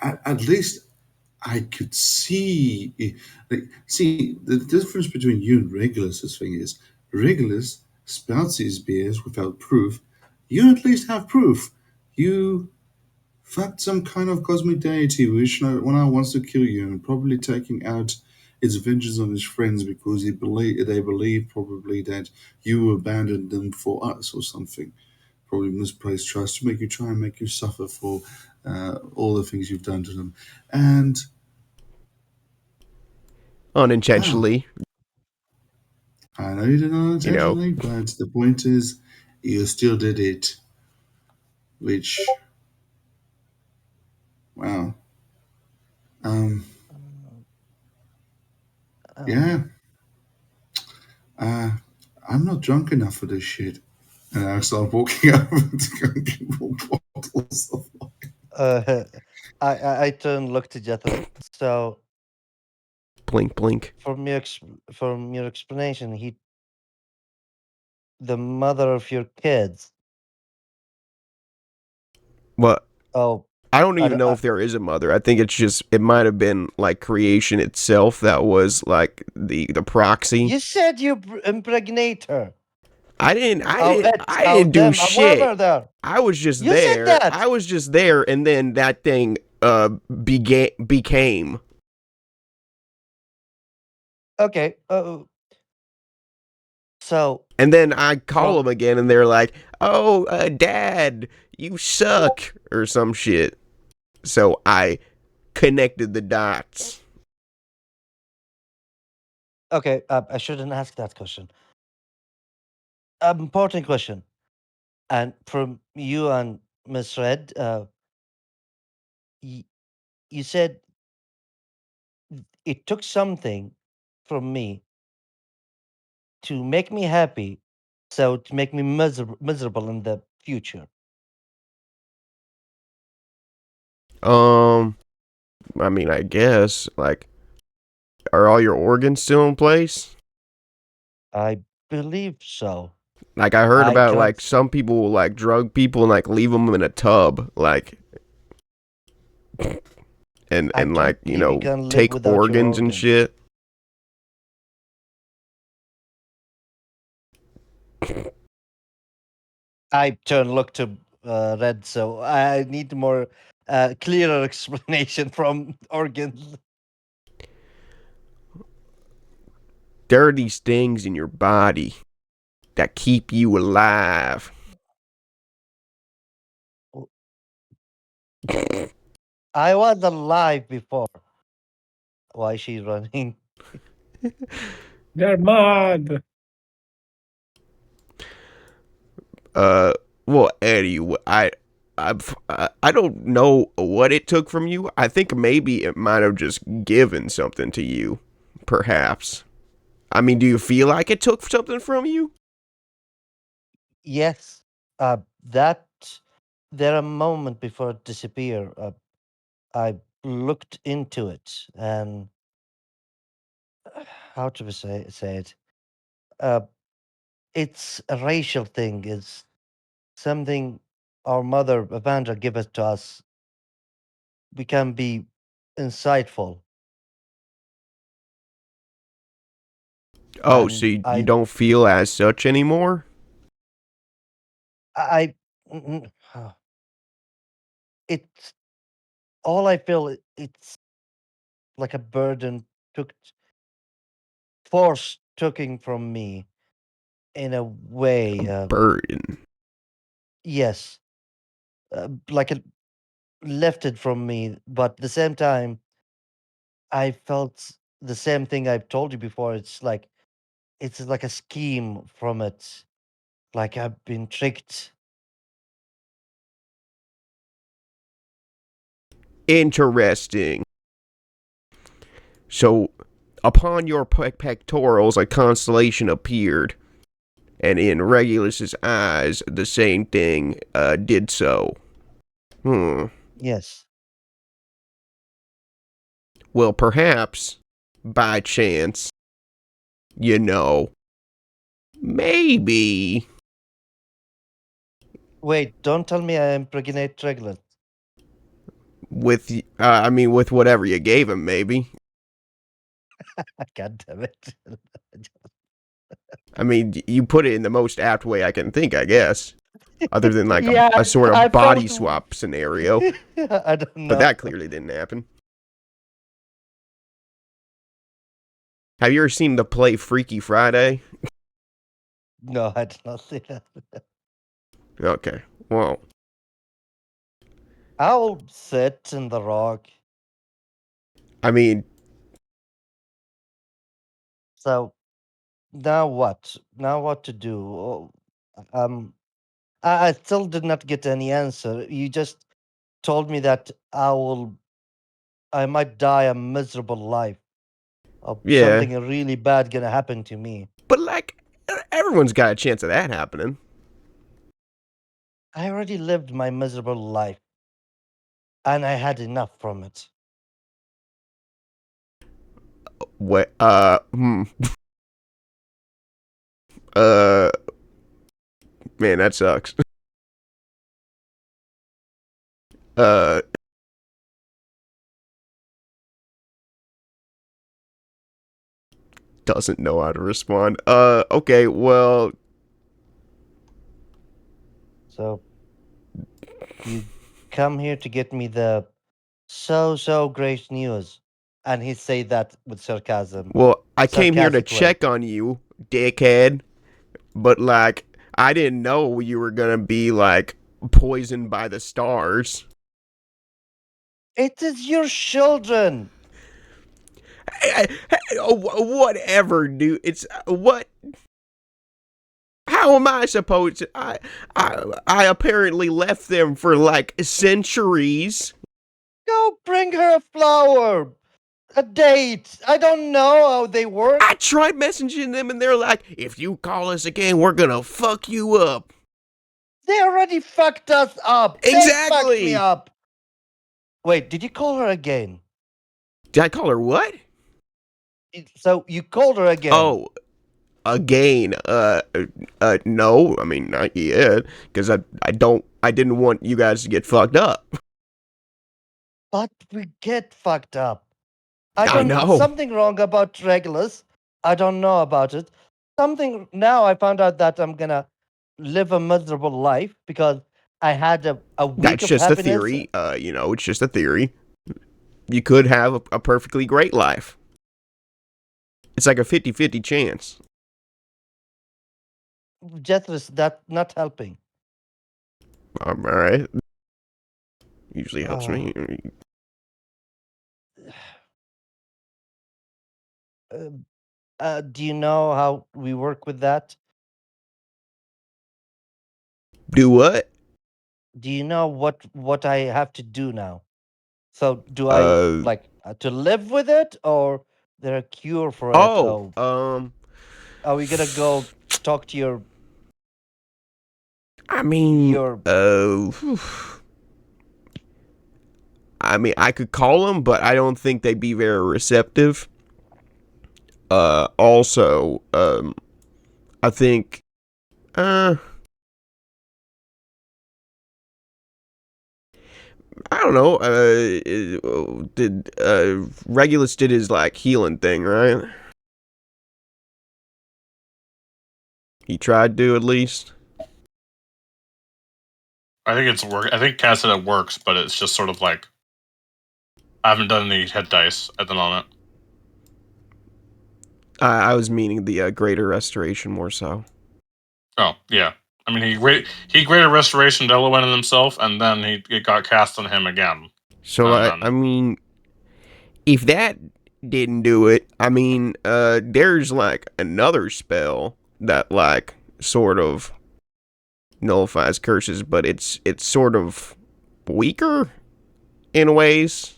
at least I could see, see the difference between you and Regulus's thing is Regulus spouts his beers without proof. You at least have proof. You fucked some kind of cosmic deity which now wants to kill you and probably taking out its vengeance on his friends because they believe probably that you abandoned them for us or something. Probably misplaced trust to make you try and make you suffer for all the things you've done to them. And well, Unintentionally, I know you did not you know. intentionally, but the point is, you still did it, which, wow. Um, yeah, Um, uh, I'm not drunk enough for this shit. And I start walking over to go and get more bottles of wine. uh, I turn look to Jethro. So Blink, blink. from your explanation, the mother of your kids. What? Oh, I don't I, even d- know I- if there is a mother. I think it's just it might have been like creation itself that was like the proxy. you said you impregnate her. I didn't I Oh, didn't it, I oh, didn't do them, whatever shit. there. I was just You said there. that. I was just there and then that thing became. Okay. So And then I call from them again and they're like, "Oh, dad, you suck," or some shit. So I connected the dots. okay, I shouldn't ask that question. Important question. And from you and Miss Red, y- you said it took something from me to make me happy, so to make me miserable in the future. Um, I mean, I guess like, are all your organs still in place? I believe so. Like I heard I about cannot. like some people will like drug people and like leave them in a tub, like I and don't like believe you can live take without your organs and organs. shit. I turn look to Red, so I need more clearer explanation from organs. There are these things in your body that keep you alive. I was alive before. Why is she running? They're mad. Uh, well, Eddie, I don't know what it took from you. I think maybe it might have just given something to you, perhaps. I mean, do you feel like it took something from you? Yes. That there a moment before it disappear. I looked into it and how to say it. Uh, it's a racial thing. It's something our mother Evandra give it to us. We can be insightful, Oh, so and you don't feel as such anymore? I it's all I feel. It's like a burden took force taking from me in a way. Burden. Yes, like it left it from me, but at the same time, I felt the same thing I've told you before. It's like a scheme from it. Like I've been tricked. Interesting. So, upon your pectorals, a constellation appeared, and in Regulus's eyes, the same thing did so. Hmm. Yes. Well, perhaps, by chance, you know, maybe Wait, don't tell me I impregnate Treglet. with, I mean, with whatever you gave him, maybe. God damn it. I mean, you put it in the most apt way I can think, I guess. Other than like Yeah, a sort I of body felt. swap scenario. I don't But know. that clearly didn't happen. Have you ever seen the play Freaky Friday? No, I did not see that. Okay. Well, I'll sit in the rock. I mean, So now what? Now what to do? Oh, I still did not get any answer. You just told me that I might die a miserable life. Or Yeah, something really bad gonna happen to me. but like everyone's got a chance of that happening. I already lived my miserable life, and I had enough from it. What? Uh, man, that sucks. Uh, doesn't know how to respond. Okay, well, So you come here to get me the so great news, and he say that with I came here to sarcastic way. check on you, dickhead. But like, I didn't know you were gonna be like poisoned by the stars. It is your children. Whatever, dude. It's what? How am I supposed to? I apparently left them for like centuries. Go bring her a flower, a date. I don't know how they work. I tried messaging them and they're like, if you call us again, we're gonna fuck you up. They already fucked us up. They fucked me Exactly. up. Wait, did you call her again? Did I call her what? So you called her again. Oh, again. No. I mean, not yet, because I didn't want you guys to get fucked up. But we get fucked up. I know. Something wrong about Regulus. I don't know about it. Something now I found out that I'm gonna live a miserable life because I had a week That's of just a happiness. theory. It's just a theory. You could have a perfectly great life. It's like a 50-50 chance. Jethris, that not helping. All right. Usually helps me. Do you know how we work with that? Do what? Do you know what I have to do now? So do I Uh. like to live with it, or there a cure for it? Oh. Oh, are we gonna go talk to I mean. your I mean, I could call them, but I don't think they'd be very receptive. Also, I think, I don't know. Did Regulus did his like healing thing, right? He tried to at least. I think it's work. I think Cat said it works, but it's just sort of like I haven't done any head dice at the moment. I was meaning the greater restoration more so. Oh yeah, I mean he graded restoration to Elowen and himself, and then it got cast on him again. So I mean, if that didn't do it, I mean, there's like another spell that like sort of nullifies curses, but it's sort of weaker in ways.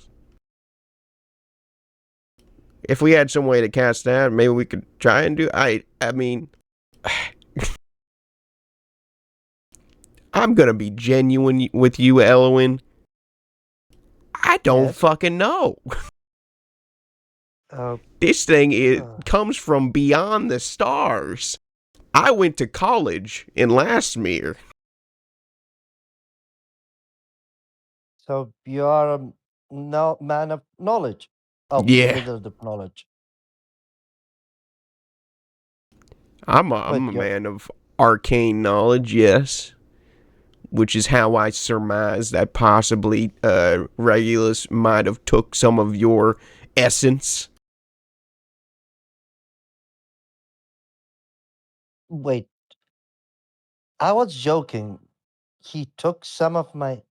If we had some way to cast that, maybe we could try and do. I mean, I'm gonna be genuine with you, Elwin. I don't Yes. fucking know. uh, This thing comes from beyond the stars. I went to college in Lasmere. so you are a man of knowledge. Oh, Yeah, wizard of knowledge. I'm Wait, a man of arcane knowledge, yes. Which is how I surmise that possibly Regulus might have took some of your essence. wait. I was joking. He took some of my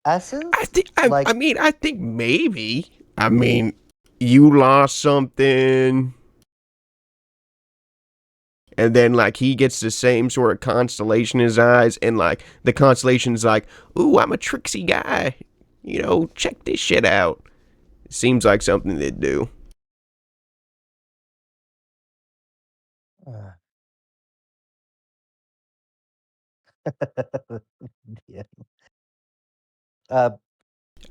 essence. I think maybe. I mean, you lost something, and then like he gets the same sort of constellation in his eyes, and like the constellation's like, ooh, I'm a tricksy guy, you know, check this shit out. Seems like something they'd do. Uh. Yeah.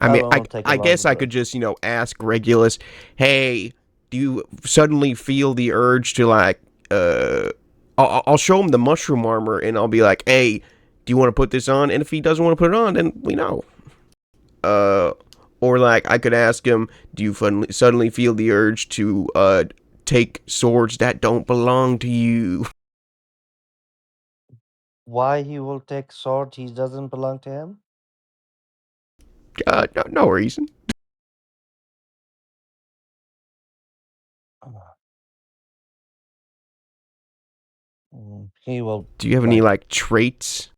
I mean, I'll take a I guess I longer. could just, you know, ask Regulus, hey, do you suddenly feel the urge to, like, I'll show him the mushroom armor and I'll be like, hey, do you want to put this on? And if he doesn't want to put it on, then we know. Or, like, I could ask him, do you suddenly feel the urge to, take swords that don't belong to you? Why he will take sword he doesn't belong to him? No reason. He will. Do you have any, like, traits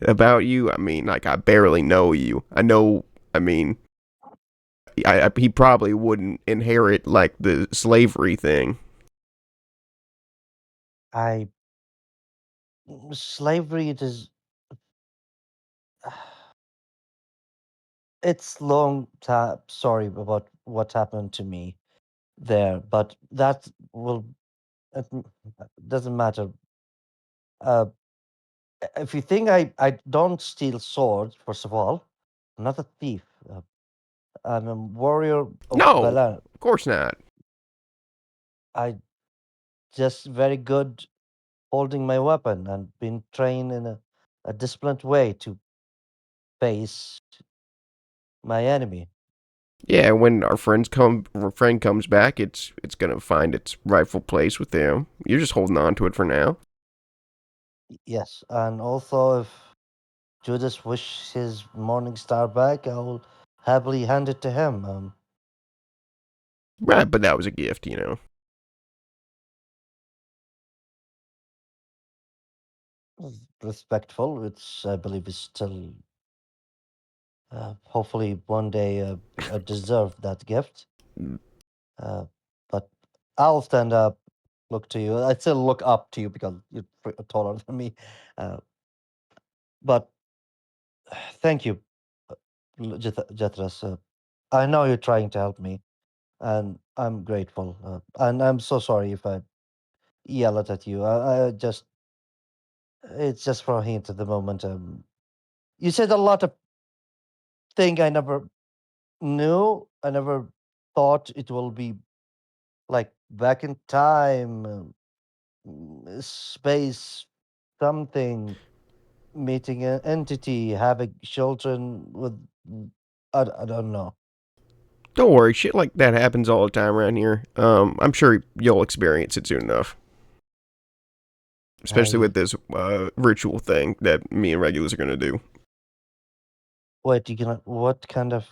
about you? I mean, like, I barely know you. I know, I mean, he probably wouldn't inherit like the slavery thing. Slavery. It's long time. Sorry about what happened to me there, but that will. It doesn't matter. Uh, if you think I don't steal swords, first of all, I'm not a thief. I'm a warrior of No, Balan. of course not. I just very good holding my weapon and been trained in a disciplined way to face my enemy. Yeah, when our friend comes back, it's gonna find its rightful place with them. You're just holding on to it for now. Yes, and also if Judas wish his morning star back, I will happily hand it to him. Right, but that was a gift, you know. Respectful, which I believe is still hopefully one day I deserve that gift. But I'll stand up, look to you. I still look up to you because you're taller than me. Uh, but thank you, Jethras. I know you're trying to help me, and I'm grateful. And I'm so sorry if I yelled at you. I just, it's just for a hint at the moment. You said a lot of thing I never knew. I never thought it will be like back in time, space, something, meeting an entity, having children with, I don't know. Don't worry, shit like that happens all the time around here. I'm sure you'll experience it soon enough. Especially I with this ritual thing that me and Regulus are gonna do. wait. You can what kind of?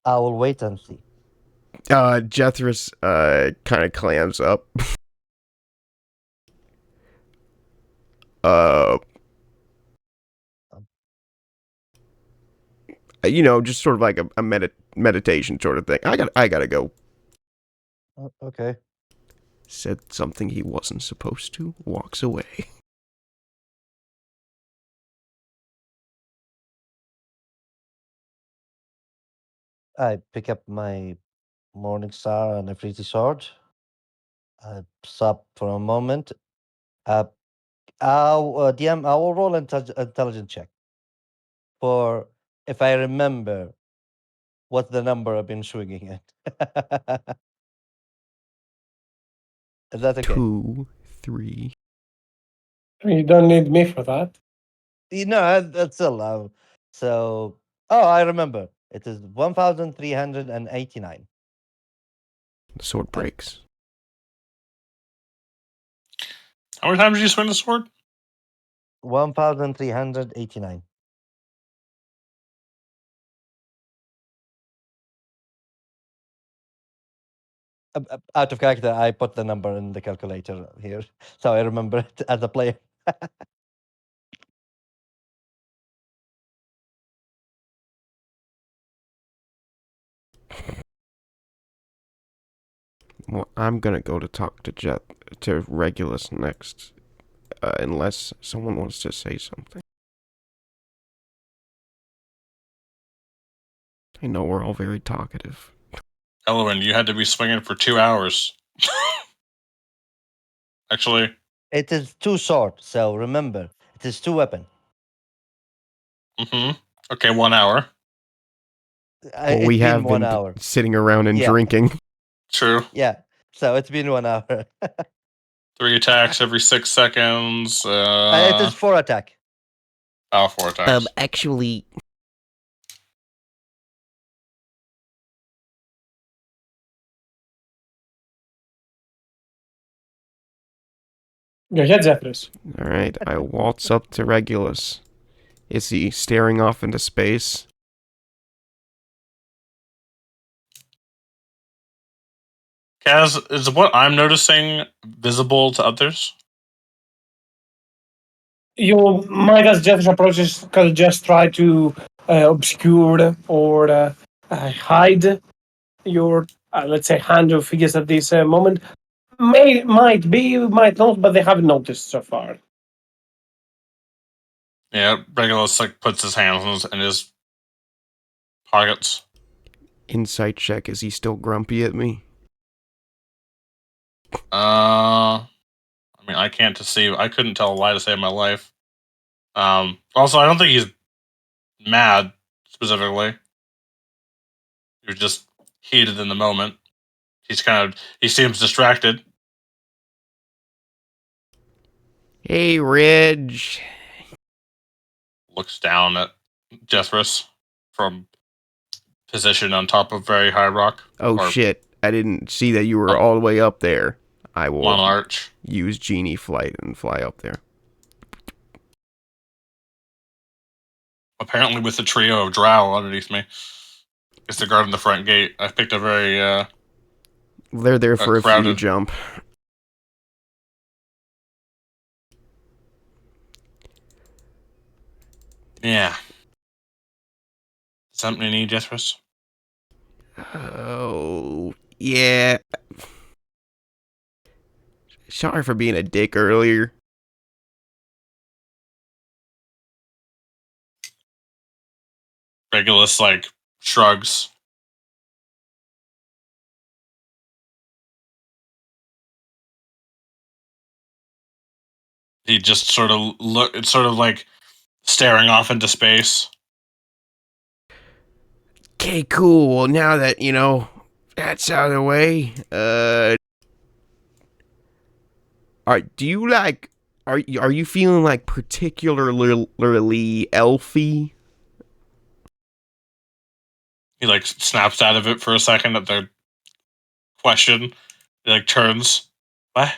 I will wait and see. Jethris kind of clams up. uh, Um, you know, just sort of like a meditation sort of thing. I gotta go. Okay. Said something he wasn't supposed to. Walks away. I pick up my morning star and a pretty sword. I stop for a moment. Uh, DM. I will roll an intelligence check for if I remember what's the number I've been swinging at. Is that okay? 2, 3. You don't need me for that. You know, that's still so. Oh, I remember. It is 1,389. The sword breaks. How many times did you swing the sword? 1,389. Out of character, I put the number in the calculator here, so I remember it as a player. Well, I'm gonna go to talk to Regulus next, unless someone wants to say something. I know we're all very talkative. Elwin, you had to be swinging for 2 hours. Actually, It is two sword, so remember, it is two weapon. okay, 1 hour. Well, It's we been have 1 been hour. sitting around and Yeah. drinking. True. Yeah, so it's been 1 hour. 3 attacks every 6 seconds. It is 4 attack. 4 attacks. Actually, Go ahead, Zephyrus. all right. I waltz up to Regulus. Is he staring off into space? Kaz, is what I'm noticing visible to others? You might, as Zephyrus approaches, could just try to obscure or hide your, let's say, hand or figures at this moment. Might be, might not, but they haven't noticed so far. Yeah, Regulus like puts his hands in his pockets. Insight check. Is he still grumpy at me? I mean, I can't deceive. I couldn't tell a lie to save my life. Also, I don't think he's mad specifically. He was just heated in the moment. He seems distracted. Hey, Reg. Looks down at Jethris from position on top of very high rock. Oh or shit! I didn't see that you were all the way up there. I will One arch. use genie flight and fly up there. Apparently, with the trio of drow underneath me, it's the guard in the front gate. I picked a very They're there for a free crowded. jump. Yeah. Something you need, Jethris? Oh yeah. Sorry for being a dick earlier. Regulus like shrugs. He just sort of it's sort of like staring off into space. Okay, cool. Well, now that that's out of the way. Do you like? Are you feeling like particularly elfy? He like snaps out of it for a second at their question. He like turns. What?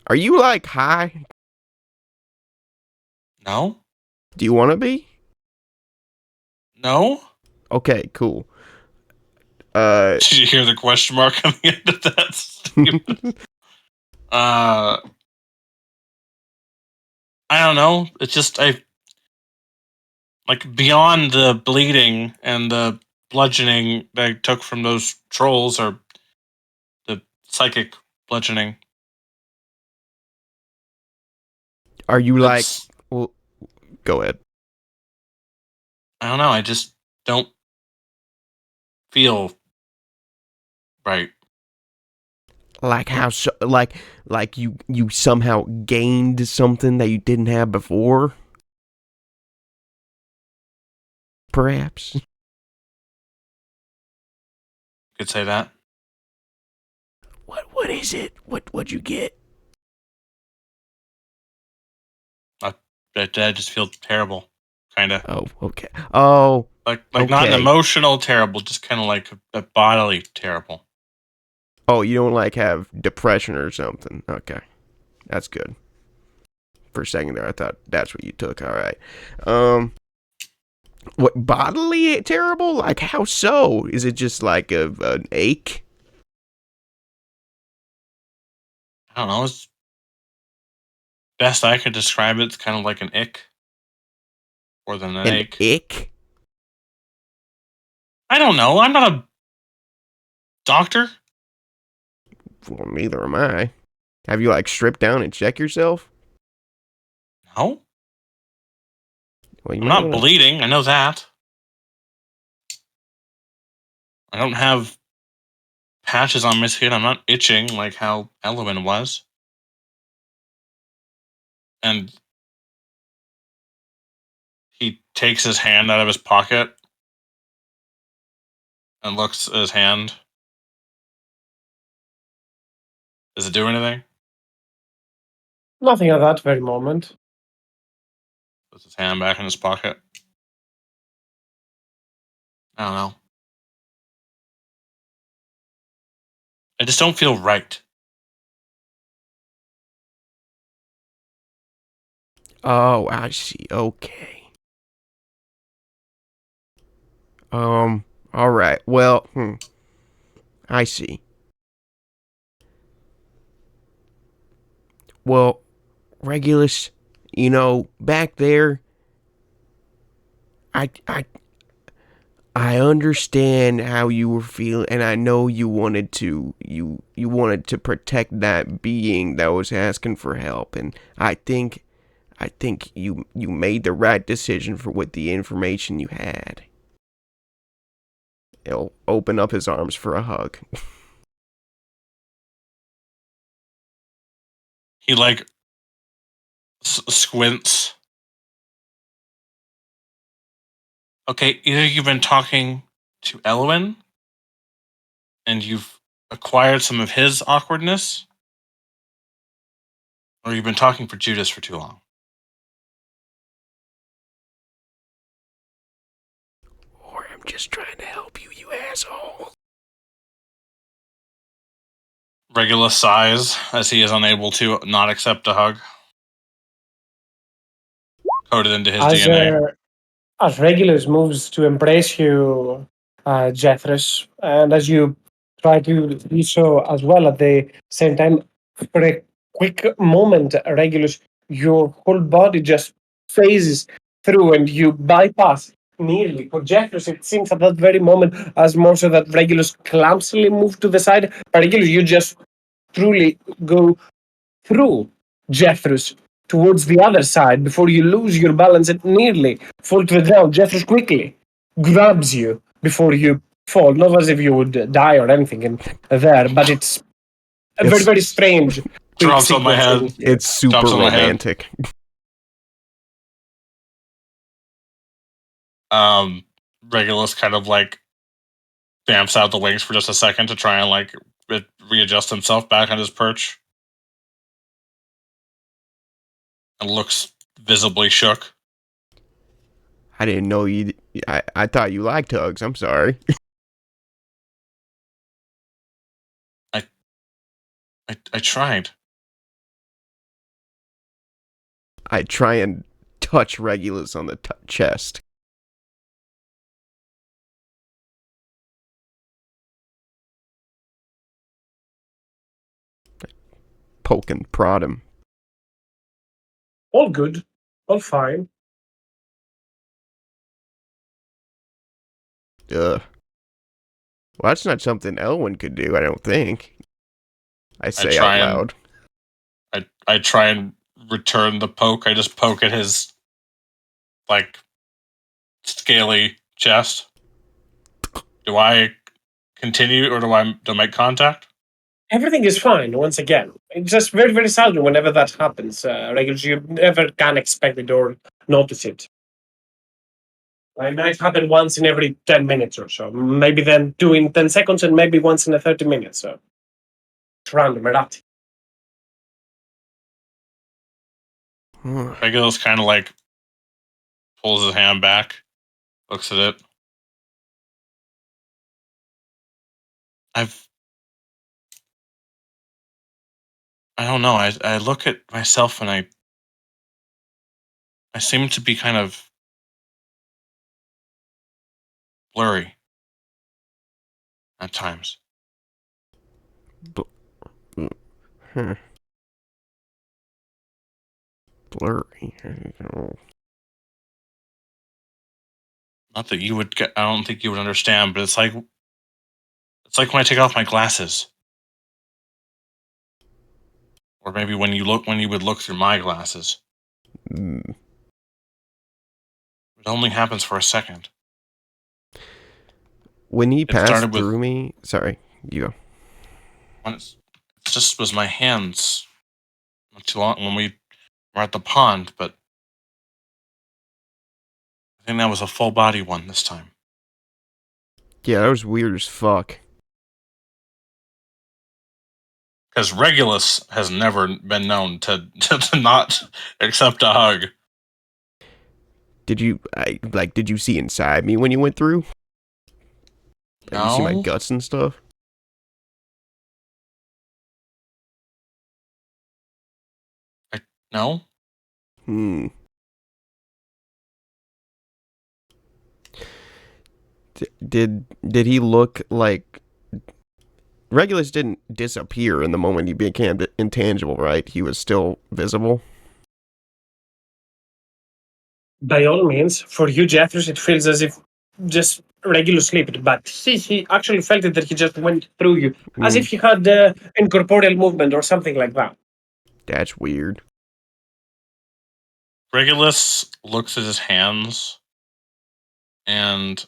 Are you like high? No? Do you want to be? No? Okay, cool. Did you hear the question mark on the end of that statement? I don't know. It's just like beyond the bleeding and the bludgeoning that I took from those trolls, or the psychic bludgeoning. Are you like? It's, Well, go ahead. I don't know. I just don't feel right. Like how so? Like you somehow gained something that you didn't have before? Perhaps. Could say that. What is it? What'd you get? I just feel terrible, kind of. Oh, okay. Oh, Like not an okay. emotional terrible, just kind of like a bodily terrible. Oh, you don't like have depression or something. Okay. That's good. For a second there, I thought that's what you took. All right. What, bodily terrible? Like how so? Is it just like an ache? I don't know. It's best I could describe it. It's kind of like an ick, more than an An ache. ick? I don't know. I'm not a doctor? Well, neither am I. Have you like stripped down and checked yourself? No. Well, you I'm might not want to. bleeding. I know that. I don't have patches on my skin. I'm not itching like how Elwyn was. And he takes his hand out of his pocket and looks at his hand. Does it do anything? Nothing at that very moment. Puts his hand back in his pocket. I don't know. I just don't feel right. Oh, I see. Okay. All right. Well, I see. Well, Regulus, back there, I understand how you were feeling, and I know you wanted to you wanted to protect that being that was asking for help, and I think you made the right decision for with the information you had. He'll open up his arms for a hug. He like squints. Okay, either you've been talking to Elwyn and you've acquired some of his awkwardness, or you've been talking for Judas for too long. Or I'm just trying to help you, you asshole. Regulus sighs as he is unable to not accept a hug. Coded into his As DNA. as Regulus moves to embrace you, Jethris, and as you try to do so as well at the same time, for a quick moment, Regulus, your whole body just phases through and you bypass nearly. For Jethris, it seems at that very moment as more so that Regulus clumsily moved to the side, but Regulus, you just truly go through Jethros towards the other side before you lose your balance and nearly fall to the ground. Jethros quickly grabs you before you fall, not as if you would die or anything in there, but it's a very, It's very strange quick Drops on my sequence in head. here. it's super Drops on my head. romantic. Regulus kind of like bamps out the wings for just a second to try and like readjust himself back on his perch. And looks visibly shook. I didn't know you. I thought you liked hugs. I'm sorry. I tried. I try and touch Regulus on the chest. Poke and prod him. All good, all fine. Ugh. Well, that's not something Elwyn could do, I don't think. I say out loud. I try and return the poke. I just poke at his like scaly chest. Do I continue or do I make contact? Everything is fine once again. It's just very, very seldom whenever that happens. Regulus, you never can expect it or notice it. It might happen once in every 10 minutes or so. Maybe then two in 10 seconds and maybe once in a 30 minutes. So it's random, erratic. Regulus kind of like pulls his hand back, looks at it. I don't know. I look at myself and I seem to be kind of blurry at times. Blurry. Not that you would get. I don't think you would understand, but it's It's like when I take off my glasses. Or maybe when you would look through my glasses. Mm. It only happens for a second. When he It passed started with through me, sorry, you go. when it just was my hands not too long when we were at the pond, but I think that was a full body one this time. Yeah, that was weird as fuck. Because Regulus has never been known to not accept a hug. Did you see inside me when you went through? Like, you see my No. guts and stuff? No? Hmm. Did he look like Regulus didn't disappear in the moment he became intangible, right? He was still visible. By all means, for you, Jethros, it feels as if just regular sleep, but he actually felt it that he just went through you, as if he had incorporeal movement or something like that. That's weird. Regulus looks at his hands and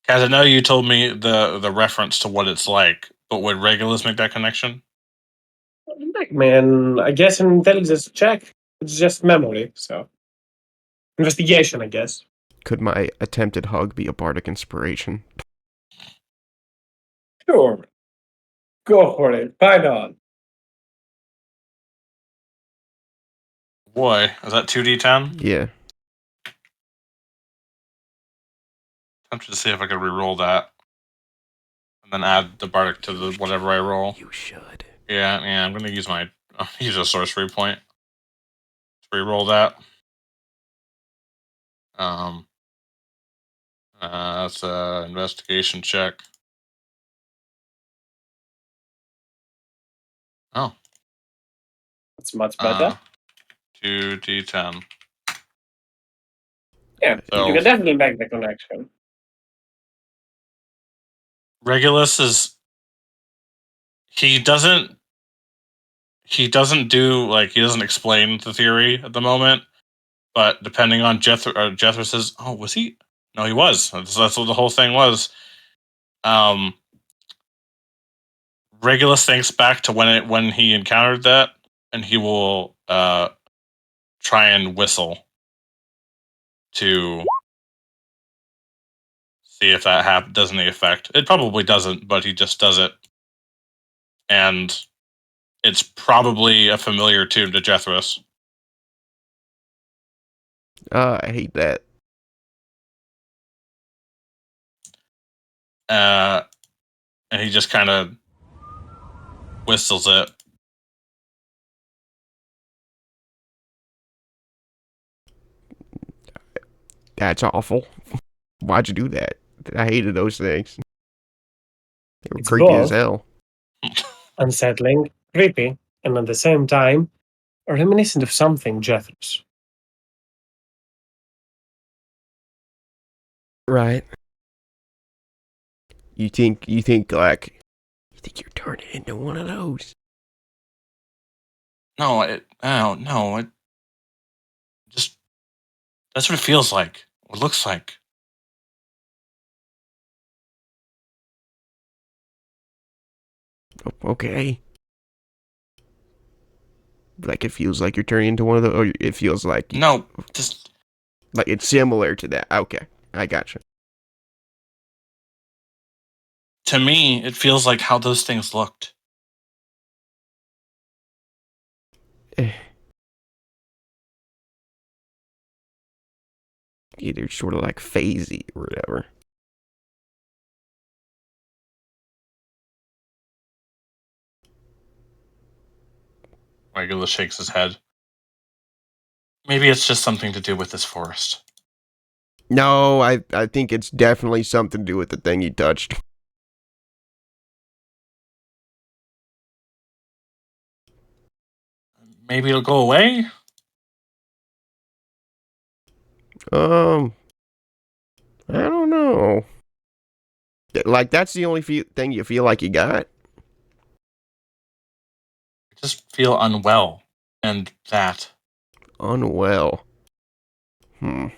Kaz, I know you told me the reference to what it's like, but would Regulus make that connection? Heck, man, I guess an intelligence check. It's just memory, so investigation, I guess. Could my attempted hug be a bardic inspiration? Sure, go for it. Why not? Boy, is that 2d10? Yeah. I'm to see if I could re-roll that. And then add the bardic to the whatever I roll. You should. Yeah, I'm gonna use use a sorcery point to re-roll that. That's a investigation check. Oh. That's much better. 2d10. Yeah, So you can definitely make the connection. Regulus is he doesn't do like he doesn't explain the theory at the moment, but depending on Jethro says, oh, was he? No, he was. That's what the whole thing was. Regulus thinks back to when he encountered that, and he will try and whistle to see if that does any effect. It probably doesn't, but he just does it, and it's probably a familiar tune to Jethros. I hate that. And he just kind of whistles it. That's awful. Why'd you do that? I hated those things. They were It's creepy as both hell. unsettling, creepy, and at the same time, reminiscent of something Jethros. Right. You think you're turning into one of those? No, it just that's what it feels like. What it looks like. Okay. Like it feels like you're turning into one of those, or it feels like No, just like it's similar to that. Okay, I gotcha. to me, it feels like how those things looked. Either sort of like phasey or whatever. Regulus shakes his head. Maybe it's just something to do with this forest. No, I think it's definitely something to do with the thing you touched. Maybe it'll go away. Um, Like that's the only thing you feel like you got. I just feel unwell, and that. Unwell. You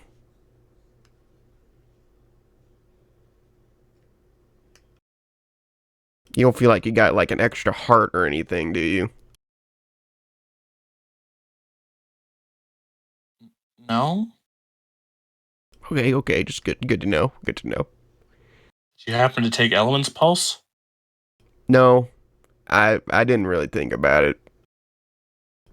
don't feel like you got like an extra heart or anything, do you? No? Okay, just good to know. Good to know. Do you happen to take Elwyn's pulse? No, I didn't really think about it.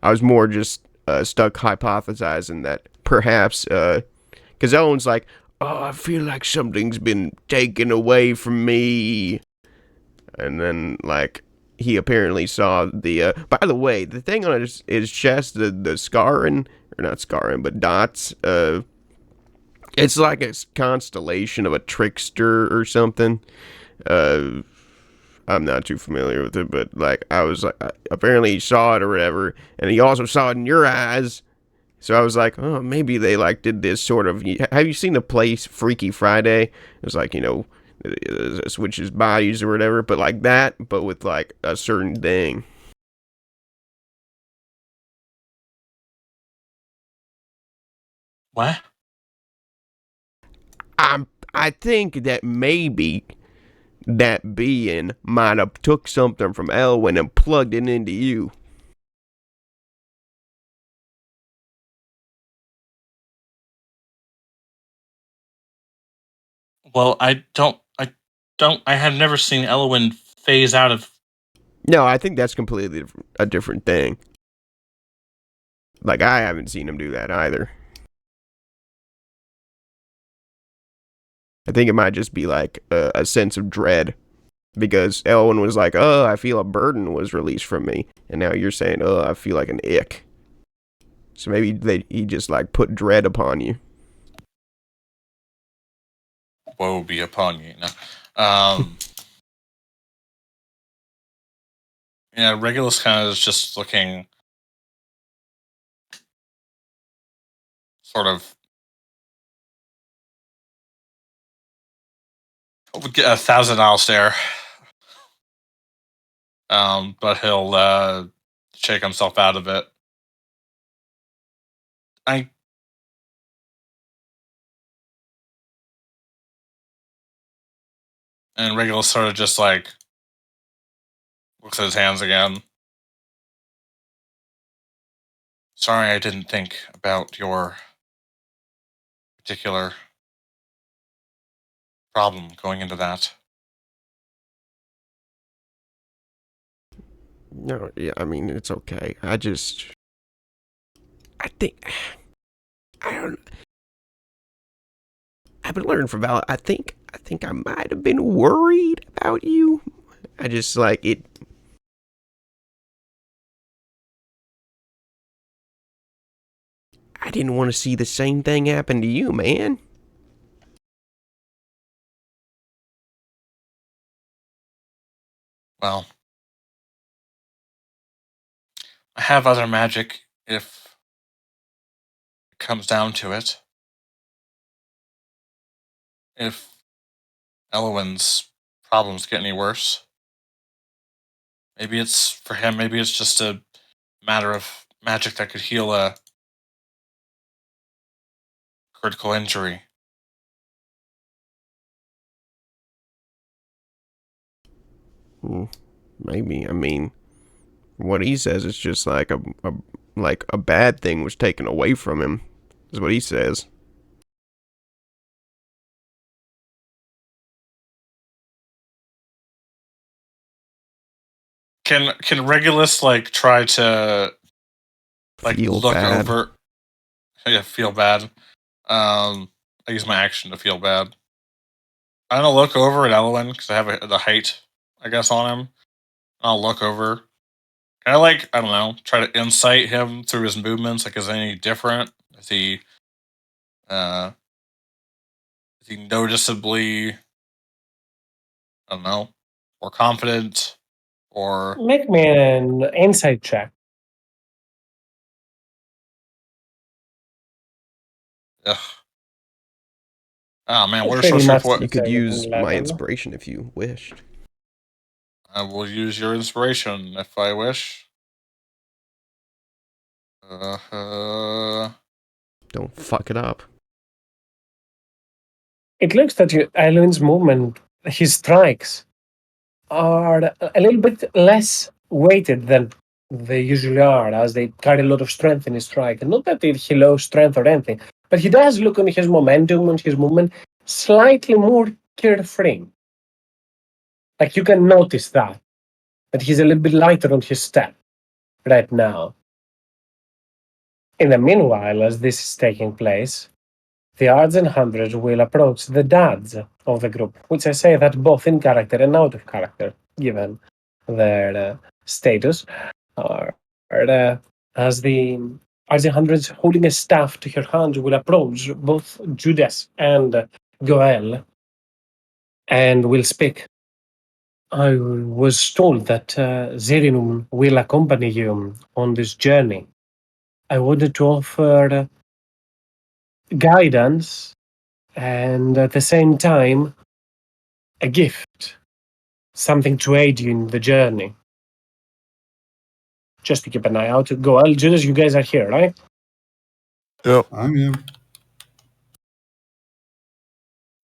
I was more just stuck hypothesizing that perhaps, because Owen's like, oh, I feel like something's been taken away from me. And then, like, he apparently saw the, by the way, the thing on his chest, the scarring, or not scarring, but dots, it's like a constellation of a trickster or something. I'm not too familiar with it, but like I was like, apparently he saw it or whatever, and he also saw it in your eyes. So I was like, oh, maybe they like did this sort of. Have you seen the place Freaky Friday? It was like switches bodies or whatever, but like that, but with like a certain thing. What? I think that maybe that being might have took something from Elwyn and plugged it into you. Well, I have never seen Elwyn phase out of. No, I think that's completely a different thing. Like, I haven't seen him do that either. I think it might just be like a sense of dread. Because Elwyn was like, oh, I feel a burden was released from me. And now you're saying, oh, I feel like an ick. So maybe he just like put dread upon you. Woe be upon you. No. Yeah, Regulus kind of is just looking sort of get a $1,000 stare. But he'll shake himself out of it. And Regulus sort of just like looks at his hands again. Sorry, I didn't think about your particular problem going into that. No, yeah, I mean, it's okay. I think, I don't, I've been learning from Val. I think I might have been worried about you. I just like it. I didn't want to see the same thing happen to you, man. Well, I have other magic if it comes down to it. If Elwyn's problems get any worse, maybe it's for him, maybe it's just a matter of magic that could heal a critical injury. Maybe. I mean, what he says is just like a bad thing was taken away from him. Is what he says. Can Regulus like try to like Feel look bad. over? Yeah, feel bad. I use my action to feel bad. I'm gonna look over at Elwyn because I have the height, I guess, on him. I'll look over. Can I I don't know, try to insight him through his movements? Like, is he any different? Uh, is he noticeably, I don't know, more confident or? Make me an insight check. Ugh. Oh man, It's we're pretty supposed to much report. You the could same use my level. inspiration if you wished. I will use your inspiration if I wish. Don't fuck it up. It looks that Eilun's movement, his strikes, are a little bit less weighted than they usually are, as they carry a lot of strength in his strike. And not that he lost strength or anything, but he does look on his momentum and his movement slightly more carefree. Like you can notice that he's a little bit lighter on his step right now. In the meanwhile, as this is taking place, the odds and hundreds will approach the dads of the group, which I say that both in character and out of character, given their status, are as the hundreds holding a staff to her hands will approach both Judas and Goel and will speak. I was told that Zerinum will accompany you on this journey. I wanted to offer guidance and at the same time a gift, something to aid you in the journey. Just to keep an eye out. Goel, Judas, you guys are here, right? Yep. I'm here.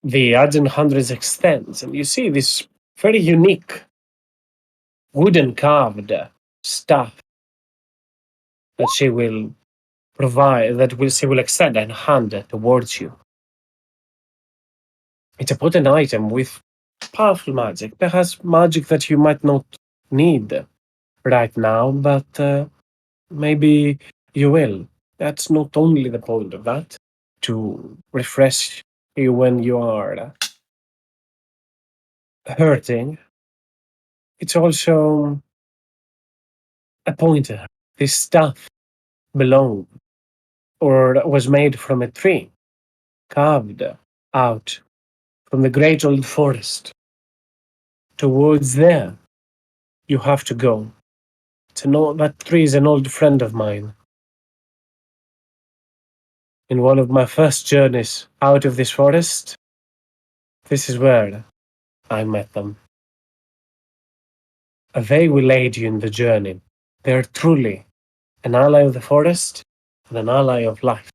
The odds and hundreds extends, and you see this very unique wooden carved staff that she will provide, she will extend and hand towards you. It's a potent item with powerful magic, perhaps magic that you might not need right now, but maybe you will. That's not only the point of that, to refresh you when you are hurting. It's also a pointer. This stuff belonged or was made from a tree, carved out from the great old forest. Towards there, you have to go. That tree is an old friend of mine. In one of my first journeys out of this forest, this is where I met them. They will aid you in the journey. They are truly an ally of the forest and an ally of life.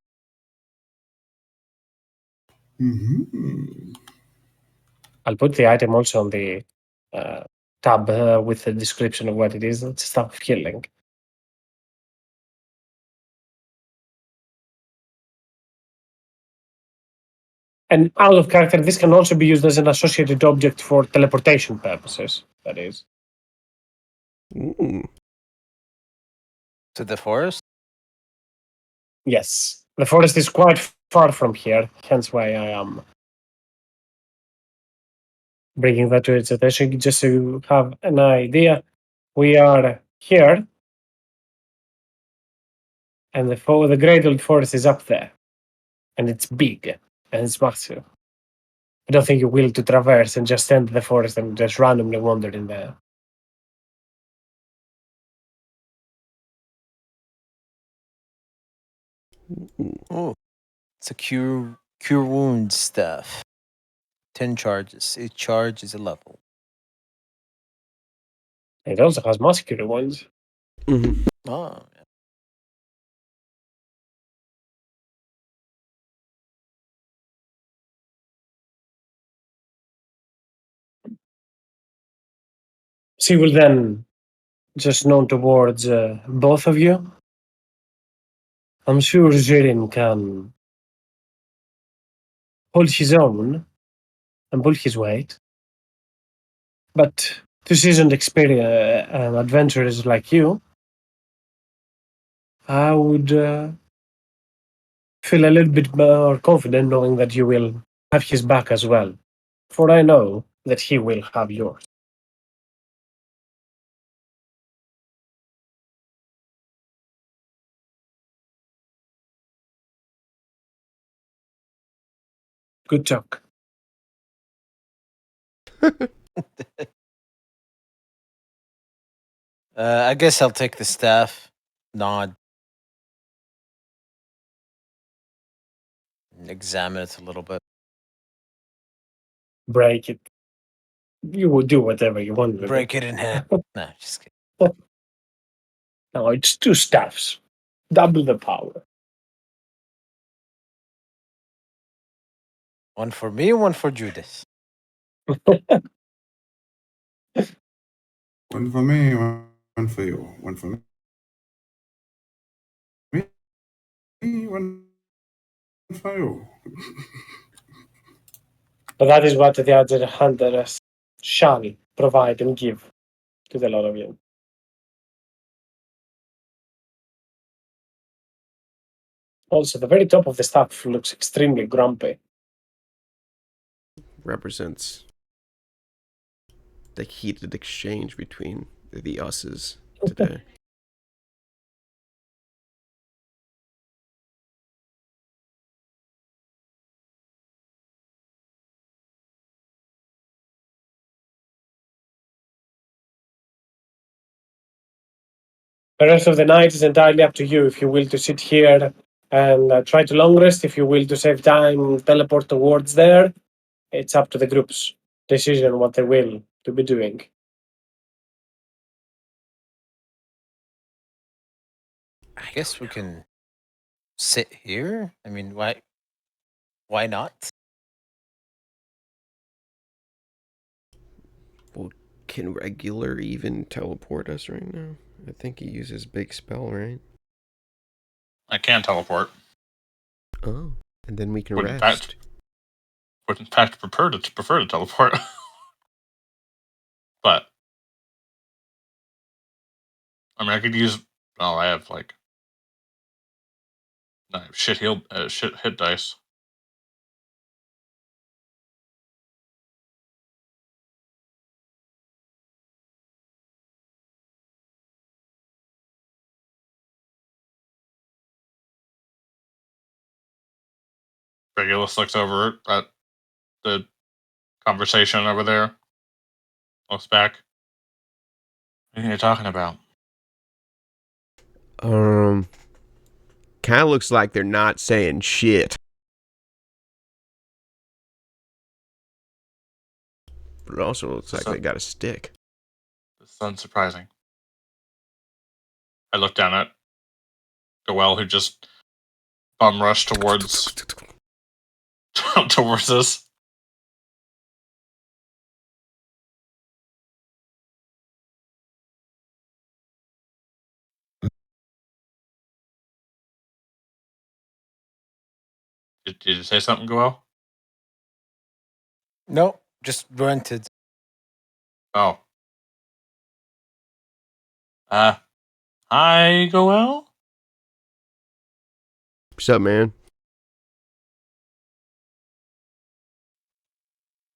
Mm-hmm. I'll put the item also on the tab with the description of what it is. It's stuff of healing. And out of character, this can also be used as an associated object for teleportation purposes. That is. Ooh. To the forest? Yes. The forest is quite far from here, hence why I am bringing that to its attention, just so you have an idea. We are here, and the Great Old Forest is up there, and it's big, and it's massive. I don't think you will to traverse and just enter the forest and just randomly wander in there. Oh, it's a cure wound stuff. 10 charges. Each charge is a level. It also has muscular ones. Mhm. Oh, yeah. She will then just nod towards both of you. I'm sure Jirin can hold his own and pull his weight. But to seasoned adventurers like you, I would feel a little bit more confident knowing that you will have his back as well. For I know that he will have yours. Good talk. I guess I'll take the staff. Nod. And examine it a little bit. break it. You will do whatever you want with Break it in half. No, just kidding. it. No, it's 2 staffs. Double the power. One for me, one for Judas. One for me, one for you. One for me, one for you. But that is what the other hunters shall provide and give to the lot of you. Also, the very top of the staff looks extremely grumpy. Represents the heated exchange between the us's today. The rest of the night is entirely up to you. If you will to sit here and try to long rest, if you will to save time, teleport towards there, it's up to the group's decision what they will to be doing. I guess we can sit here. I mean, why not? Well, can regular even teleport us right now? I think he uses big spell, right? I can teleport. Oh, and then we can Would in rest. fact, would in fact prefer to teleport. But I mean, I could use. Oh, I have like shit hit dice. Regulus looks over at the conversation over there. Looks back. What are you talking about? Kind of looks like they're not saying shit. But it also looks like they got a stick. This is unsurprising. I look down at Goel, who just bum rushed towards towards us. Did you say something, Goel? No, just grunted. Oh. Hi, Goel? What's up, man?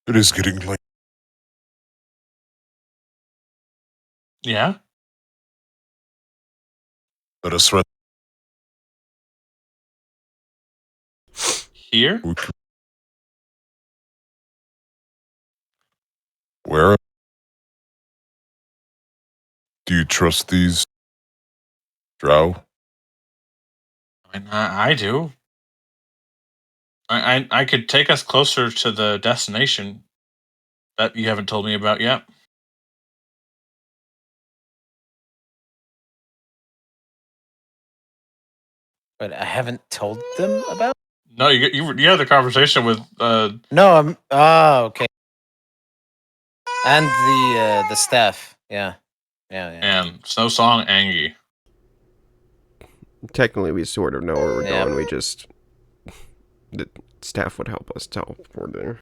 It is getting late. Yeah? Let us rest. Here? Where? Do you trust these drow? I mean, I do. I could take us closer to the destination that you haven't told me about yet. But I haven't told them about. No, you had the conversation with No, I'm. Okay. And the staff. Yeah. and Snow Song Angie. Technically, we sort of know where we're Yep. going. We just... The staff would help us teleport there.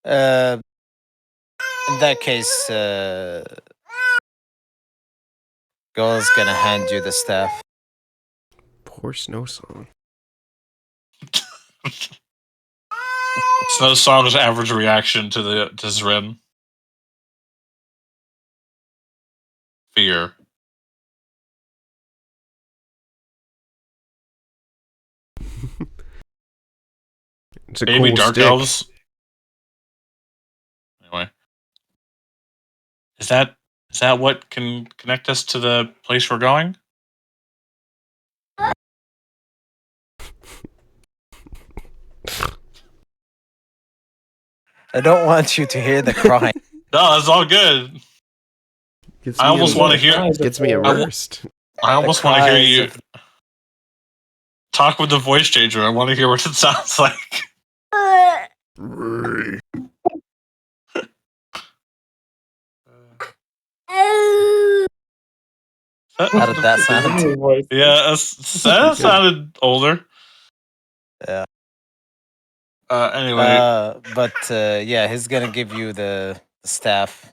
In that case, Goal's gonna hand you the staff. Poor Snow Song. Snow Song's average reaction to Zrim. Fear. It's a Baby cool Dark stick. Elves. Anyway. Is that what can connect us to the place we're going? I don't want you to hear the crying. No, that's all good. Gets I me almost a- want to hear. Gets me I w- immersed. I almost want to hear cries you of- talk with the voice changer. I want to hear what it sounds like. How did that sound? Yeah, that sounded older. Yeah. Anyway, But yeah, he's gonna give you the staff.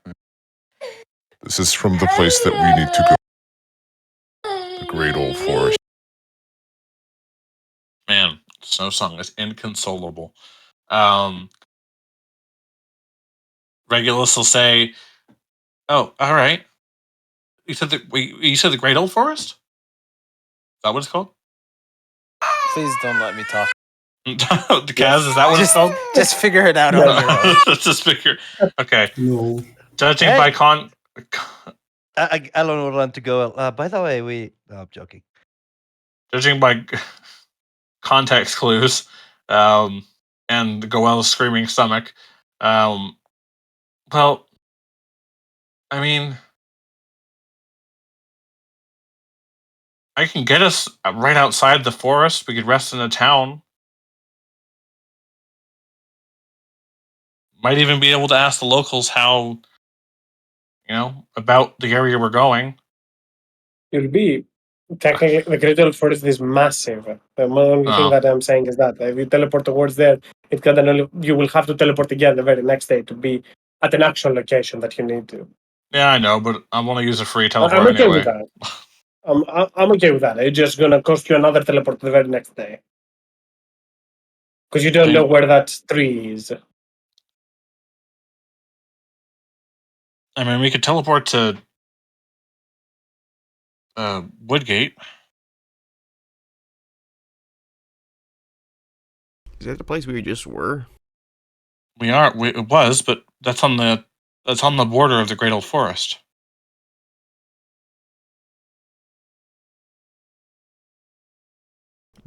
This is from the place that we need to go. The great old forest. man, Snow Song is inconsolable. Regulus will say, "Oh, all right. You said the Great Old Forest. Is that what it's called? Please don't let me talk. The Kaz, is that what it's called? Just figure it out on your own. Just figure. Okay. No. Judging Hey. by Alan will run to go. By the way, no, I'm joking. judging by context clues, and Goel's screaming stomach, well, I mean, I can get us right outside the forest. We could rest in a town. Might even be able to ask the locals how, about the area we're going. You'll be technically the Great Old Forest is massive. The only thing Oh. that I'm saying is that if you teleport towards there, it can only you will have to teleport again the very next day to be at an actual location that you need to. Yeah, I know, but I want to use a free I'm teleport okay anyway. with that. I'm okay with that. It's just gonna cost you another teleport the very next day because you don't know where that tree is. I mean, we could teleport to Woodgate. Is that the place we just were? It was, but that's on the border of the Great Old Forest.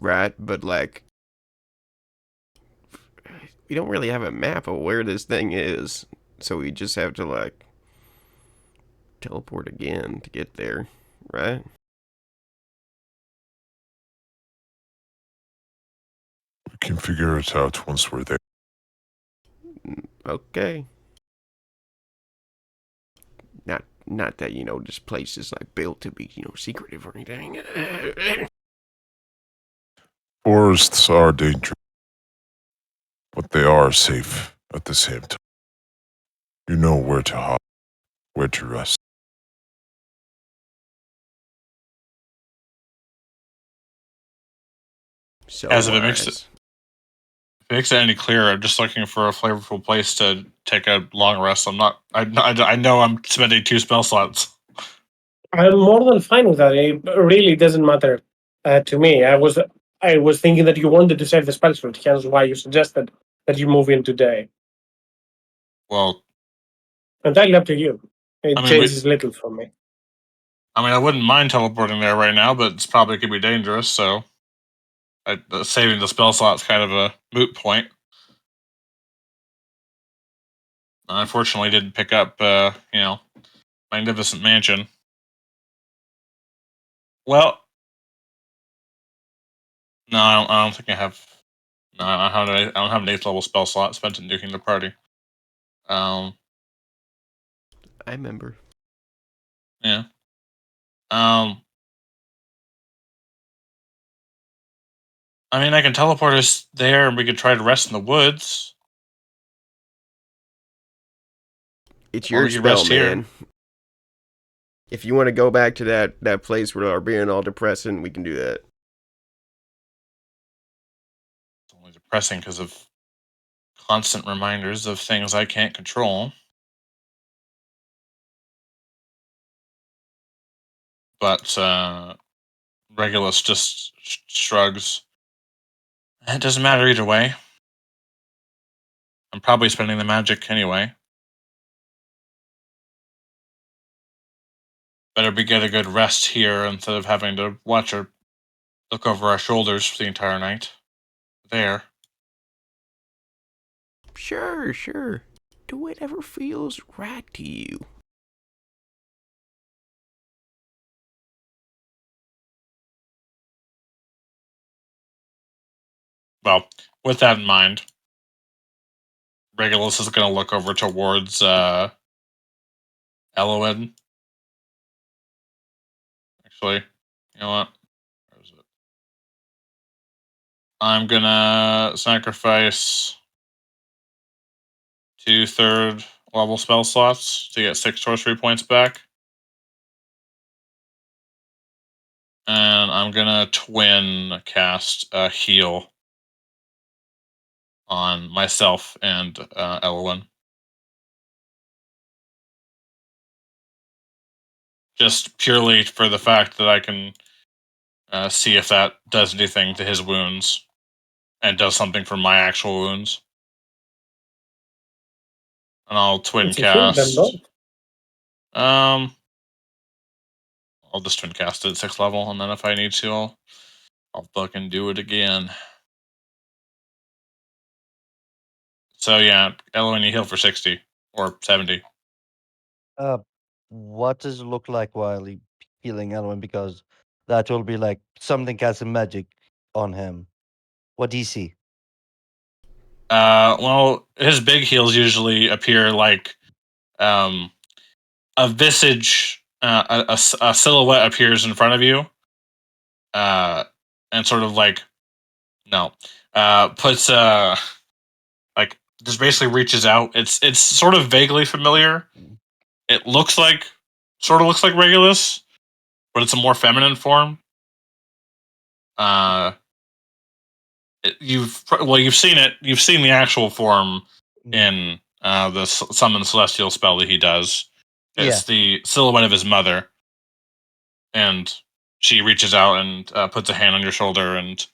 Right, but like, we don't really have a map of where this thing is, so we just have to like teleport again to get there, right? We can figure it out once we're there. Okay. Not that, this place is like built to be, secretive or anything. Forests are dangerous, but they are safe at the same time. You know where to hide, where to rest. So As if it makes wise. If it makes it any clearer, I'm just looking for a flavorful place to take a long rest. I know I'm spending 2 spell slots. I'm more than fine with that. It really doesn't matter to me. I was thinking that you wanted to save the spell slot, hence why you suggested that you move in today. Well, Entirely up to you. It I mean, changes little for me. I wouldn't mind teleporting there right now, but it's probably could be dangerous. So, saving the spell slot's kind of a moot point. I unfortunately didn't pick up, Magnificent Mansion. Well, no, I don't think I have. No, I don't have an 8th level spell slot spent in nuking the party. I remember. Yeah. I mean, I can teleport us there, and we could try to rest in the woods. It's Or your we could spell, rest here. man. If you want to go back to that place where are being all depressing, we can do that. It's only depressing because of constant reminders of things I can't control. But Regulus just shrugs. It doesn't matter either way. I'm probably spending the magic anyway. Better be get a good rest here instead of having to watch or look over our shoulders for the entire night. There. Sure. Do whatever feels right to you. Well, with that in mind, Regulus is going to look over towards Elowen. Actually, you know what? Where is it? I'm going to sacrifice 2 third level spell slots to get 6 sorcery points back. And I'm going to twin cast a heal on myself and Elowen. Just purely for the fact that I can see if that does anything to his wounds and does something for my actual wounds. And I'll twin It's a shield then, cast. no? I'll just twin cast it at 6th level, and then if I need to, I'll fucking do it again. So yeah, Elowen, you heal for 60 or 70. What does it look like while healing Elwin? Because that will be like something casting magic on him. What do you see? Well, his big heals usually appear like a visage, a silhouette appears in front of you, and sort of like puts like just basically reaches out. It's sort of vaguely familiar. It looks like Regulus, but it's a more feminine form. You've seen it. You've seen the actual form in the summon celestial spell that he does. Yeah. It's the silhouette of his mother, and she reaches out and puts a hand on your shoulder, and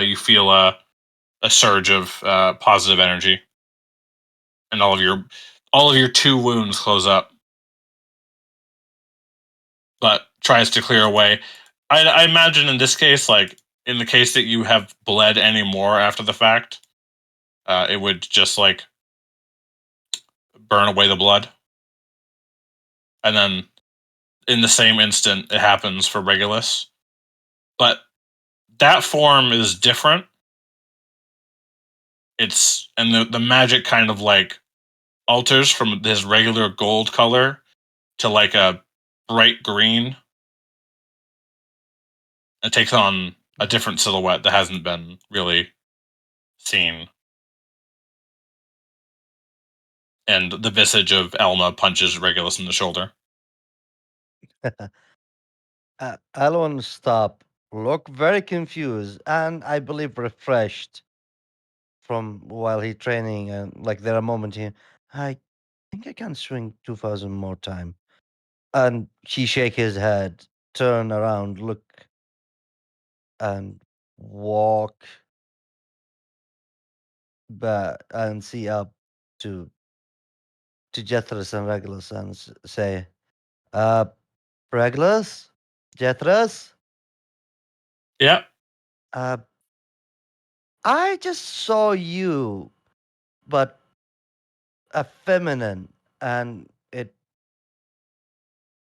you feel a surge of positive energy, and all of your 2 wounds close up. But tries to clear away. I imagine in this case, like in the case that you have bled any more after the fact, it would just like burn away the blood, and then in the same instant it happens for Regulus. But that form is different. And the magic kind of like alters from his regular gold color to like a bright green. It takes on a different silhouette that hasn't been really seen. And the visage of Elma punches Regulus in the shoulder. Elwin stop, look very confused, and I believe refreshed from while he training. And like there are moments here, I think I can swing 2,000 more time. And he shake his head, turn around, look, and walk back and see up to Jethros and Regulus and say, uh, Regulus? Jethros? Yeah. I just saw you, but a feminine, and it.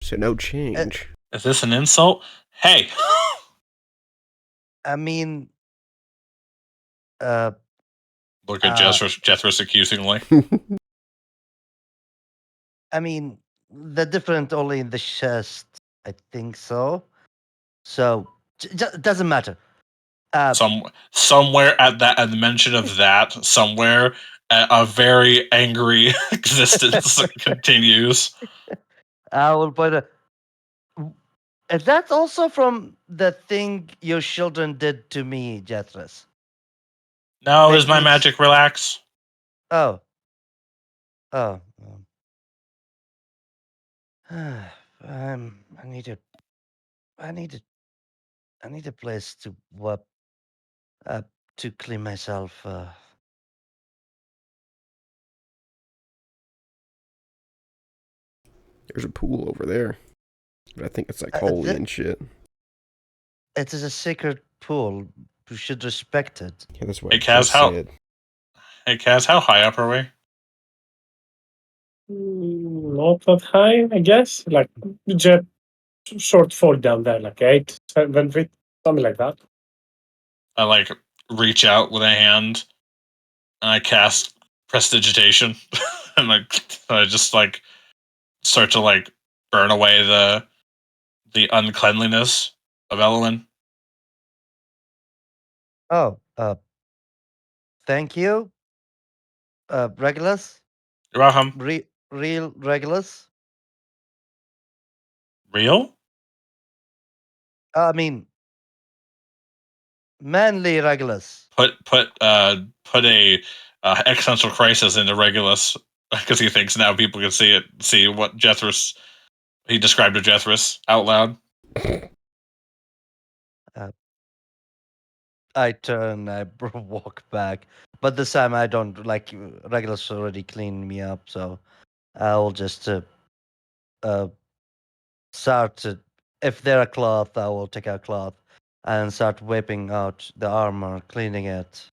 So no change. Is this an insult? Hey. I mean, Look at Jethros accusingly. I mean, the different only in the chest. I think so. So doesn't matter. Somewhere at the mention of that, somewhere a very angry existence continues. I will point out. And that's also from the thing your children did to me, Jethros. No, does my magic relax? Oh. Oh. I need a place to to clean myself. There's a pool over there, but I think it's like holy and shit. It is a sacred pool. You should respect it. Yeah, that's what Hey, Kaz, said. Hey, Kaz, how high up are we? Not that high, I guess. Like just short fall down there, like 8, 7 feet, something like that. I like reach out with a hand and I cast prestidigitation and I just like start to like burn away the uncleanliness of Evelyn. Oh, thank you, Regulus. You're welcome. Real Regulus. Real? I mean, manly Regulus. Put a existential crisis into Regulus because he thinks now people can see what Jethris he described to Jethris out loud. I turn, I walk back, but this time I don't like Regulus already cleaned me up, so I'll just start to, if there are cloth, I will take out cloth and start whipping out the armor, cleaning it.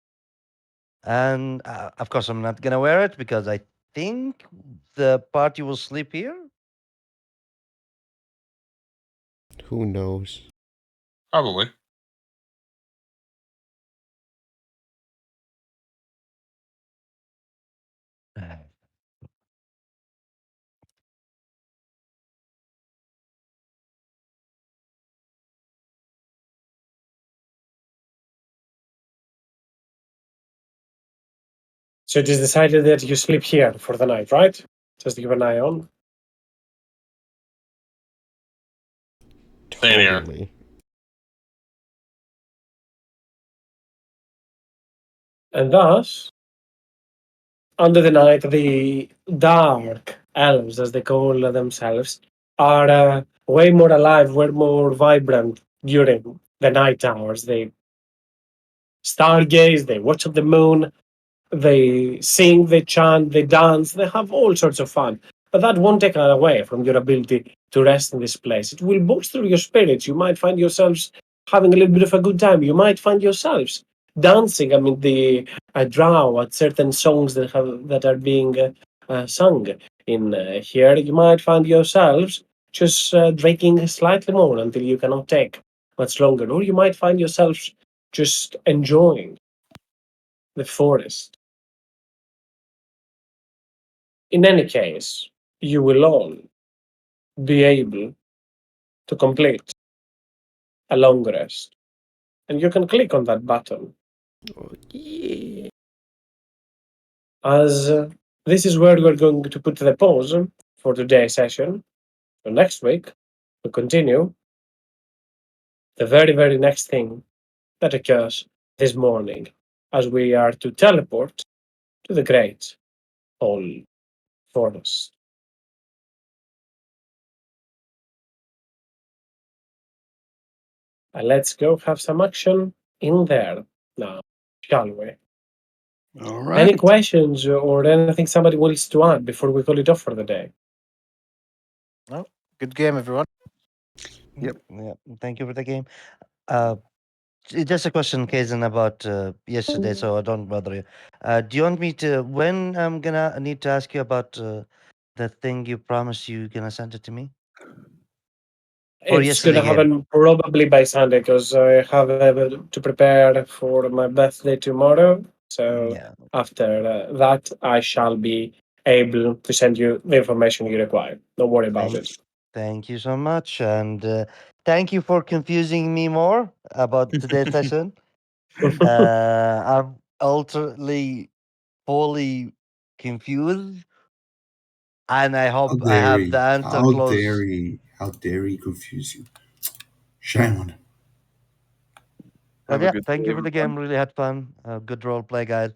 And of course, I'm not gonna wear it because I think the party will sleep here. Who knows? Probably. So it is decided that you sleep here for the night, right? Just to keep an eye on. Stay here. Totally. And thus, under the night, the dark elves, as they call themselves, are way more alive, way more vibrant during the night hours. They stargaze, they watch the moon, they sing, they chant, they dance, they have all sorts of fun. But that won't take away from your ability to rest in this place. It will bolster your spirits. You might find yourselves having a little bit of a good time. You might find yourselves dancing. I mean, the drow at certain songs that are being sung in here. You might find yourselves just drinking slightly more until you cannot take much longer, or you might find yourselves just enjoying the forest. In any case, you will all be able to complete a long rest. And you can click on that button Oh, yeah. as this is where we're going to put the pause for today's session. So next week, we continue the very, very next thing that occurs this morning as we are to teleport to the Great Hall Forest. And let's go have some action in there now, shall we? All Any right. questions or anything somebody wants to add before we call it off for the day? No, good game, everyone. Yep. Yeah. Thank you for the game. Uh, just a question, Kaizen, about yesterday, so I don't bother you. Do you want me to? When I'm gonna need to ask you about the thing you promised you gonna send it to me for It's gonna yesterday game? happen probably by Sunday because I have to prepare for my birthday tomorrow. So Yeah. after that, I shall be able to send you the information you require. Don't worry about Thank it. Thank you so much, and thank you for confusing me more about today's session. I'm ultimately fully confused, and I How hope I dare have the he? answer How dare close. he? How dare he confuse you? Shame on him. But Have a yeah, good thank day, you for the everyone. game. Really had fun. Good role play, guys.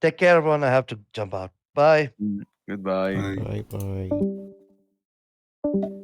Take care, everyone. I have to jump out. Bye. Goodbye. Bye. Bye bye.